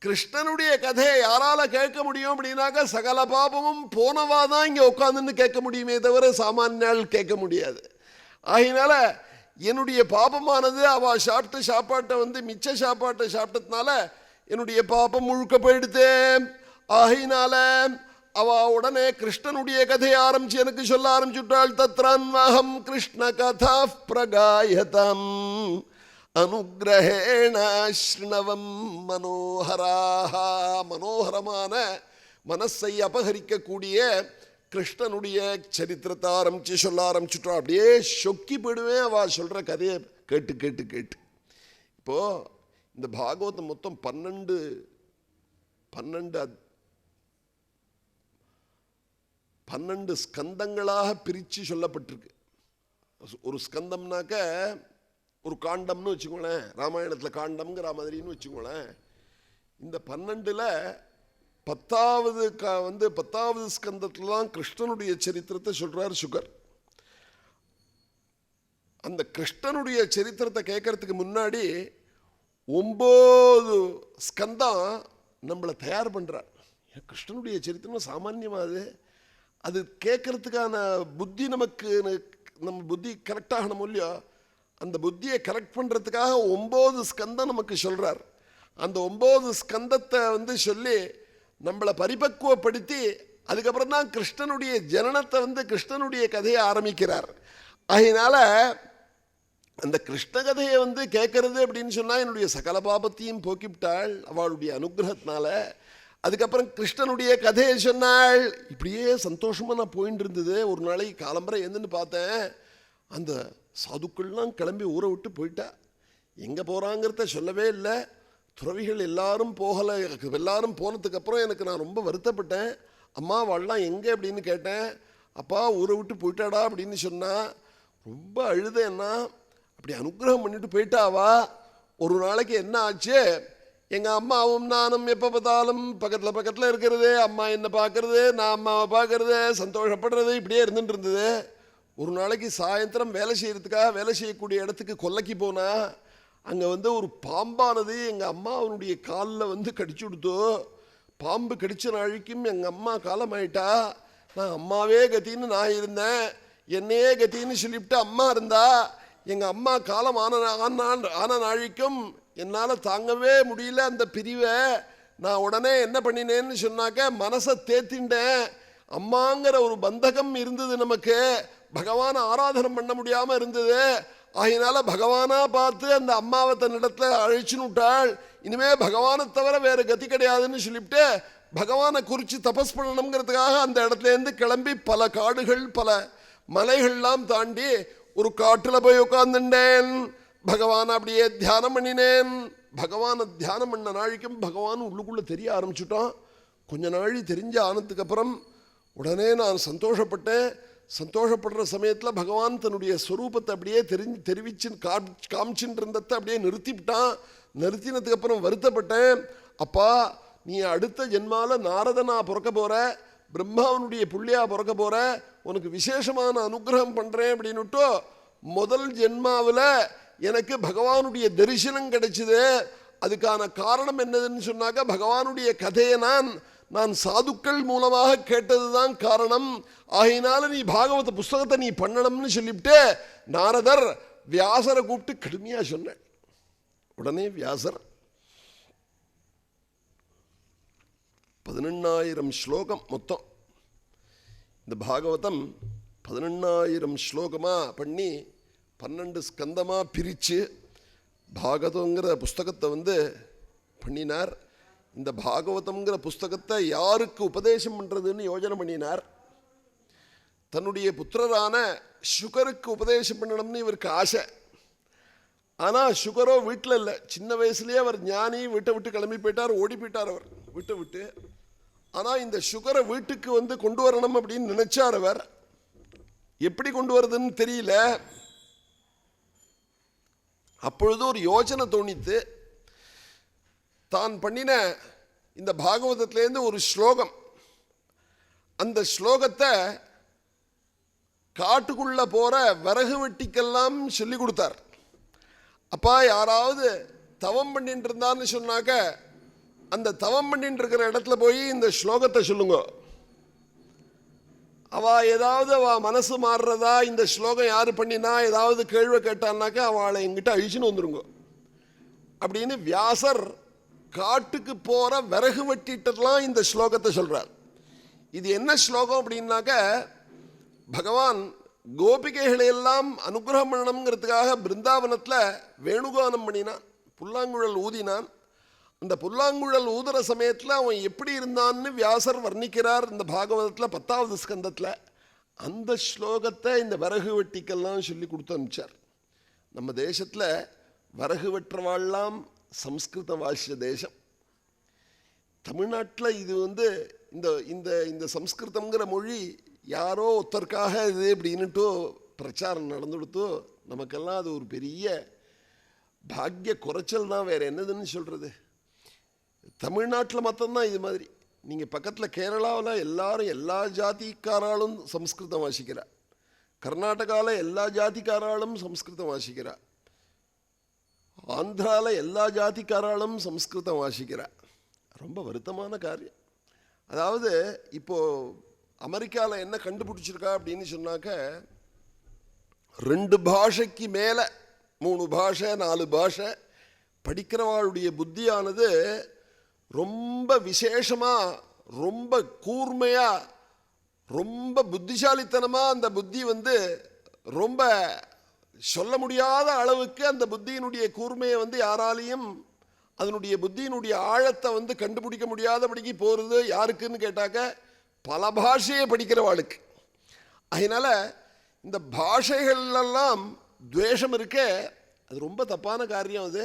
கிருஷ்ணனுடைய கதையை யாரால கேட்க முடியும் அப்படின்னாக்க, சகல பாபமும் போனவா தான் இங்கே உட்காந்துன்னு கேட்க முடியுமே தவிர சாமானியால் கேட்க முடியாது. ஆகினால என்னுடைய பாபமானது அவள் சாப்பிட்ட சாப்பாட்டை மிச்ச சாப்பாட்டை சாப்பிட்டதுனால என்னுடைய பாபம் முழுக்க போயிடுத்தேன். ஆகினால அவ உடனே கிருஷ்ணனுடைய கதையை ஆரம்பிச்சு எனக்கு சொல்ல ஆரம்பிச்சுட்டாள். தத்ரான்வஹம் கிருஷ்ண கதா பிரகாயதம் அனுகிரகேண ஸ்ருணவம் மனோஹராஹ. மனோகரமான மனசை அபகரிக்கக்கூடிய கிருஷ்ணனுடைய சரித்திரத்தை ஆரம்பிச்சு சொல்ல ஆரம்பிச்சுட்டோம். அப்படியே சொக்கி போயிடுவேன் அவ சொல்ற கதையை கேட்டு கேட்டு கேட்டு. இப்போ இந்த பாகவதம் மொத்தம் 12 ஸ்கந்தங்களாக பிரித்து சொல்லப்பட்டிருக்கு. ஒரு ஸ்கந்தம்னாக்க ஒரு காண்டம்னு வச்சுக்கோங்களேன், ராமாயணத்தில் காண்டம்ங்கிற மாதிரின்னு வச்சுக்கோங்களேன். இந்த 12ல் 10வது ஸ்கந்தத்தில் தான் கிருஷ்ணனுடைய சரித்திரத்தை சொல்றார் சுகர். அந்த கிருஷ்ணனுடைய சரித்திரத்தை கேட்கறதுக்கு முன்னாடி 9 ஸ்கந்தம் நம்மளை தயார் பண்றார். கிருஷ்ணனுடைய சரித்திரம் சாமான்யமாது, அது கேட்கறதுக்கான புத்தி நம்ம புத்தி கரெக்டாகணும் இல்லையோ, அந்த புத்தியை கரெக்ட் பண்றதுக்காக 9 ஸ்கந்தம் நமக்கு சொல்றார். அந்த 9 ஸ்கந்தத்தை சொல்லி நம்மளை பரிபக்குவப்படுத்தி அதுக்கப்புறம் தான் கிருஷ்ணனுடைய ஜனனத்தை கிருஷ்ணனுடைய கதையை ஆரம்பிக்கிறார். அதனால அந்த கிருஷ்ண கதையை கேட்கறது அப்படின்னு சொன்னா என்னுடைய சகல பாபத்தையும் போக்கிவிட்டாள் அவளுடைய அனுகிரகத்தினால. அதுக்கப்புறம் கிருஷ்ணனுடைய கதையை சொன்னாள். இப்படியே சந்தோஷமா நான் போயிட்டு இருந்தது. ஒரு நாளைக்கு காலம்பரை எழுந்துன்னு பார்த்தேன், அந்த சாதுக்கள்லாம் கிளம்பி ஊரை விட்டு போயிட்டா. எங்கே போகிறாங்கிறத சொல்லவே இல்லை. துறவிகள் எல்லாரும் போகலை. எல்லாரும் போனதுக்கப்புறம் எனக்கு நான் ரொம்ப வருத்தப்பட்டேன். அம்மா வாழலாம் எங்கே அப்படின்னு கேட்டேன். அப்பா ஊரை விட்டு போயிட்டாடா அப்படின்னு சொன்னா. ரொம்ப அழுதேன்னா, அப்படி அனுகிரகம் பண்ணிட்டு போயிட்டாவா. ஒரு நாளைக்கு என்ன ஆச்சு, எங்கள் அம்மாவும் நானும் எப்போ பார்த்தாலும் பக்கத்தில் இருக்கிறது, அம்மா என்ன பார்க்கறது, நான் அம்மாவை பார்க்கறது, சந்தோஷப்படுறது, இப்படியே இருந்துட்டு இருந்தது. ஒரு நாளைக்கு சாயந்தரம் வேலை செய்யக்கூடிய இடத்துக்கு கொல்லைக்கு போனா, அங்கே ஒரு பாம்பானது எங்கள் அம்மா அவனுடைய காலில் கடிச்சு கொடுத்தோ. பாம்பு கடிச்ச நாளைக்கும் எங்கள் அம்மா காலமாயிட்டா. நான் அம்மாவே கத்தின்னு நான் இருந்தேன், என்னையே கத்தின்னு சொல்லிவிட்டு அம்மா இருந்தா. எங்கள் அம்மா காலம் ஆன நாளைக்கும் என்னால் தாங்கவே முடியல அந்த பிரிவை. நான் உடனே என்ன பண்ணினேன்னு சொன்னாக்க, மனசை தேத்திண்டேன். அம்மாங்கிற ஒரு பந்தகம் இருந்தது நமக்கு, பகவானை ஆராதனம் பண்ண முடியாமல் இருந்தது. ஆகினால பகவானா பார்த்து அந்த அம்மாவை தன்னிடத்துல அழைச்சுன்னு விட்டாள். இனிமே பகவானை தவிர வேறு கதி கிடையாதுன்னு சொல்லிவிட்டு பகவானை குறித்து தபஸ் பண்ணணுங்கிறதுக்காக அந்த இடத்துலேருந்து கிளம்பி பல காடுகள் பல மலைகள்லாம் தாண்டி ஒரு காட்டில் போய் உட்கார்ந்துட்டேன். பகவான் அப்படியே தியானம் பண்ணினேன். பகவானை தியானம் பண்ண நாளைக்கும் பகவான் உள்ளுக்குள்ளே தெரிய ஆரம்பிச்சுட்டான். கொஞ்ச நாழி தெரிஞ்ச ஆனதுக்கு அப்புறம் உடனே நான் சந்தோஷப்பட்டேன். சந்தோஷப்படுற சமயத்தில் பகவான் தன்னுடைய ஸ்வரூபத்தை அப்படியே தெரிவிச்சு காமிச்சுட்டு இருந்ததை அப்படியே நிறுத்திவிட்டான். நிறுத்தினதுக்கு அப்புறம் வருத்தப்பட்டேன். அப்பா, நீ அடுத்த ஜென்மால நாரதனா பிறக்க போற, பிரம்மாவனுடைய புள்ளியா பிறக்க போற, உனக்கு விசேஷமான அனுகிரகம் பண்றேன் அப்படின்னுட்டு முதல் ஜென்மாவில் எனக்கு பகவானுடைய தரிசனம் கிடைச்சது. அதுக்கான காரணம் என்னதுன்னு சொன்னாக்க, பகவானுடைய கதையை நான் சாதுக்கள் மூலமாக கேட்டதுதான் காரணம். ஆகையினால நீ பாகவத புஸ்தகத்தை நீ பண்ணணும்னு சொல்லிவிட்டு நாரதர் வியாசரை கூப்பிட்டு கடுமையா சொன்ன. உடனே வியாசர் 11,000 ஸ்லோகம் மொத்தம். இந்த பாகவதம் 11,000 ஸ்லோகமா பண்ணி 12 ஸ்கந்தமா பிரிச்சு பாகவதங்கிற புஸ்தகத்தை பண்ணினார். இந்த பாகவதம்ங்கிற புஸ்தகத்தை யாருக்கு உபதேசம் பண்றதுன்னு யோஜனை பண்ணினார். தன்னுடைய புத்திரரான சுகருக்கு உபதேசம் பண்ணணும்னு இவருக்கு ஆசை. ஆனால் சுகரோ வீட்டில் இல்லை. சின்ன வயசுலேயே அவர் ஞானி, வீட்டை விட்டு கிளம்பி போயிட்டார், ஓடி போயிட்டார் அவர். விட்டு ஆனால் இந்த சுகரை வீட்டுக்கு வந்து கொண்டு வரணும் அப்படின்னு நினைச்சார் அவர். எப்படி கொண்டு வருதுன்னு தெரியல. அப்பொழுது ஒரு யோசனை தோணித்து. தான் பண்ணின இந்த பாகவதத்திலேருந்து ஒரு ஸ்லோகம், அந்த ஸ்லோகத்தை காட்டுக்குள்ள போற விறகு வெட்டிக்கெல்லாம் சொல்லி கொடுத்தார். அப்பா, யாராவது தவம் பண்ணிட்டு இருந்தான்னு சொன்னாக்க அந்த தவம் பண்ணிட்டு இருக்கிற இடத்துல போய் இந்த ஸ்லோகத்தை சொல்லுங்க. அவ மனசு மாறுறதா, இந்த ஸ்லோகம் யாரு பண்ணினா ஏதாவது கேள்வி கேட்டான்னாக்க அவளை எங்கிட்ட அழிச்சுன்னு வந்துருங்க அப்படின்னு வியாசர் காட்டுக்கு போற விறகு வெட்டிட்டெல்லாம் இந்த ஸ்லோகத்தை சொல்றார். இது என்ன ஸ்லோகம் அப்படின்னாக்க, பகவான் கோபிகைகளை எல்லாம் அனுகிரகம் பண்ணணுங்கிறதுக்காக பிருந்தாவனத்தில் வேணுகானம் பண்ணினான், புல்லாங்குழல் ஊதினான். அந்த புல்லாங்குழல் ஊதுற சமயத்தில் அவன் எப்படி இருந்தான்னு வியாசர் வர்ணிக்கிறார் இந்த பாகவதத்தில் 10வது ஸ்கந்தத்தில். அந்த ஸ்லோகத்தை இந்த விறகு வெட்டிக்கெல்லாம் சொல்லி கொடுத்து அனுப்பிச்சார். நம்ம தேசத்தில் விறகு வெற்றவாள்லாம் சம்ஸ்கிருத வாசிய தேசம். தமிழ்நாட்டில் இது வந்து இந்த இந்த இந்த சம்ஸ்கிருதங்கிற மொழி யாரோ ஒருத்தருக்காக இது அப்படின்னுட்டு பிரச்சாரம் நடந்துடுத்தோ, நமக்கெல்லாம் அது ஒரு பெரிய பாக்கிய குறைச்சல் தான், வேறு என்னதுன்னு சொல்கிறது. தமிழ்நாட்டில் மட்டும்தான் இது மாதிரி. நீங்கள் பக்கத்தில் கேரளாவில் எல்லாரும் எல்லா ஜாதிக்காராலும் சம்ஸ்கிருதம் வாசிக்கிறா, கர்நாடகாவில் எல்லா ஜாதிக்காராலும் சம்ஸ்கிருதம் வாசிக்கிறா, ஆந்திராவில் எல்லா ஜாதிக்காராலும் சம்ஸ்கிருதம் வாசிக்கிறா. ரொம்ப வருத்தமான காரியம். அதாவது இப்போது அமெரிக்காவில் என்ன கண்டுபிடிச்சிருக்கா அப்படின்னு சொன்னாக்க, 2 பாஷைக்கு மேலே 3 பாஷை 4 பாஷை படிக்கிறவாளுடைய புத்தியானது ரொம்ப விசேஷமாக, ரொம்ப கூர்மையாக, ரொம்ப புத்திசாலித்தனமாக அந்த புத்தி வந்து ரொம்ப சொல்ல முடியாத அளவுக்கு அந்த புத்தியினுடைய கூர்மையை வந்து யாராலையும் அதனுடைய புத்தியினுடைய ஆழத்தை வந்து கண்டுபிடிக்க முடியாதபடிக்கு போகிறது. யாருக்குன்னு கேட்டாக்க பல பாஷையை படிக்கிறவாளுக்கு. அதனால இந்த பாஷைகளெல்லாம் துவேஷம் இருக்கே, அது ரொம்ப தப்பான காரியம் அது.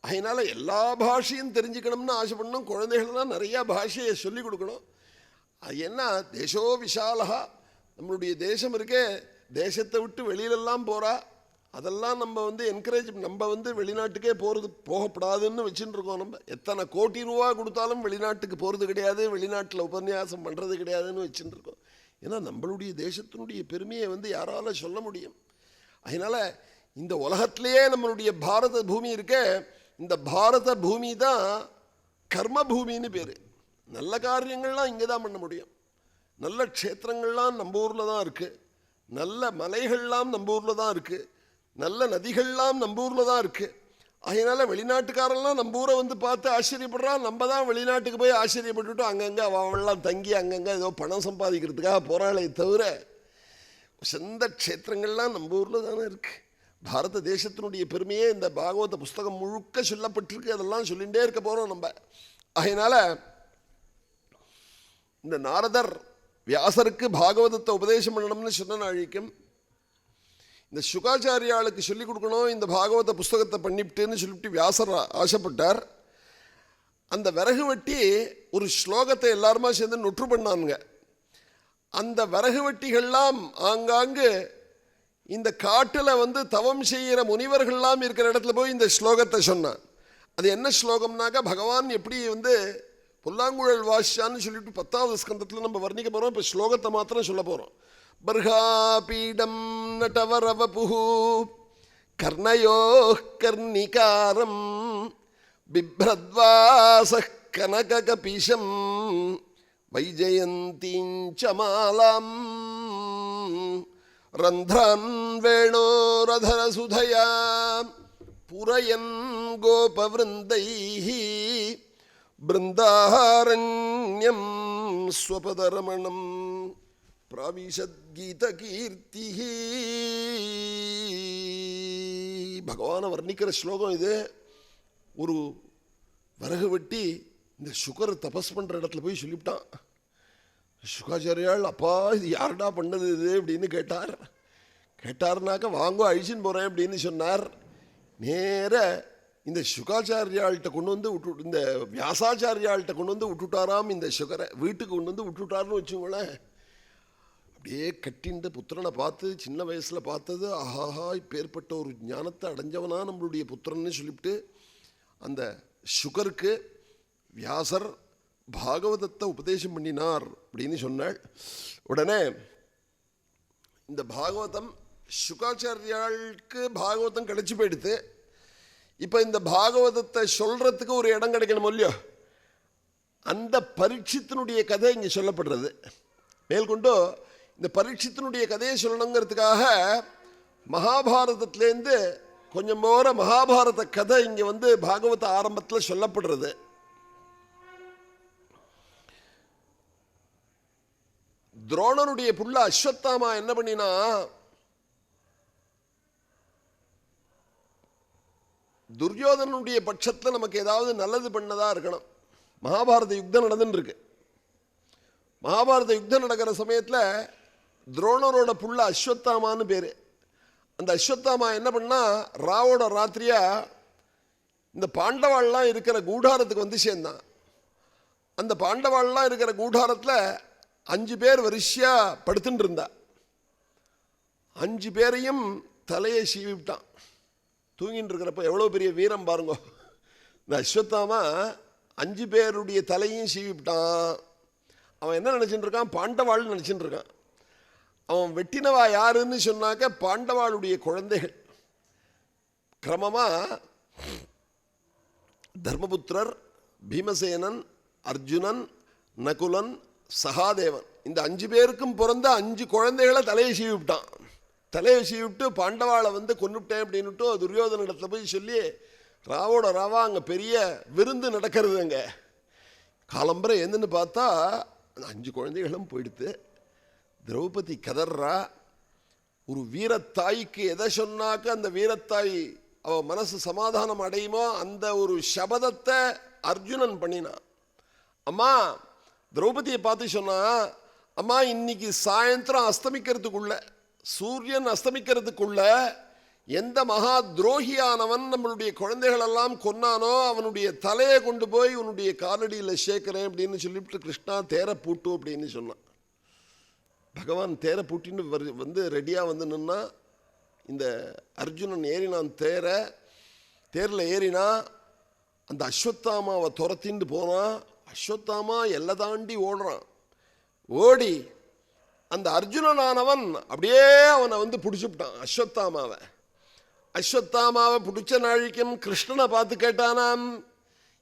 அதனால எல்லா பாஷையும் தெரிஞ்சுக்கணும்னு ஆசைப்படணும். குழந்தைகள்லாம் நிறையா பாஷையை சொல்லிக் கொடுக்கணும். அது என்ன, தேசோ விஷாலகா, நம்மளுடைய தேசம் இருக்கே, தேசத்தை விட்டு வெளியிலெல்லாம் போகிறா. அதெல்லாம் நம்ம வந்து என்கரேஜ், நம்ம வந்து வெளிநாட்டுக்கே போகப்படாதுன்னு வச்சுட்டு இருக்கோம். நம்ம எத்தனை கோடி ரூபா கொடுத்தாலும் வெளிநாட்டுக்கு போகிறது கிடையாது, வெளிநாட்டில் உபன்யாசம் பண்ணுறது கிடையாதுன்னு வச்சுட்டு இருக்கோம். ஏன்னா நம்மளுடைய தேசத்தினுடைய பெருமையை வந்து யாரால சொல்ல முடியும்? அதனால் இந்த உலகத்திலேயே நம்மளுடைய பாரத பூமி இருக்கே, இந்த பாரத பூமி தான் கர்ம பூமின்னு பேர். நல்ல காரியங்கள்லாம் இங்கே தான் பண்ண முடியும். நல்ல க்ஷேத்திரங்கள்லாம் நம்ம ஊரில் தான் இருக்குது, நல்ல மலைகள்லாம் நம்ம ஊரில் தான் இருக்குது, நல்ல நதிகள்லாம் நம்ம ஊரில் தான் இருக்குது. அதனால் வெளிநாட்டுக்காரெல்லாம் நம்ம ஊரை வந்து பார்த்து ஆச்சரியப்படுறான். நம்ம தான் வெளிநாட்டுக்கு போய் ஆச்சரியப்பட்டுவிட்டு அங்கங்கே அவெல்லாம் தங்கி அங்கங்கே ஏதோ பணம் சம்பாதிக்கிறதுக்காக போகிறாளே தவிர சொந்த க்ஷேத்திரங்கள்லாம் நம்ம ஊரில் தானே இருக்குது. பாரத தேசத்தினுடைய பெருமையே இந்த பாகவத புஸ்தகம் முழுக்க சொல்லப்பட்டிருக்கு. அதெல்லாம் சொல்லிகிட்டே இருக்க போகிறோம் நம்ம. அதனால் இந்த நாரதர் வியாசருக்கு பாகவதத்தை உபதேசம் பண்ணணும்னு சொன்ன நாழிக்கும் இந்த சுகாச்சாரியாளுக்கு சொல்லிக் கொடுக்கணும், இந்த பாகவத புஸ்தகத்தை பண்ணிவிட்டுன்னு சொல்லிவிட்டு வியாசர் ஆசைப்பட்டார். அந்த விறகு வெட்டி ஒரு ஸ்லோகத்தை எல்லாருமா சேர்ந்து நொற்று பண்ணானுங்க. அந்த விறகு வெட்டிகள்லாம் ஆங்காங்கு இந்த காட்டில் வந்து தவம் செய்கிற முனிவர்கள்லாம் இருக்கிற இடத்துல போய் இந்த ஸ்லோகத்தை சொன்னான். அது என்ன ஸ்லோகம்னாக்கா, பகவான் எப்படி வந்து புல்லாங்குழல் வாசிச்சான்னு சொல்லிட்டு 10வது ஸ்கந்தத்தில் நம்ம வர்ணிக்க போகிறோம். இப்போ ஸ்லோகத்தை மாத்திரம் சொல்ல போகிறோம். பர்ஹாபீடம் நடவரவபுஹு கர்ணயோः கர்ணிகாரம் பிப்ரத்வாசः கனககபிஷம் வைஜயந்தீஞ்ச மாலாம் ரந்த்ரான் வேணோரதரசுதயா புரயன் கோபவ்ருந்தைः பிருந்தாரண்யம் ஸ்வபதரமணம் பிராவிஷத்கீத கீர்த்தி. பகவானை வர்ணிக்கிற ஸ்லோகம் இது. ஒரு விறகு வெட்டி இந்த சுகர் தபஸ் பண்ணுற இடத்துல போய் சொல்லிவிட்டான். சுகாச்சாரியால், அப்பா இது யாருடா பண்ணது இது அப்படின்னு கேட்டார்னாக்க, வாங்கோ அழிச்சின்னு போகிறேன் அப்படின்னு சொன்னார். நேர இந்த சுகாச்சாரியாள்கிட்ட கொண்டு வந்து இந்த வியாசாச்சாரியாள்கிட்ட கொண்டு வந்து விட்டுட்டாராம். இந்த சுகரை வீட்டுக்கு கொண்டு வந்து விட்டுட்டாருன்னு வச்சுக்கோங்களேன். அப்படியே கட்டின்ற புத்திரனை பார்த்து சின்ன வயசில் பார்த்தது, ஆஹாஹா இப்பேற்பட்ட ஒரு ஞானத்தை அடைஞ்சவனா நம்மளுடைய புத்திரன்னு சொல்லிவிட்டு அந்த சுகருக்கு வியாசர் பாகவதத்தை உபதேசம் பண்ணினார் அப்படின்னு சொன்னாள். உடனே இந்த பாகவதம் சுகாச்சாரியாளுக்கு பாகவதம் கிடைச்சி போயிடுது. இப்போ இந்த பாகவதத்தை சொல்றதுக்கு ஒரு இடம் கிடைக்கணும் இல்லையோ, அந்த பரீட்சித்தினுடைய கதை இங்கே சொல்லப்படுறது. மேற்கொண்டு இந்த பரீட்சித்தினுடைய கதையை சொல்லணுங்கிறதுக்காக மகாபாரதத்திலேருந்து கொஞ்சம் போகிற மகாபாரத கதை இங்கே வந்து பாகவத ஆரம்பத்தில் சொல்லப்படுறது. துரோணனுடைய புள்ள அஸ்வத்தாமா என்ன பண்ணினா, துரியோதனுடைய பட்சத்தில் நமக்கு ஏதாவது நல்லது பண்ணதா இருக்கணும். மகாபாரத யுத்தம் நடந்துன்னு இருக்கு. மகாபாரத யுத்தம் நடக்கிற சமயத்தில் துரோணரோட புள்ள அஸ்வத்தாமான்னு பேர். அந்த அஸ்வத்தாமா என்ன பண்ணா, ராவோட ராத்திரியா இந்த பாண்டவாள்லாம் இருக்கிற கூடாரத்துக்கு வந்து சேர்ந்தான். அந்த பாண்டவாள்லாம் இருக்கிற கூடாரத்தில் 5 பேர் வரிசையா படுத்துட்டு இருந்தா. 5 பேரையும் தலையை சீவிட்டான். தூங்கிட்டு இருக்கிறப்ப எவ்வளோ பெரிய வீரம் பாருங்க. இந்த அஸ்வத்தாமா 5 பேருடைய தலையும் சீவிட்டான். அவன் என்ன நினச்சிட்டு இருக்கான், பாண்டவாள்னு நினச்சிட்டு இருக்கான். அவன் வெட்டினவா யாருன்னு சொன்னாக்க பாண்டவாளுடைய குழந்தைகள். கிரமமாக தர்மபுத்திரர், பீமசேனன், அர்ஜுனன், நகுலன், சகாதேவன், இந்த 5 பேருக்கும் பிறந்த 5 குழந்தைகளை தலையை சீவிட்டான். தலையை சீவிட்டு பாண்டவாளை வந்து கொண்டுவிட்டேன் அப்படின்னுட்டு துரியோதன இடத்துல போய் சொல்லி ராவோட ராவா அங்கே பெரிய விருந்து நடக்கிறது. அங்கே காலம்பரை என்னன்னு பார்த்தா 5 குழந்தைகளும் போயிடுத்து. திரௌபதி கதர்றா. ஒரு வீரத்தாய்க்கு எதை சொன்னாக்க அந்த வீரத்தாய் அவ மனசு சமாதானம் அடையுமோ அந்த ஒரு சபதத்தை அர்ஜுனன் பண்ணினான். அம்மா திரௌபதியை பார்த்து சொன்னா, அம்மா இன்னைக்கு சாயந்தரம் அஸ்தமிக்கிறதுக்குள்ள, சூரியன் அஸ்தமிக்கிறதுக்குள்ள எந்த மகா துரோகியானவன் நம்மளுடைய குழந்தைகளெல்லாம் கொன்னானோ அவனுடைய தலையை கொண்டு போய் உன்னுடைய காலடியில் சேர்க்கிறேன் அப்படின்னு சொல்லிவிட்டு கிருஷ்ணா தேரை பூட்டு அப்படின்னு சொன்னான். பகவான் தேரை பூட்டின்னு வந்து ரெடியாக வந்து நின்னா. இந்த அர்ஜுனன் ஏறினான் தேரில் ஏறினா. அந்த அஸ்வத்தாமாவை துரத்தின்னு போனான். அஸ்வத்தாமா எல்லை தாண்டி ஓடுறான். ஓடி அந்த அர்ஜுனனானவன் அப்படியே அவனை வந்து பிடிச்சுட்டான் அஸ்வத்தாமாவை. அஸ்வத்தாமாவை பிடிச்ச நாழிக்கும் கிருஷ்ணனை பார்த்து கேட்டானாம்,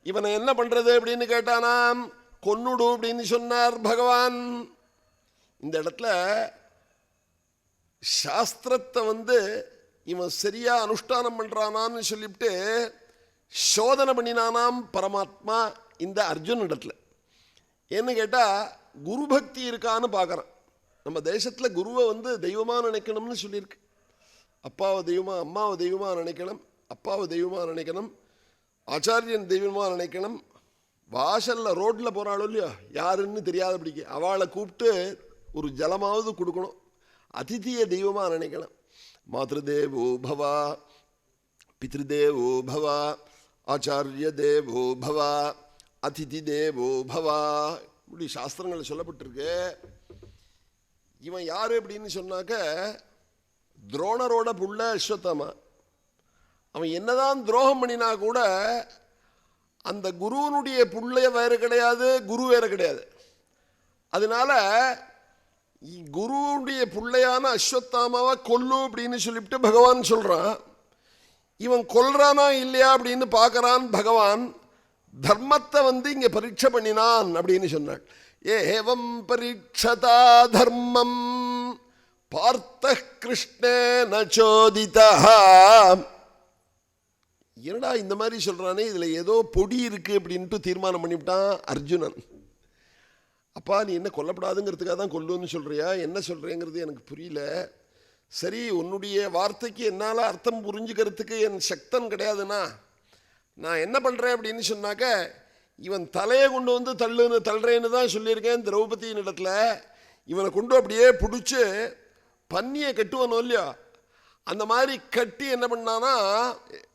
இவனை என்ன பண்றது அப்படின்னு கேட்டானாம். கொன்னுடு அப்படின்னு சொன்னார் பகவான். இந்த இடத்துல சாஸ்திரத்தை வந்து இவன் சரியா அனுஷ்டானம் பண்றானான்னு சொல்லிவிட்டு சோதனை பண்ணினானாம் பரமாத்மா இந்த அர்ஜுன் இடத்துல. ஏன்னு கேட்டால் குரு பக்தி இருக்கான்னு பார்க்குறான். நம்ம தேசத்தில் குருவை வந்து தெய்வமாக நினைக்கணும்னு சொல்லியிருக்கு. அப்பாவை தெய்வமாக, அம்மாவை தெய்வமாக நினைக்கணும், அப்பாவை தெய்வமாக நினைக்கணும், ஆச்சாரியன் தெய்வமாக நினைக்கணும். வாசலில் ரோட்டில் போகிறாளோ இல்லையோ யாருன்னு தெரியாதபடிக்கு அவளை கூப்பிட்டு ஒரு ஜலமாவது கொடுக்கணும். அதிதியை தெய்வமாக நினைக்கணும். மாத்ருதேவோ பவா, பித்ருதேவோ பவா, ஆச்சாரிய தேவோ பவா, அதிதி தேவோ பவா, இப்படி சாஸ்திரங்கள் சொல்லப்பட்டிருக்கு. இவன் யாரு அப்படின்னு சொன்னாக்க துரோணரோட புள்ள அஸ்வத்தாமா. அவன் என்னதான் துரோகம் பண்ணினா கூட அந்த குருவனுடைய புள்ளைய வேறு கிடையாது, குரு வேறு கிடையாது. அதனால குருவுடைய பிள்ளையான அஸ்வத்தாமாவை கொல்லு அப்படின்னு சொல்லிவிட்டு பகவான் சொல்றான். இவன் கொல்றானா இல்லையா அப்படின்னு பார்க்கறான் பகவான். தர்மத்தை வந்து இங்க பரீட்சை பண்ணினான் அப்படின்னு சொன்னாள். ஏவம் பரீட்சதா தர்மம் பார்த்த கிருஷ்ணேன சோதிதா. என்னடா இந்த மாதிரி சொல்றானே, இதுல ஏதோ பொடி இருக்கு அப்படின்ட்டு தீர்மானம் பண்ணிவிட்டான் அர்ஜுனன். அப்பா நீ என்ன கொல்லப்படாதுங்கிறதுக்காக தான் கொல்லுன்னு சொல்றியா, என்ன சொல்றேங்கிறது எனக்கு புரியல. சரி, உன்னுடைய வார்த்தைக்கு என்னால் அர்த்தம் புரிஞ்சுக்கிறதுக்கு என் சக்தன் கிடையாதுன்னா நான் என்ன பண்ணுறேன் அப்படின்னு சொன்னாக்க, இவன் தலையை கொண்டு வந்து தள்ளுறேன்னு தான் சொல்லியிருக்கேன் திரௌபதியின் இடத்துல. இவனை கொண்டு அப்படியே பிடிச்சி பன்னியை கட்டுவனோ இல்லையோ அந்த மாதிரி கட்டி என்ன பண்ணானா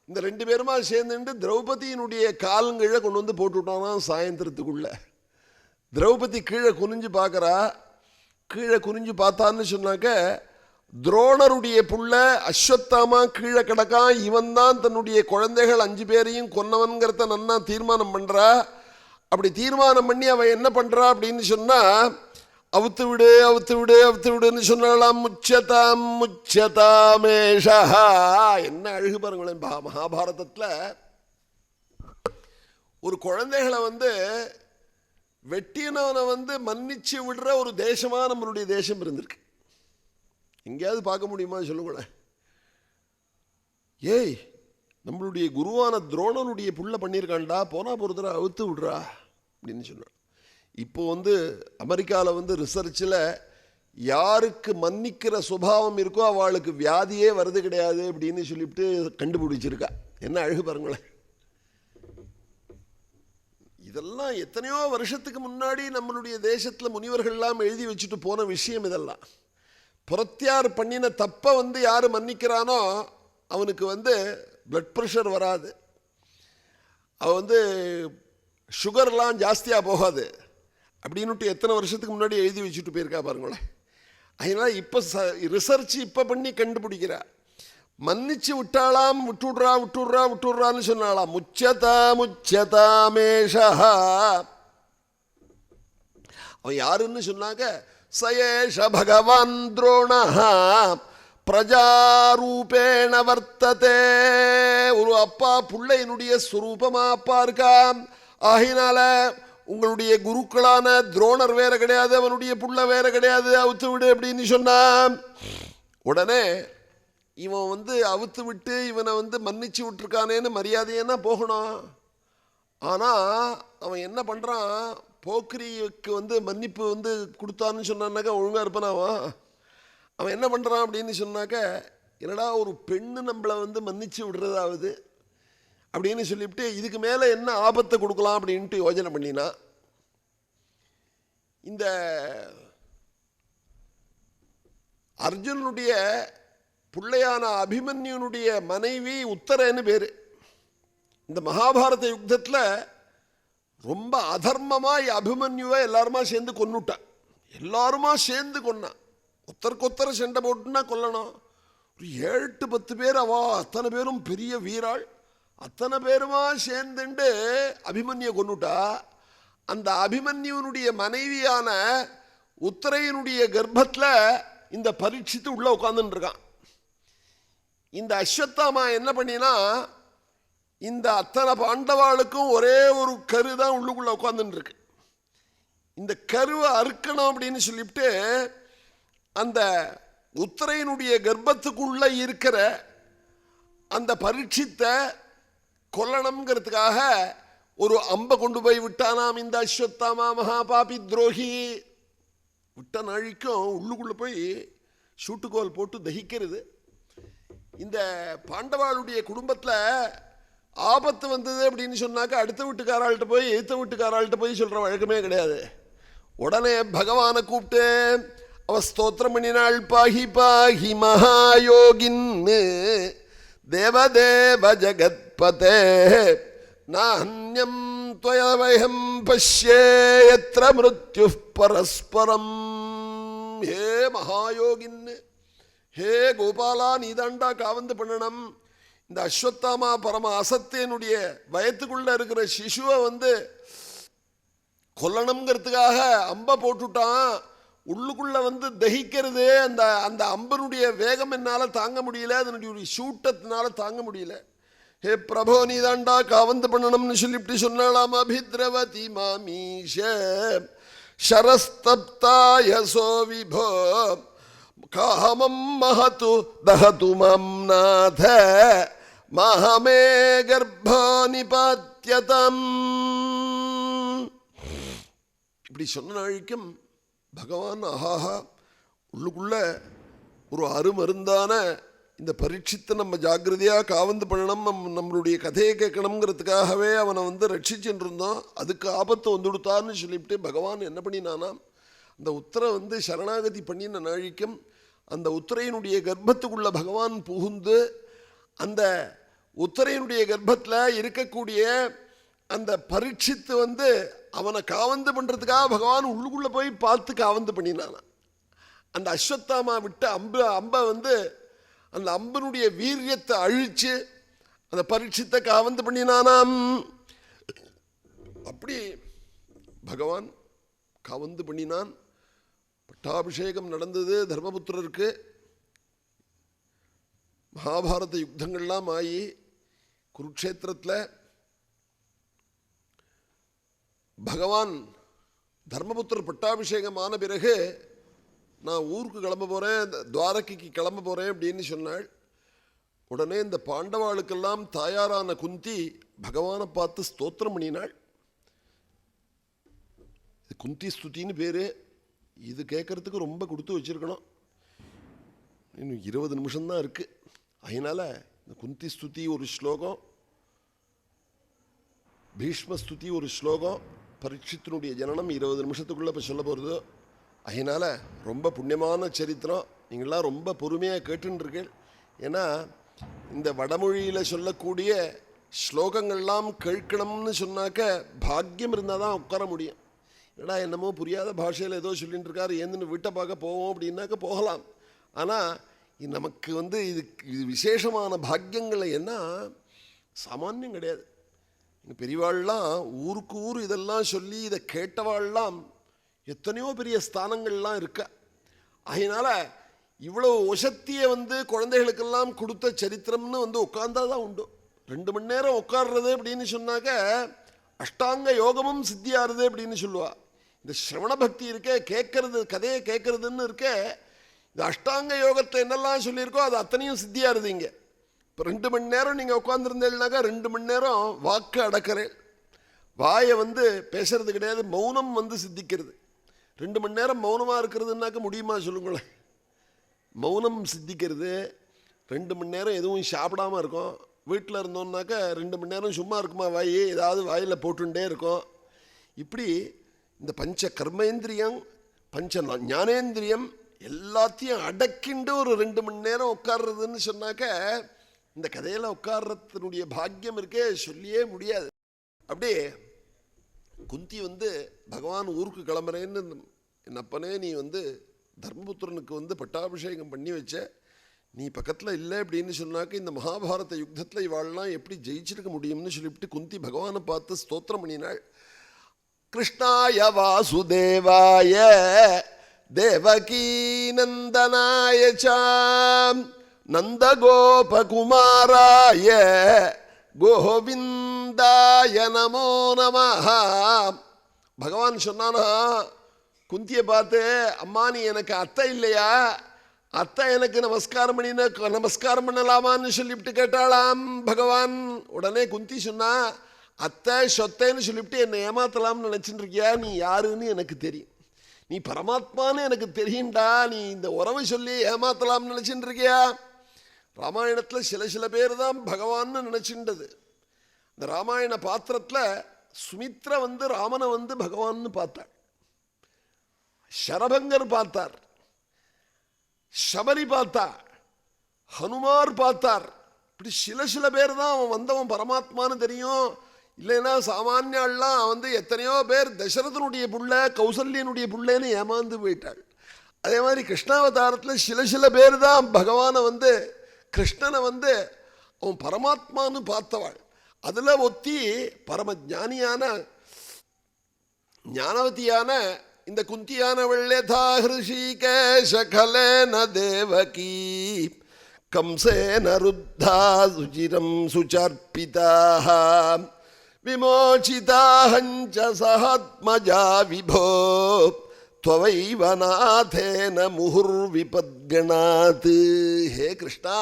இந்த 2 பேருமா சேர்ந்துட்டு திரௌபதியினுடைய காலங்கீழே கொண்டு வந்து போட்டு விட்டானா சாயந்தரத்துக்குள்ள. திரௌபதி கீழே குனிஞ்சு பார்க்குறா. கீழே குனிஞ்சு பார்த்தான்னு சொன்னாக்க துரோணருடைய புள்ள அஸ்வத்தாமா கீழே கிடக்கான். இவன் தான் தன்னுடைய குழந்தைகள் 5 பேரையும் கொன்னவன்கிறத நன்னா தீர்மானம் பண்ணுறா. அப்படி தீர்மானம் பண்ணி அவன் என்ன பண்ணுறா அப்படின்னு சொன்னால், அவுத்து விடு அவுத்து விடு அவுத்து விடுன்னு சொன்னாலாம். முச்சதாம் முச்சதாமேஷா. என்ன அழகு பாருங்களேன். மகாபாரதத்தில் ஒரு குழந்தைகளை வெட்டினவனை மன்னிச்சு விடுற ஒரு தேசமாக நம்மளுடைய தேசம் இருந்திருக்கு. எங்கேயாவது பார்க்க முடியுமா சொல்லுங்களேன். ஏய், நம்மளுடைய குருவான துரோணனுடைய புள்ள பண்ணியிருக்காண்டா, போனா பொறுத்தர அவுத்து விடுறா அப்படின்னு சொன்னான். இப்போ அமெரிக்காவில் ரிசர்ச்சில் யாருக்கு மன்னிக்கிற சுபாவம் இருக்கோ அவளுக்கு வியாதியே வருது கிடையாது அப்படின்னு சொல்லிவிட்டு கண்டுபிடிச்சிருக்கா. என்ன அழகு பாருங்களேன். இதெல்லாம் எத்தனையோ வருஷத்துக்கு முன்னாடி நம்மளுடைய தேசத்தில் முனிவர்கள்லாம் எழுதி வச்சுட்டு போன விஷயம். இதெல்லாம் புறத்தியார் பண்ணின தப்பை யார் மன்னிக்கிறானோ அவனுக்கு பிளட் ப்ரெஷர் வராது, அவன் சுகர்லாம் ஜாஸ்தியாக போகாது அப்படின்னுட்டு எத்தனை வருஷத்துக்கு முன்னாடி எழுதி வச்சுட்டு போயிருக்கா பாருங்களேன். அதனால் இப்போ ரிசர்ச் இப்போ பண்ணி கண்டுபிடிக்கிறா. மன்னிச்சு விட்டாலாம், விட்டுடுறா விட்டுடுறா விட்டுடுறான்னு சொன்னாலாம். முச்சதா முச்சதாமேஷா. அவன் யாருன்னு சொன்னாங்க, சயேஷ பகவான் துரோணா பிரஜாரூபேண வர்த்ததே. ஒரு அப்பா பிள்ளையினுடைய ஸ்வரூபமா அப்பா இருக்கான். ஆகினால உங்களுடைய குருக்களான துரோணர் வேற கிடையாது, அவனுடைய புள்ள வேற கிடையாது, அவுத்து விடு அப்படின்னு சொன்னான். உடனே இவன் அவுத்து விட்டு இவனை மன்னிச்சு விட்டுருக்கானேன்னு மரியாதையன்னா போகணும். ஆனால் அவன் என்ன பண்ணுறான், போக்கிரிக்கு மன்னிப்பு கொடுத்தான்னு சொன்னான்னாக்கா ஒழுங்காக இருப்பானாவா. அவன் என்ன பண்ணுறான் அப்படின்னு சொன்னாக்க, என்னடா ஒரு பெண்ணு நம்மளை மன்னிச்சு விடுறதாவது அப்படின்னு சொல்லிவிட்டு இதுக்கு மேலே என்ன ஆபத்தை கொடுக்கலாம் அப்படின்ட்டு யோஜனை பண்ணினா. இந்த அர்ஜுனுடைய பிள்ளையான அபிமன்யுனுடைய மனைவி உத்தரன்னு பேர். இந்த மகாபாரத யுத்தத்தில் ரொம்ப அதர்மமாக அபிமன்யுவை எல்லாருமா சேர்ந்து கொன்னுட்டான். எல்லாருமா சேர்ந்து கொன்னான். ஒத்தருக்கொத்தர சண்டை போட்டுன்னா கொல்லணும். ஒரு 7-10 பேர் அவா அத்தனை பேரும் பெரிய வீராள். அத்தனை பேருமா சேர்ந்துண்டு அபிமன்யை கொன்னுட்டா. அந்த அபிமன்யுனுடைய மனைவியான உத்தரையினுடைய கர்ப்பத்தில் இந்த பரீட்சித்து உள்ள உட்கார்ந்துட்டு இருக்கான். இந்த அஸ்வத்தாமா என்ன பண்ணினா, இந்த அத்தனை பாண்டவாளுக்கும் ஒரே ஒரு கரு தான் உள்ளுக்குள்ள உட்கார்ந்துட்டு இருக்கு. இந்த கருவை அறுக்கணும் அப்படின்னு சொல்லிவிட்டு அந்த உத்தரையினுடைய கர்ப்பத்துக்குள்ள இருக்கிற அந்த பரீட்சித்தை கொல்லணுங்கிறதுக்காக ஒரு அம்பை கொண்டு போய் விட்டானாம் இந்த அஸ்வத்தாமா மகாபாபி துரோகி. விட்ட நாழிக்கும் உள்ளுக்குள்ள போய் சூட்டுக்கோல் போட்டு தகிக்கிறது. இந்த பாண்டவாளுடைய குடும்பத்தில் ஆபத்து வந்தது அப்படின்னு சொன்னாக்க அடுத்த வீட்டுக்காராள்கிட்ட போய் எதிர்த்த வீட்டுக்காராள்கிட்ட போய் சொல்கிற வழக்கமே கிடையாது. உடனே பகவானை கூப்பிட்டு அவ ஸ்தோத்திரம் பண்ணினாள். பாஹி பாஹி மகாயோகின்னு தேவதேவ ஜகத்பதே நான்யம் துவயம் பஷ்யேயத்ர மிருத்யு பரஸ்பரம். ஹே மகாயோகின்னு, ஹே கோபாலா, நீதாண்டா காவந்து பண்ணணும். இந்த அஸ்வத்தாமா பரம அசத்தியனுடைய வயத்துக்குள்ள இருக்கிற சிசுவை கொல்லணுங்கிறதுக்காக அம்பை போட்டுட்டான். உள்ளுக்குள்ள தகிக்கிறது. அந்த அந்த அம்பனுடைய வேகம் என்னால் தாங்க முடியல, அதனுடைய சூட்டத்தினால தாங்க முடியல. ஹே பிரபோ, நீதாண்டா காவந்து பண்ணணும்னு சொல்லிவிட்டு சொன்னாலாம். அபித்ரவதி மாமீஷ ஷரஸ்தப்தாயசோ விபோ காமம் மஹது தஹது மம் நாத மஹமே கர்ப்போ நிபாத்யதம். இப்படி சொன்ன நாளைக்கும் பகவான் ஆஹாஹா உள்ளுக்குள்ள ஒரு அருமருந்தான இந்த பரீட்சித்தை நம்ம ஜாக்கிரதையாக காவந்து பண்ணணும், நம்மளுடைய கதையை கேட்கணுங்கிறதுக்காகவே அவனை ரட்சிச்சுட்டு இருந்தோம். அதுக்கு ஆபத்து வந்துடுத்தான்னு சொல்லிவிட்டு பகவான் என்ன பண்ணினானா, அந்த உத்தரை சரணாகதி பண்ணின நாழிக்கும் அந்த உத்தரையினுடைய கர்ப்பத்துக்குள்ள பகவான் புகுந்து அந்த உத்தரையனுடைய கர்ப்பத்தில் இருக்கக்கூடிய அந்த பரீட்சித்து வந்து அவனை காவந்து பண்ணுறதுக்காக பகவான் உள்ளுக்குள்ளே போய் பார்த்து காவந்து பண்ணினான். அந்த அஸ்வத்தாமா விட்ட அம்பை வந்து அந்த அம்பனுடைய வீரியத்தை அழித்து அந்த பரீட்சித்தை காவந்து பண்ணினானாம். அப்படி பகவான் காவந்து பண்ணினான். பட்டாபிஷேகம் நடந்தது தர்மபுத்திரருக்கு. மகாபாரத யுத்தங்கள்லாம் ஆகி குருக்ஷேத்திரத்தில் பகவான் தர்மபுத்திரர் பட்டாபிஷேகம் ஆன பிறகு நான் ஊருக்கு கிளம்ப போகிறேன், துவாரகைக்கு கிளம்ப போகிறேன் அப்படின்னு சொன்னாள். உடனே இந்த பாண்டவாளுக்கெல்லாம் தாயாரான குந்தி பகவானை பார்த்து ஸ்தோத்திரம் பண்ணினாள். குந்தி ஸ்துதின்னு பேர். இது கேட்கறதுக்கு ரொம்ப கொடுத்து வச்சிருக்கணும். இன்னும் 20 நிமிஷம்தான் இருக்குது. அதனால் இந்த குந்தி ஸ்துதி ஒரு ஸ்லோகம், பீஷ்மஸ்துதி ஒரு ஸ்லோகம், பரீட்சித்தினுடைய ஜனனம் 20 நிமிஷத்துக்குள்ளே இப்போ சொல்ல போகிறது. அதனால் ரொம்ப புண்ணியமான சரித்திரம். நீங்களாம் ரொம்ப பொறுமையாக கேட்டுருக்கீர்கள். ஏன்னா இந்த வடமொழியில் சொல்லக்கூடிய ஸ்லோகங்கள்லாம் கேட்கணும்னு சொன்னாக்க பாக்கியம் இருந்தால் தான் உட்கார முடியும். ஏன்னா என்னமோ புரியாத பாஷையில் ஏதோ சொல்லிட்டு இருக்காரு, ஏந்துன்னு வீட்டை பார்க்க போவோம் அப்படின்னாக்க போகலாம். ஆனால் நமக்கு வந்து இது விசேஷமான பாக்கியங்களை என்ன சாமானியம் கிடையாது. பெரியவாள்லாம் ஊருக்கு ஊர் இதெல்லாம் சொல்லி இதை கேட்டவாள்லாம் எத்தனையோ பெரிய ஸ்தானங்கள்லாம் இருக்க. அதனால் இவ்வளோ ஒசத்தியை வந்து குழந்தைகளுக்கெல்லாம் கொடுத்த சரித்திரம்னு வந்து உட்கார்ந்தாதான் உண்டு. 2 மணி நேரம் உட்கார்றது அப்படின்னு சொன்னாக்க அஷ்டாங்க யோகமும் சித்தியாருது அப்படின்னு சொல்லுவா. இந்த சிரவண பக்தி இருக்கே, கேட்கறது, கதையை கேட்கறதுன்னு இருக்கே, இந்த அஷ்டாங்க யோகத்தை என்னெல்லாம் சொல்லியிருக்கோ அது அத்தனையும் சித்தியாருது. இங்கே இப்போ 2 மணி நேரம் நீங்கள் உட்காந்துருந்தேன்னாக்கா 2 மணி நேரம் வாக்கு அடக்கிறேன், வாயை வந்து பேசுறது கிடையாது, மௌனம் வந்து சித்திக்கிறது. 2 மணி நேரம் மௌனமாக இருக்கிறதுனாக்க முடியுமா சொல்லுங்களேன்? மௌனம் சித்திக்கிறது. 2 மணி நேரம் எதுவும் சாப்பிடாமல் இருக்கும். வீட்டில் இருந்தோம்னாக்கா 2 மணி நேரம் சும்மா இருக்குமா வாய், ஏதாவது வாயில் போட்டுட்டே இருக்கும். இப்படி இந்த பஞ்ச கர்மேந்திரியம், பஞ்ச ஞானேந்திரியம் எல்லாத்தையும் அடக்கிண்டு ஒரு 2 மணி நேரம் உட்கார்றதுன்னு சொன்னாக்க இந்த கதையில் உட்கார்றதுனுடைய பாக்கியம் இருக்கே சொல்லியே முடியாது. அப்படியே குந்தி வந்து பகவான் ஊருக்கு கிளம்புறேன்னு, என் அப்பனே நீ வந்து தர்மபுத்திரனுக்கு வந்து பட்டாபிஷேகம் பண்ணி வச்ச, நீ பக்கத்தில் இல்லை அப்படின்னு சொன்னாக்க இந்த மகாபாரத யுத்தத்தில் இவாள்லாம் எப்படி ஜெயிச்சிருக்க முடியும்னு சொல்லிவிட்டு குந்தி பகவானை பார்த்து ஸ்தோத்திரம் பண்ணினாள். கிருஷ்ணாய வாசுதேவாய தேவகீ நந்தனாய சாம் நந்தகோபகுமாராய கோவிந்தாய நமோ நமஹ. பகவான் சொன்னானா குந்தியை பார்த்து, அம்மா நீ எனக்கு அத்தை இல்லையா, அத்தை எனக்கு நமஸ்காரம் பண்ணின நமஸ்காரம் பண்ணலாமான்னு சொல்லிவிட்டு கேட்டாளாம் பகவான். உடனே குந்தி சொன்னா, அத்தை சொத்தைன்னு சொல்லிவிட்டு என்னை ஏமாத்தலாம்னு நினச்சிட்டு இருக்கியா? நீ யாருன்னு எனக்கு தெரியும், நீ பரமாத்மான்னு எனக்கு தெரியும்டா, நீ இந்த உறவை சொல்லி ஏமாத்தலாம்னு நினச்சிட்டு இருக்கியா? ராமாயணத்தில் சில பேர் தான் பகவான்னு நினச்சின்றது. இந்த ராமாயண பாத்திரத்தில் சுமித்ரா வந்து ராமனை வந்து பகவான்னு பார்த்தாள், சரபங்கர் பார்த்தார், சபரி பார்த்தார், ஹனுமார் பார்த்தார். இப்படி சில பேர் தான் அவன் வந்தவன் பரமாத்மான்னு தெரியும். இல்லைன்னா சாமானியாள்லாம் வந்து எத்தனையோ பேர் தசரதனுடைய புள்ள, கௌசல்யனுடைய புள்ளேன்னு ஏமாந்து போயிட்டாள். அதே மாதிரி கிருஷ்ணாவதாரத்தில் சில பேர் தான் பகவானை வந்து கிருஷ்ணனை வந்து அவன் பரமாத்மான்னு பார்த்தவாள். அதில் ஒத்தி பரம ஞானியான ஞானவதியான இந்த குந்தியானவள் யதா ஹிருஷிகேஷகலேன தேவகீ கம்சேன ருத்தா சுச்சிரம் சுச்சர்ப்பிதாஹ விமோசிதாஹஞ்ச சஹாத்மஜா விபோ த்வைவ நாதேன முஹுர்விபத்கணாத். ஹே கிருஷ்ணா,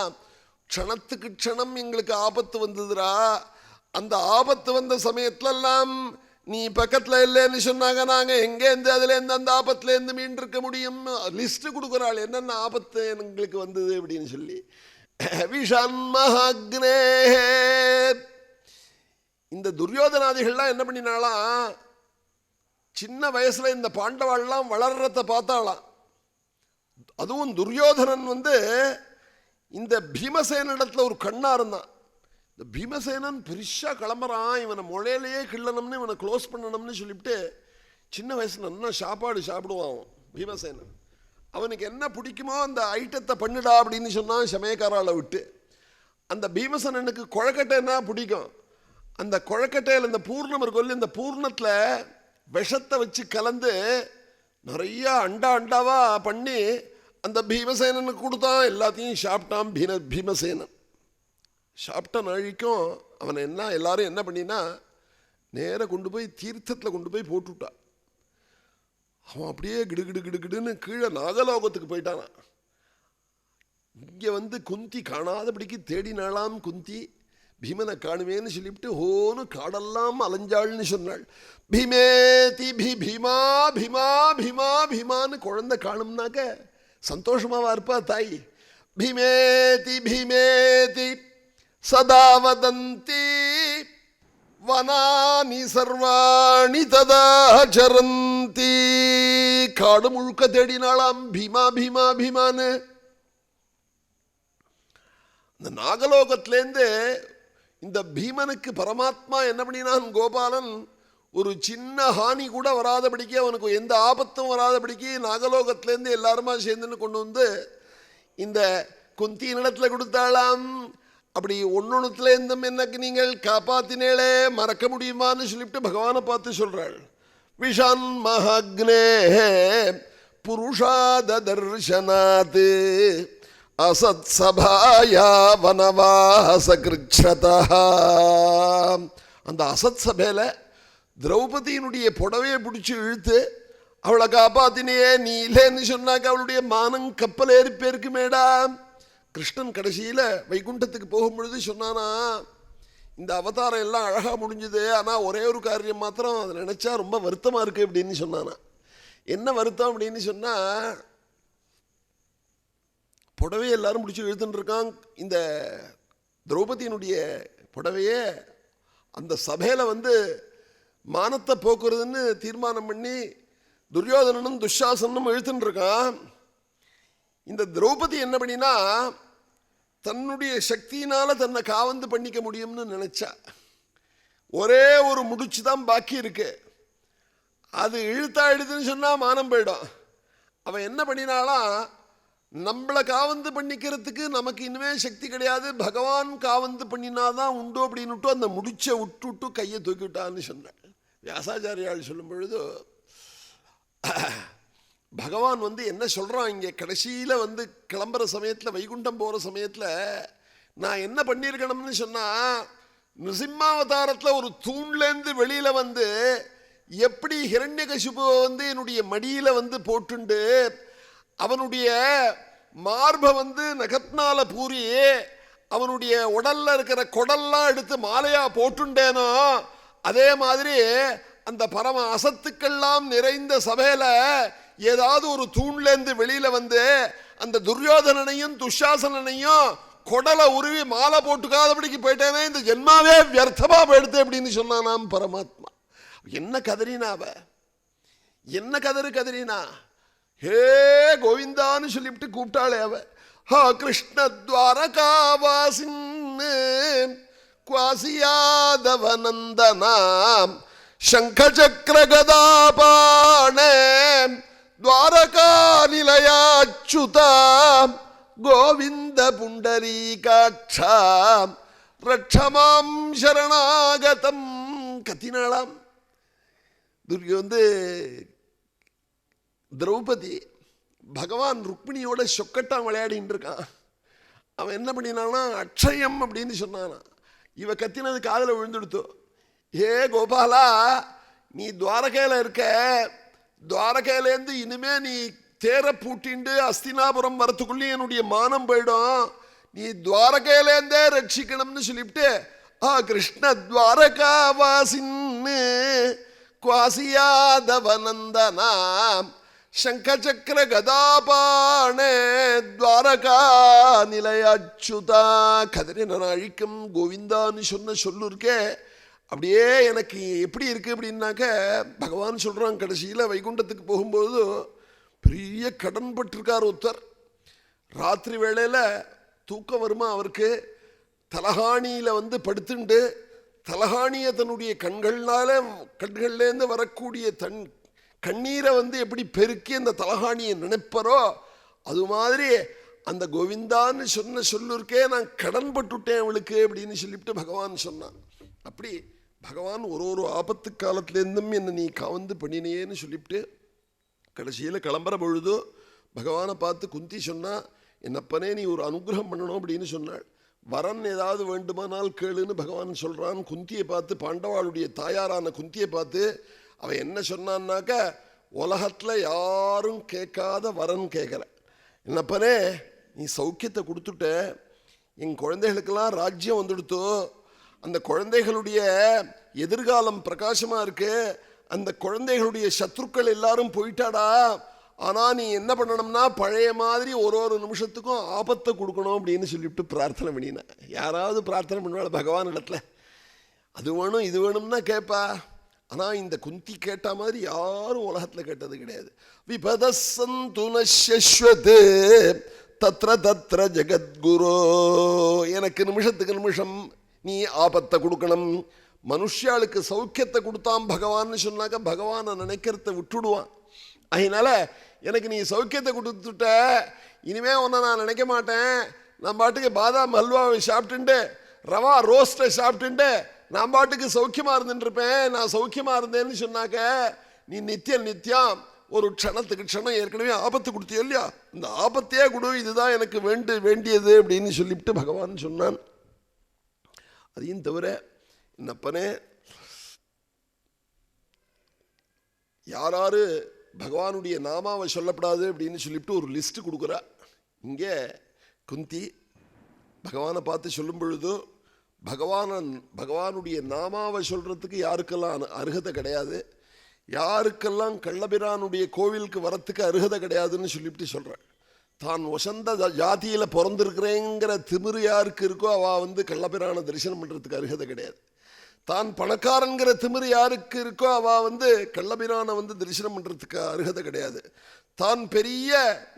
க்ஷணத்துக்கு க்ஷணம் எங்களுக்கு ஆபத்து வந்ததுரா. அந்த ஆபத்து வந்த சமயத்துலலாம் நீ பக்கத்தில் இல்லைன்னு சொன்னாங்க, நாங்கள் எங்கேருந்து அதுலேருந்து அந்த ஆபத்துலேருந்து மீண்டிருக்க முடியும்? லிஸ்ட்டு கொடுக்குறாள் என்னென்ன ஆபத்து எங்களுக்கு வந்தது அப்படின்னு சொல்லி. விஷான்மஹக்னே, இந்த துரியோதனாதிகள்லாம் என்ன பண்ணினாலாம், சின்ன வயசில் இந்த பாண்டவாள்லாம் வளர்றத பார்த்தாலாம். அதுவும் துரியோதனன் வந்து இந்த பீமசேனிடத்தில் ஒரு கண்ணா இருந்தான். இந்த பீமசேனன் பெருசா கிளம்புறான், இவனை முளையிலேயே கிள்ளணும்னு இவனை க்ளோஸ் பண்ணணும்னு சொல்லிவிட்டு சின்ன வயசுல நல்லா சாப்பாடு சாப்பிடுவான் பீமசேனன். அவனுக்கு என்ன பிடிக்குமோ அந்த ஐட்டத்தை பண்ணுடா அப்படின்னு சொன்னான் சமயக்காரால விட்டு. அந்த பீமசேனனுக்கு கொழக்கட்டைன்னா பிடிக்கும். அந்த கொழக்கட்டையில் இந்த பூர்ணம் இருக்குல்ல, இந்த பூர்ணத்தில் விஷத்தை வச்சு கலந்து நிறைய அண்டாவா பண்ணி அந்த பீமசேனனுக்கு கொடுத்தான். எல்லாத்தையும் சாப்பிட்டான் பீமசேனன். சாப்பிட்ட நாளைக்கும் அவனை எல்லாரும் என்ன பண்ணினா நேராக கொண்டு போய் தீர்த்தத்தில் கொண்டு போய் போட்டுவிட்டான். அவன் அப்படியே கிடுகிடுன்னு கீழே நாகலோகத்துக்கு போயிட்டானா. இங்கே குந்தி காணாதபடிக்கு தேடினாலாம். குந்தி பீமனை காணுவேன்னு சொல்லிவிட்டு ஹோன்னு காடெல்லாம் அலைஞ்சாள்னு சொன்னாள். பீமேதி பீமா பீமா பீமா பீமான்னு குழந்தை காணும்னாக்க சந்தோஷமாவா இருப்பா தாய். பீமேதி பீமேதி சதா வதந்தி வனானி சர்வாணி ததா சரந்தி. காடு முழுக்க தேடினாளாம் பீமா பீமா பீமான்னு. இந்த நாகலோகத்திலேருந்து இந்த பீமனுக்கு பரமாத்மா என்ன பண்ணினான், கோபாலன் ஒரு சின்ன ஹானி கூட வராதபடிக்கு, அவனுக்கு எந்த ஆபத்தும் வராதபடிக்கு நாகலோகத்திலேருந்து எல்லாருமா சேர்ந்துன்னு கொண்டு வந்து இந்த குந்தி நிலத்துல கொடுத்தாளாம். அப்படி ஒன்னொன்னுலேருந்தும் எனக்கு நீங்கள் காப்பாத்தினேளே மறக்க முடியுமான்னு சொல்லிவிட்டு பகவானை பார்த்து சொல்றாள். விஷான் மஹக்னே புருஷாத தர்ஷனாத் அசத் சபாயா வனவாச கிருச்சதா. அந்த அசத் சபையில திரௌபதியினுடைய புடவையை பிடிச்சி இழுத்து அவளை காப்பாத்தினையே, நீ இல்லைன்னு சொன்னாக்க அவளுடைய மானம் கப்பல் ஏறி பேருக்கு மேடா. கிருஷ்ணன் கடைசியில் வைகுண்டத்துக்கு போகும்பொழுது சொன்னானா, இந்த அவதாரம் எல்லாம் அழகாக முடிஞ்சுது, ஆனால் ஒரே ஒரு காரியம் மாத்திரம் அதை நினச்சா ரொம்ப வருத்தமாக இருக்குது அப்படின்னு சொன்னானா. என்ன வருத்தம் அப்படின்னு சொன்னால், புடவையை எல்லாரும் பிடிச்சி இழுத்துன்னு இருக்கான். இந்த திரௌபதியினுடைய புடவையே அந்த சபையில் மானத்தை போக்குறதுன்னு தீர்மானம் பண்ணி துரியோதனனும் துஷாசனும் இழுத்துன்னு இருக்கான். இந்த திரௌபதி என்ன பண்ணினா தன்னுடைய சக்தியினால தன்னை காவந்து பண்ணிக்க முடியும்னு நினைச்சா. ஒரே ஒரு முடிச்சு தான் பாக்கி இருக்கு, அது இழுத்தா இழுத்துன்னு சொன்னா மானம் போயிடும். அவன் என்ன பண்ணினாலாம், நம்மளை காவந்து பண்ணிக்கிறதுக்கு நமக்கு இனிமே சக்தி கிடையாது, பகவான் காவந்து பண்ணினாதான் உண்டு அப்படின்னுட்டு அந்த முடிச்சை விட்டு கையை தூக்கி விட்டான்னு சொன்னாள். வியாசாச்சாரியால் சொல்லும் பொழுது பகவான் என்ன சொல்றான் இங்கே கடைசியில் கிளம்புற சமயத்தில், வைகுண்டம் போகிற சமயத்தில் நான் என்ன பண்ணியிருக்கணும்னு சொன்னா, நிருசிம்மாவதாரத்தில் ஒரு தூண்லேருந்து வெளியில் எப்படி ஹிரண்யகசிபுவை என்னுடைய மடியில் போட்டுண்டு அவனுடைய மார்பை நகத்தினால பூரி அவனுடைய உடல்ல இருக்கிற கொடல்லாம் எடுத்து மாலையா போட்டுண்டேனோ, அதே மாதிரி அந்த பரம அசத்துக்கெல்லாம் நிறைந்த சபையில ஏதாவது ஒரு தூண்லேருந்து வெளியில அந்த துரியோதனனையும் துஷாசனையும் கொடலை உருவி மாலை போட்டுக்காதபடிக்கு போயிட்டேனே, இந்த ஜென்மாவே வியர்த்தமா போயிடுது அப்படின்னு சொன்னானாம் பரமாத்மா. என்ன கதறினாவ, என்ன கதறினா, ஹே கோவிந்தான்னு சொல்லிவிட்டு கூப்பிட்டாளே அவ. ஹா கிருஷ்ண துவாரகாவாசின் குவாசியாதவநந்தனாம் சங்கசக்கர கதாபாண துவாரகா நிலையாச்சுதாம் கோவிந்த புண்டரீகாட்சாம் ரட்சமாம் சரணாகதம். கத்தினாளாம். திரௌபதி பகவான் ருக்மிணியோட சொக்கட்டான் விளையாடின்னு இருக்கான். அவன் என்ன பண்ணினானா, அக்ஷயம் அப்படின்னு சொன்னானா. இவ கத்தினது காதில் விழுந்துடுத்து. ஏ கோபாலா, நீ துவாரகையில் இருக்க, துவாரகையிலேருந்து இனிமே நீ தேரை பூட்டிண்டு அஸ்தினாபுரம் வரத்துக்குள்ளே என்னுடைய மானம் போயிடும், நீ துவாரகையிலேருந்தே ரட்சிக்கணும்னு சொல்லிவிட்டு கிருஷ்ண துவாரகாவாசின்னு குவாசியாதவநந்தனாம் சங்கசக்கர கதாபாணே துவாரகா நிலையாச்சுதா. கதிரை நான் அழிக்கும் கோவிந்தான்னு சொன்ன சொல்லு இருக்கே, அப்படியே எனக்கு எப்படி இருக்கு அப்படின்னாக்க, பகவான் சொல்றான் கடைசியில் வைகுண்டத்துக்கு போகும்போது பெரிய கடன் பட்டிருக்கார் ஒருத்தர். ராத்திரி வேளையில் தூக்கம் வருமா அவருக்கு, தலகாணியில் வந்து படுத்துண்டு தலகாணியை தன்னுடைய கண்கள்லேருந்து வரக்கூடிய கண்ணீரை வந்து எப்படி பெருக்கி அந்த தலகாணியை நினைப்பரோ அது மாதிரி அந்த கோவிந்தான்னு சொன்ன சொல்லிருக்கே நான் கடன்பட்டுட்டேன் அவளுக்கு அப்படின்னு சொல்லிவிட்டு பகவான் சொன்னான். அப்படி பகவான் ஒரு ஆபத்து காலத்திலேருந்தும் என்னை நீ காவந்து பண்ணினேன்னு சொல்லிவிட்டு கடைசியில் கிளம்புற பொழுதோ பகவானை பார்த்து குந்தி சொன்னா, என்னப்பனே நீ ஒரு அனுகிரகம் பண்ணணும் அப்படின்னு சொன்னாள். வரன் ஏதாவது வேண்டுமானால் கேளுன்னு பகவான் சொல்கிறான். குந்தியை பார்த்து, பாண்டவாளுடைய தாயாரான குந்தியை பார்த்து அவன் என்ன சொன்னான்னாக்க, உலகத்தில் யாரும் கேட்காத வரன் கேட்கல. என்னப்பனே நீ சௌக்கியத்தை கொடுத்துட்ட, என் குழந்தைகளுக்கெல்லாம் ராஜ்யம் வந்துடுத்தோ, அந்த குழந்தைகளுடைய எதிர்காலம் பிரகாசமாக இருக்கு, அந்த குழந்தைகளுடைய சத்ருக்கள் எல்லாரும் போயிட்டாடா. ஆனால் நீ என்ன பண்ணணும்னா பழைய மாதிரி ஒரு நிமிஷத்துக்கும் ஆபத்தை கொடுக்கணும் அப்படின்னு சொல்லிவிட்டு பிரார்த்தனை பண்ணினேன். யாராவது பிரார்த்தனை பண்ணுவாள் பகவான் இடத்துல, அது வேணும் இது வேணும்னா கேட்பா. ஆனால் இந்த குந்தி கேட்ட மாதிரி யாரும் உலகத்தில் கேட்டது கிடையாது. விபதசந்து நஷ்யஸ்வத் தத்ர தத்ர ஜெகத்குரு, எனக்கு நிமிஷத்துக்கு நிமிஷம் நீ ஆபத்தை கொடுக்கணும். மனுஷாளுக்கு சௌக்கியத்தை கொடுத்தான் பகவான்னு சொன்னாக்க பகவானை நினைக்கிறத விட்டுடுவான். அதனால எனக்கு நீ சௌக்கியத்தை கொடுத்துட்ட, இனிமே உன்னை நான் நினைக்க மாட்டேன். நான் பாட்டுக்கு பாதாம் ஹல்வாவை சாப்பிட்டுண்டு ரவா ரோஸ்ட்டை சாப்பிட்டுண்டு நான் பாட்டுக்கு சௌக்கியமாக இருந்துருப்பேன். நான் சௌக்கியமாக இருந்தேன்னு சொன்னாக்க நீ நித்தியம் ஒரு க்ஷணத்துக்கு க்ஷணம் ஏற்கனவே ஆபத்து கொடுத்தியோ இல்லையா, இந்த ஆபத்தையே கொடு, இதுதான் எனக்கு வேண்டியது அப்படின்னு சொல்லிவிட்டு பகவான் சொன்னான். அதையும் தவிர என்னப்பனே, யாராரு பகவானுடைய நாமாவை சொல்லப்படாது அப்படின்னு சொல்லிவிட்டு ஒரு லிஸ்ட்டு கொடுக்குறா. இங்கே குந்தி பகவானை பார்த்து சொல்லும் பொழுது பகவானுடைய நாமாவை சொல்கிறதுக்கு யாருக்கெல்லாம் அருகதை கிடையாது, யாருக்கெல்லாம் கள்ளபிரானுடைய கோவிலுக்கு வரத்துக்கு அருகதை கிடையாதுன்னு சொல்லிவிட்டு சொல்கிறேன். தான் வசந்த ஜாதியில் பிறந்திருக்கிறேங்கிற திமிரு யாருக்கு இருக்கோ அவள் வந்து கள்ளபிரானை தரிசனம் பண்ணுறதுக்கு அருகதை கிடையாது. தான் பணக்காரங்கிற திமிரு யாருக்கு இருக்கோ அவள் வந்து கள்ளபிரானை வந்து தரிசனம் பண்ணுறதுக்கு அருகதை கிடையாது. தான் பெரிய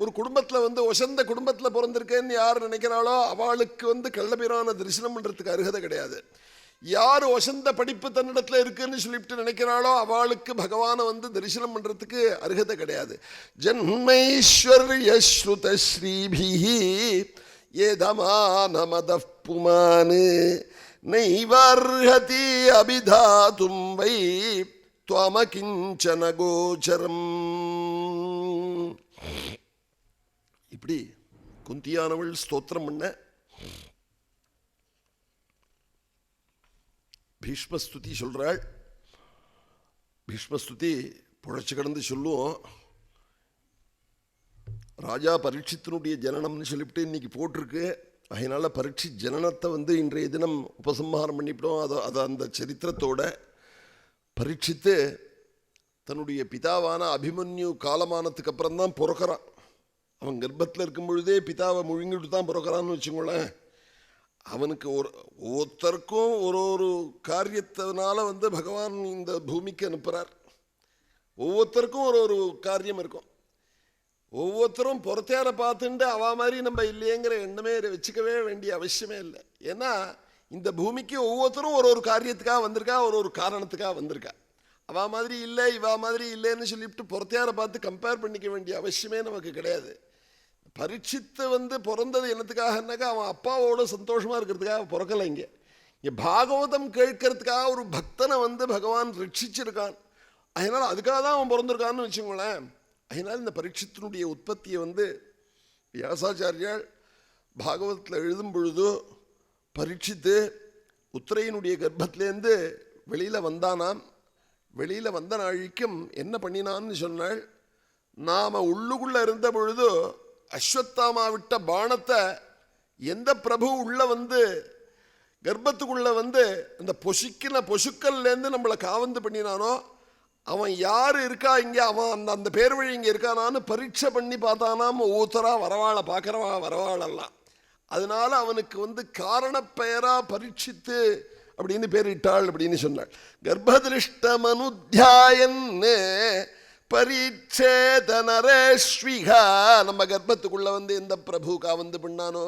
ஒரு குடும்பத்தில் வந்து வசந்த குடும்பத்தில் பிறந்திருக்கேன்னு யார் நினைக்கிறாளோ அவளுக்கு வந்து கள்ளபிரானை தரிசனம் பண்ணுறதுக்கு அருகதை கிடையாது. யார் வசந்த படிப்பு தன்னிடத்தில் இருக்குன்னு சொல்லிவிட்டு நினைக்கிறாளோ அவளுக்கு பகவானை வந்து தரிசனம் பண்ணுறதுக்கு அருகதை கிடையாது. ஜன்மைஸ்வர்ய ஸ்ருத ஸ்ரீபிஹி ஏதமானமத புமானு நைவர்ஹதி அபிதாதும் வை த்வமகிஞ்சன கோச்சரம். இப்படி குந்தியானவள் ஸ்தோத்திரம் பண்ண பீஷ்மஸ்துதி சொல்றாள். பீஷ்மஸ்துதி புழைச்சு கிடந்து சொல்லுவோம். ராஜா பரீட்சித்தினுடைய ஜனனம்னு சொல்லிவிட்டு இன்னைக்கு போட்டிருக்கு. அதனால பரீட்சித் ஜனனத்தை வந்து இன்றைய தினம் உபசம்ஹாரம் பண்ணிவிட்டோம். அதை அந்த சரித்திரத்தோட பரீட்சித்து தன்னுடைய பிதாவான அபிமன்யு காலமானத்துக்கு அப்புறம் தான் பிறக்கிறான். அவன் கர்ப்பத்தில் இருக்கும் பொழுதே பிதாவை முழுங்கிட்டு தான் பிறக்கிறான்னு வச்சுக்கோங்களேன். அவனுக்கு ஒவ்வொருத்தருக்கும் ஒரு காரியத்தினால வந்து பகவான் இந்த பூமிக்கு அனுப்புகிறார். ஒவ்வொருத்தருக்கும் ஒரு காரியம் இருக்கும். ஒவ்வொருத்தரும் பொறுத்தையார பார்த்துட்டு அவ மாதிரி நம்ம இல்லையேங்கிற எண்ணமே வச்சுக்கவே வேண்டிய அவசியமே இல்லை. ஏன்னா இந்த பூமிக்கு ஒவ்வொருத்தரும் ஒரு காரியத்துக்காக வந்திருக்கா, ஒரு காரணத்துக்காக வந்திருக்கா. அவ மாதிரி இல்லை இவா மாதிரி இல்லைன்னு சொல்லிவிட்டு பொறுத்தையார பார்த்து கம்பேர் பண்ணிக்க வேண்டிய அவசியமே நமக்கு கிடையாது. பரீட்சித்து வந்து பிறந்தது என்னத்துக்காகனாக்கா அவன் அப்பாவோட சந்தோஷமாக இருக்கிறதுக்காக பிறக்கலை. இங்கே பாகவதம் கேட்கறதுக்காக ஒரு பக்தனை வந்து பகவான் ரட்சிச்சிருக்கான். அதனால் அதுக்காக தான் அவன் பிறந்திருக்கான்னு வச்சுக்கோங்களேன். அதனால் இந்த பரீட்சித்தினுடைய உற்பத்தியை வந்து வியாசாச்சாரியால் பாகவதத்தில் எழுதும் பொழுது பரீட்சித்து உத்திரையினுடைய கர்ப்பத்திலேருந்து வெளியில் வந்தானாம். வெளியில் வந்த நாழிக்கும் என்ன பண்ணினான்னு சொன்னாள். நாம் உள்ளுக்குள்ளே இருந்த பொழுது அஸ்வத்தாமா விட்ட பானத்தை எந்த பிரபு உள்ளே வந்து கர்ப்பத்துக்குள்ளே வந்து அந்த பொசுக்கல்லேருந்து நம்மளை காவந்து பண்ணினானோ அவன் யார் இருக்கா இங்கே, அவன் அந்த பேர் வழி இங்கே இருக்கானான்னு பரீட்சை பண்ணி பார்த்தானாம். ஒவ்வொருத்தராக வரவாளை பார்க்குறவா வரவாளெல்லாம். அதனால அவனுக்கு வந்து காரண பெயராக பரீட்சித்து அப்படின்னு பேரிட்டாள் அப்படின்னு சொன்னாள். கர்ப்பதிருஷ்டமனுத்தியாயன் பரீட்சேதனரேஸ்விகா, நம்ம கர்ப்பத்துக்குள்ள வந்து எந்த பிரபுக்கா வந்து பண்ணானோ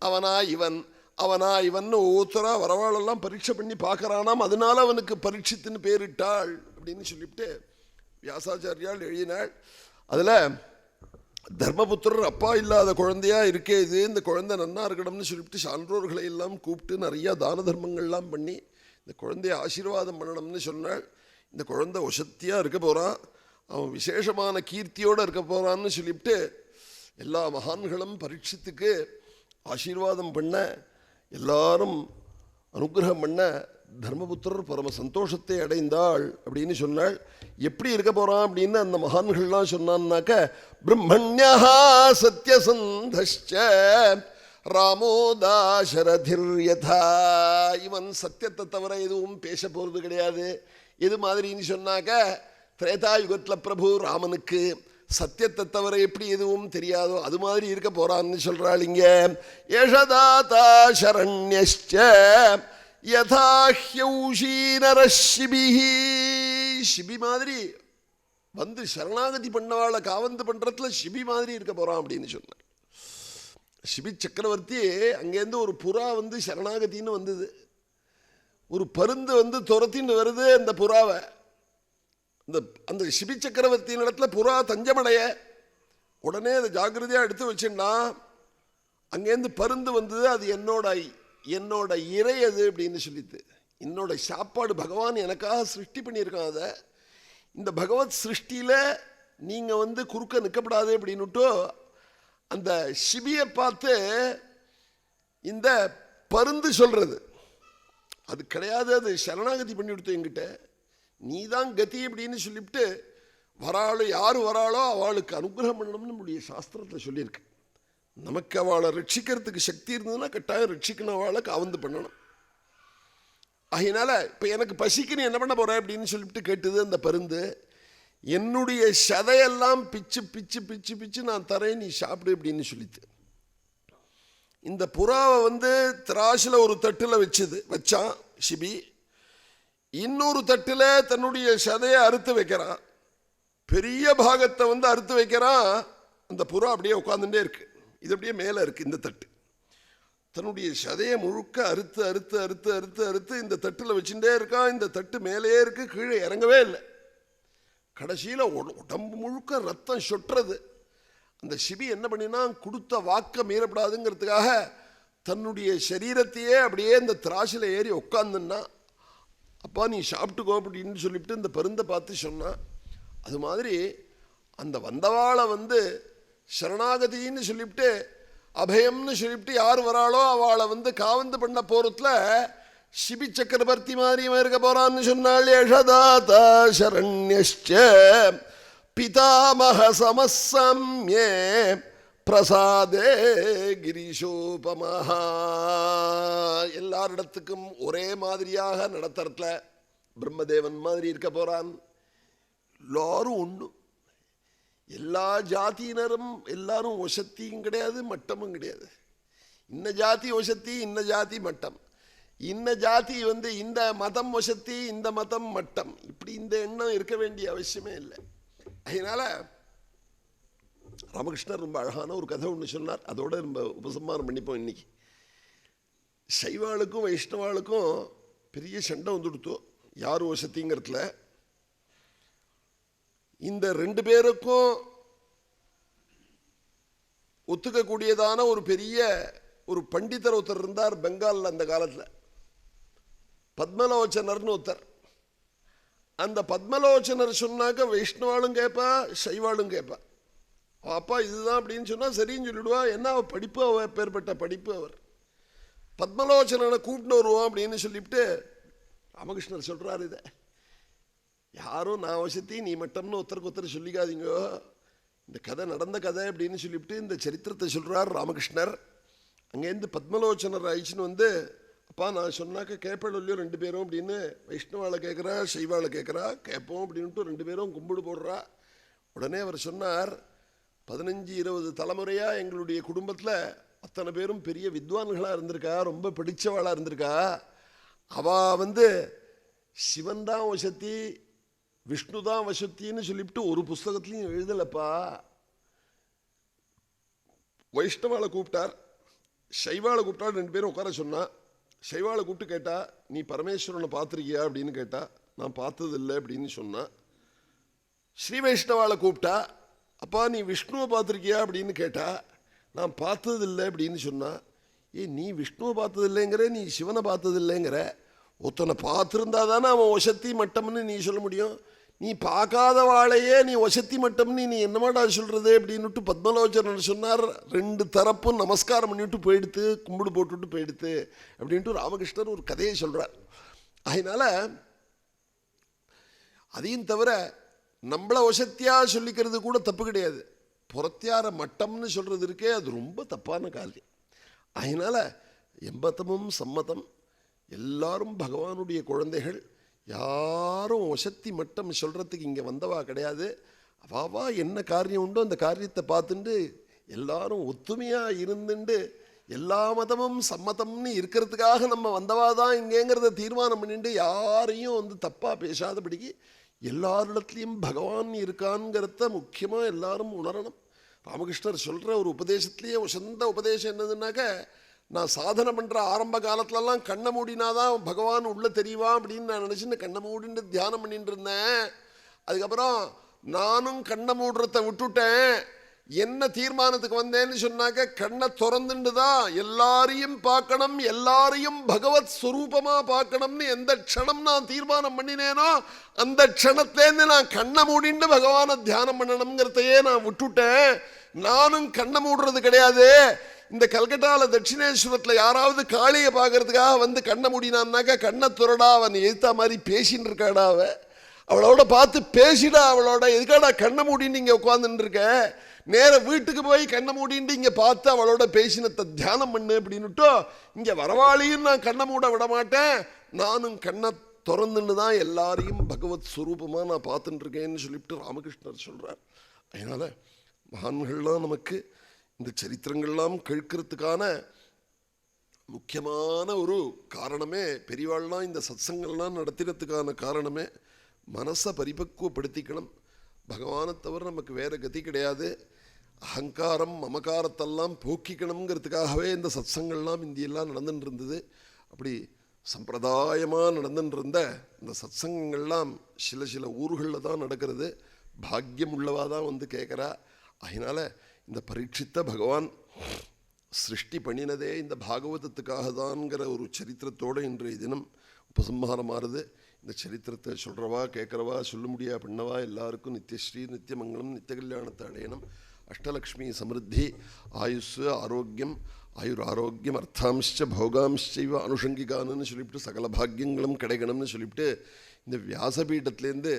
அவனா இவன் அவனா இவன் ஒவ்வொருத்தரா வரவாளெல்லாம் பரீட்சை பண்ணி பார்க்கறானாம். அதனால அவனுக்கு பரீட்சித்துன்னு பேரிட்டாள் அப்படின்னு சொல்லிவிட்டு வியாசாச்சாரியால் எழுதினாள். அதில் தர்மபுத்திரர் அப்பா இல்லாத குழந்தையா இருக்கே இது, இந்த குழந்தை நன்னா இருக்கணும்னு சொல்லிவிட்டு சான்றோர்களை எல்லாம் கூப்பிட்டு நிறையா தான தர்மங்கள்லாம் பண்ணி இந்த குழந்தைய ஆசீர்வாதம் பண்ணணும்னு சொன்னாள். இந்த குழந்தை வசத்தியாக இருக்க போகிறான், அவன் விசேஷமான கீர்த்தியோடு இருக்க போகிறான்னு சொல்லிவிட்டு எல்லா மகான்களும் பரீட்சித்துக்கு ஆசீர்வாதம் பண்ண, எல்லாரும் அனுகிரகம் பண்ண தர்மபுத்திரர் பரம சந்தோஷத்தை அடைந்தாள் அப்படின்னு சொன்னாள். எப்படி இருக்க போகிறான் அப்படின்னு அந்த மகான்கள்லாம் சொன்னான்னாக்க, பிரம்மண்யா சத்யசந்தஷ்ச ராமோ தாசரதிர்யதா, இவன் சத்தியத்தை தவிர எதுவும் பேச போகிறது கிடையாது. எது மாதிரின்னு சொன்னாக்க, திரேதாயுகத்தில் பிரபு ராமனுக்கு சத்தியத்தை தவிர எப்படி எதுவும் தெரியாதோ அது மாதிரி இருக்க போறான்னு சொல்றாள். இங்க ஏஷதாதா சரண்யஸ்ச யதா ஹ்யௌஷீனரஷிபிஹி, ஷிபி மாதிரி வந்து சரணாகதி பண்ணவாளை காவந்து பண்றதுல ஷிபி மாதிரி இருக்க போறான் அப்படின்னு சொன்னார். ஷிபி சக்கரவர்த்தி அங்கேருந்து ஒரு புறா வந்து சரணாகத்தின்னு வந்தது. ஒரு பருந்து வந்து துரத்தின்னு வருது அந்த புறாவை. அந்த ஷிபி சக்கரவர்த்தியின் இடத்துல புறா தஞ்சமடைய உடனே அதை ஜாக்கிரதையாக எடுத்து வச்சுன்னா, அங்கேருந்து பருந்து வந்தது. அது என்னோட இறை அது அப்படின்னு சொல்லிட்டு, என்னோட சாப்பாடு பகவான் எனக்காக சிருஷ்டி பண்ணியிருக்கான். அதை இந்த பகவத் சிருஷ்டியில் நீங்கள் வந்து குறுக்க நிற்கப்படாது அப்படின்னுட்டு அந்த ஷிபியை பார்த்து இந்த பருந்து சொல்கிறது, அது கிடையாது, அது சரணாகதி பண்ணி கொடுத்து என்கிட்ட, நீ தான் கதி அப்படின்னு சொல்லிவிட்டு வராளோ யார் வராளோ அவளுக்கு அனுகிரகம் பண்ணணும்னு நம்முடைய சாஸ்திரத்தில் சொல்லியிருக்கு. நமக்கு அவளை ரட்சிக்கிறதுக்கு சக்தி இருந்ததுன்னா கட்டாயம் ரட்சிக்கணும், அவளை காவந்து பண்ணணும். அதனால இப்போ எனக்கு பசிக்குன்னு என்ன பண்ண போகிறேன் அப்படின்னு சொல்லிவிட்டு கேட்டுது அந்த பருந்து. என்னுடைய சதையெல்லாம் பிச்சு பிச்சு பிச்சு பிச்சு நான் தரேன், நீ சாப்பிடு அப்படின்னு சொல்லிட்டு இந்த புறாவை வந்து திராசில் ஒரு தட்டில் வச்சான் ஷிபி. இன்னொரு தட்டில் தன்னுடைய சதையை அறுத்து வைக்கிறான். பெரிய பாகத்தை வந்து அறுத்து வைக்கிறான். அந்த புறா அப்படியே உட்காந்துட்டே இருக்கு. இது அப்படியே மேலே இருக்கு இந்த தட்டு. தன்னுடைய சதையை முழுக்க அறுத்து அறுத்து அறுத்து அறுத்து அறுத்து இந்த தட்டில் வச்சுட்டே இருக்கான். இந்த தட்டு மேலேயே இருக்கு, கீழே இறங்கவே இல்லை. கடைசியில் உடம்பு முழுக்க ரத்தம் சொட்டுறது. அந்த ஷிபி என்ன பண்ணினா, கொடுத்த வாக்க மீறப்படாதுங்கிறதுக்காக தன்னுடைய சரீரத்தையே அப்படியே இந்த திராசில் ஏறி உட்காந்துன்னா, அப்பா நீ சாப்பிட்டுக்கோ அப்படின்னு சொல்லிவிட்டு இந்த பருந்தை பார்த்து சொன்னான். அது மாதிரி அந்த வந்தவாளை வந்து சரணாகதின்னு சொல்லிவிட்டு அபயம்னு சொல்லிவிட்டு யார் வராளோ அவளை வந்து காவந்து பண்ண போறதுல ஷிபி சக்கரவர்த்தி மாதிரி இருக்க போறான்னு சொன்னாள். ஏஷதாதா சரண்யஸ்ச பிதாமஹ சமசம்யே பிரசாதே கிரீஷோபமஹா, எல்லாரிடத்துக்கும் ஒரே மாதிரியாக நடத்துறதுல பிரம்மதேவன் மாதிரி இருக்க போறான். எல்லாரும் ஒன்று, எல்லா ஜாதியினரும் எல்லாரும் ஒசத்தியும் கிடையாது மட்டமும் கிடையாது. இன்ன ஜாதி ஒசத்தி, இன்ன ஜாதி மட்டம், இன்ன ஜாதி வந்து இந்த மதம் ஒசத்தி, இந்த மதம் மட்டம், இப்படி இந்த எண்ணம் இருக்க வேண்டிய அவசியமே இல்லை. அதனால ராமகிருஷ்ணர் ரொம்ப அழகான ஒரு கதை ஒன்று சொன்னார். அதோட நம்ம உபசம்மாரம் பண்ணிப்போம். இன்னைக்கு சைவாளுக்கும் வைஷ்ணவாளுக்கும் பெரிய சண்டை வந்துடுத்தோம் யார் வசதிங்கிறதுல. இந்த ரெண்டு பேருக்கும் ஒத்துக்கக்கூடியதான ஒரு பெரிய ஒரு பண்டிதர் ஒருத்தர் இருந்தார் பெங்காலில் அந்த காலத்தில். பத்மலோச்சனர்னு ஒருத்தர். அந்த பத்மலோச்சனர் சொன்னாக்க வைஷ்ணவாளும் கேட்பா சைவாளும் கேட்பா. அப்பா இதுதான் அப்படின்னு சொன்னால் சரின்னு சொல்லிடுவா. என்ன படிப்பு, அவ பேர்பட்ட படிப்பு. அவர் பத்மலோச்சனனை கூப்பிட்டு வருவோம் அப்படின்னு சொல்லிவிட்டு ராமகிருஷ்ணர் சொல்கிறார், இதை யாரும் நான் வசதி நீ மட்டம்னு ஒருத்தருக்கு ஒருத்தர் சொல்லிக்காதீங்க, இந்த கதை நடந்த கதை அப்படின்னு சொல்லிவிட்டு இந்த சரித்திரத்தை சொல்கிறார் ராமகிருஷ்ணர். அங்கேருந்து பத்மலோச்சனர் ஆயிடுச்சுன்னு வந்து, அப்பா நான் சொன்னாக்க கேட்பேன் இல்லையோ ரெண்டு பேரும் அப்படின்னு வைஷ்ணவாளை கேட்குறா சைவாளை கேட்குறா. கேட்போம் அப்படின்ட்டு ரெண்டு பேரும் கும்பிடு போடுறா. உடனே அவர் சொன்னார், 15-20 தலைமுறையாக எங்களுடைய குடும்பத்தில் அத்தனை பேரும் பெரிய வித்வான்களாக இருந்திருக்கா, ரொம்ப படித்தவாளாக இருந்திருக்கா. அவள் வந்து சிவன் தான் வசத்தி விஷ்ணு தான் வசத்தின்னு சொல்லிவிட்டு ஒரு புஸ்தகத்துலையும் எழுதலைப்பா. வைஷ்ணவாளை கூப்பிட்டார், சைவாளை கூப்பிட்டா 2 பேரும் உட்கார சொன்னா. சைவாளை கூப்பிட்டு கேட்டா, நீ பரமேஸ்வரனை பார்த்துருக்கியா அப்படின்னு கேட்டா, நான் பார்த்ததில்லை அப்படின்னு சொன்னா. ஸ்ரீ வைஷ்ணவாளை கூப்பிட்டா, அப்பா நீ விஷ்ணுவை பார்த்துருக்கியா அப்படின்னு கேட்டா, நான் பார்த்ததில்லை அப்படின்னு சொன்னா. நீ விஷ்ணுவை பார்த்ததில்லைங்கிற, நீ சிவனை பார்த்ததில்லைங்கிற, ஒருத்தனை பார்த்துருந்தா தானே அவன் ஒசத்தி மட்டம்னு நீ சொல்ல முடியும். நீ பார்க்காத வாழையே நீ ஒசத்தி மட்டம்னு நீ என்னமாடா சொல்கிறது அப்படின்னுட்டு பத்மலோச்சனர் சொன்னார். 2 தரப்பும் நமஸ்காரம் பண்ணிவிட்டு போயிடுத்து, கும்பிடு போட்டுவிட்டு போயிடுத்து அப்படின்ட்டு ராமகிருஷ்ணர் ஒரு கதையை சொல்கிறார். அதனால் அதையும் தவிர நம்மளை ஒசத்தியாக சொல்லிக்கிறது கூட தப்பு கிடையாது. புறத்தியார மட்டம்னு சொல்கிறது இருக்கே, அது ரொம்ப தப்பான காரியம். அதனால் எம்பத்தமும் சம்மதம், எல்லாரும் பகவானுடைய குழந்தைகள், யாரும் ஒசத்தி மட்டம் சொல்கிறதுக்கு இங்கே வந்தவா கிடையாது. அவாவா என்ன காரியம் உண்டோ அந்த காரியத்தை பார்த்துட்டு எல்லாரும் ஒத்துமையாக இருந்துட்டு எல்லா மதமும் சம்மதம்னு இருக்கிறதுக்காக நம்ம வந்தவா தான் இங்கேங்கிறத தீர்மானம் பண்ணிட்டு யாரையும் தப்பாக பேசாதபடிக்கு எல்லாரிடத்துலையும் பகவான் இருக்கான்ங்கிறத முக்கியமாக எல்லாரும் உணரணும். ராமகிருஷ்ணர் சொல்கிற ஒரு உபதேசத்துலேயே சொந்த உபதேசம் என்னதுன்னாக்க, நான் சாதனை பண்ணுற ஆரம்ப காலத்துலலாம் கண்ணை மூடினாதான் பகவான் உள்ளே தெரியவா அப்படின்னு நான் நினச்சின்னு கண்ணை மூடின்னு தியானம் பண்ணிட்டு இருந்தேன். அதுக்கப்புறம் நானும் கண்ணை மூடுறத விட்டுட்டேன். என்ன தீர்மானத்துக்கு வந்தேன்னு சொன்னாக்க, கண்ணை திறந்துட்டு தான் எல்லாரையும் பார்க்கணும், எல்லாரையும் பகவத் ஸ்வரூபமாக பார்க்கணும்னு எந்த க்ஷணம் நான் தீர்மானம் பண்ணினேனோ அந்த க்ஷணத்துலேருந்து நான் கண்ணை மூடிண்டு பகவானை தியானம் பண்ணணுங்கிறதையே நான் விட்டுட்டேன். நானும் கண்ணை மூடுறது கிடையாது. இந்த கல்கட்டாவில் தட்சிணேஸ்வரத்தில் யாராவது காளியை பார்க்கறதுக்காக கண்ணை மூடினான்னாக்கா, கண்ணை துறடா, அவன் எதிர்த்த மாதிரி பேசின்னு இருக்காடா, அவளோட பார்த்து பேசிடா, அவளோட எதுக்காடா கண்ணை மூடின்னு இங்கே உட்காந்துட்டு இருக்க, நேர வீட்டுக்கு போய் கண்ணை மூடிட்டு இங்கே பார்த்து அவளோட பேசினத்தை தியானம் பண்ணு அப்படின்னுட்டோ, இங்கே வரவாளியும் நான் கண்ணை மூட விட மாட்டேன், நானும் கண்ணை திறந்துன்னு தான் எல்லாரையும் பகவத் ஸ்வரூபமாக நான் பார்த்துட்டு இருக்கேன்னு சொல்லிவிட்டு ராமகிருஷ்ணர் சொல்கிறார். அதனால் மகான்கள்லாம் நமக்கு இந்த சரித்திரங்கள்லாம் கேட்கறதுக்கான முக்கியமான ஒரு காரணமே, பெரியவாள்லாம் இந்த சத்சங்கள்லாம் நடத்தினதுக்கான காரணமே மனசை பரிபக்குவப்படுத்திக்கணும். பகவானை தவிர நமக்கு வேறு கதி கிடையாது. அகங்காரம் மமகாரத்தெல்லாம் போக்கிக்கணுங்கிறதுக்காகவே இந்த சத்சங்கள்லாம் இந்தியெல்லாம் நடந்துட்டு இருந்தது. அப்படி சம்பிரதாயமாக நடந்துட்டு இருந்த இந்த சத்சங்கங்கள்லாம் சில ஊர்களில் தான் நடக்கிறது. பாக்கியம் உள்ளவா தான் கேட்குறா. அதனால் இந்த பரீட்சித்த பகவான் சிருஷ்டி பண்ணினதே இந்த பாகவதத்துக்காக தான்ங்கிற ஒரு சரித்திரத்தோடு இன்றைய தினம் உபசம்ஹாரமாறுது. இந்த சரித்திரத்தை சொல்கிறவா கேட்குறவா சொல்ல முடியா பின்னவா எல்லாருக்கும் நித்தியஸ்ரீ நித்தியமங்கலம் நித்திய கல்யாணத்தை அடையணும். அஷ்டலக்ஷ்மி சமிருத்தி ஆயுஷ் ஆரோக்கியம் ஆயுராரோக்கியம் அர்த்தாம்ச்ச போகாம்ச்சைவ அனுஷங்கிகான்னு சொல்லிவிட்டு சகல பாக்கியங்களும் கிடைக்கணும்னு சொல்லிவிட்டு இந்த வியாசபீடத்துலேருந்து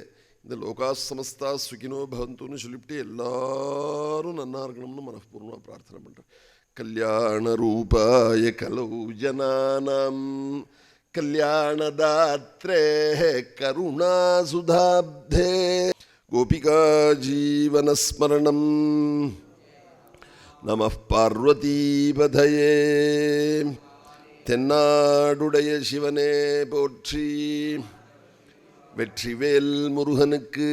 இந்த லோகா சமஸ்தா சுகினோ பவந்துன்னு சொல்லிவிட்டு எல்லாரும் நன்னா இருக்கணும்னு மனப்பூர்வமாக பிரார்த்தனை பண்ணுறேன். கல்யாண ரூபாய கலௌ ஜனானாம் கல்யாணதாத்ரே கருணாசுதாப்தே கோபிகா ஜீவனஸ்மரணம். நமः பார்வதீபதயே. தென்னாடுடைய சிவனே போற்றி. வெற்றிவேல் முருகனுக்கு.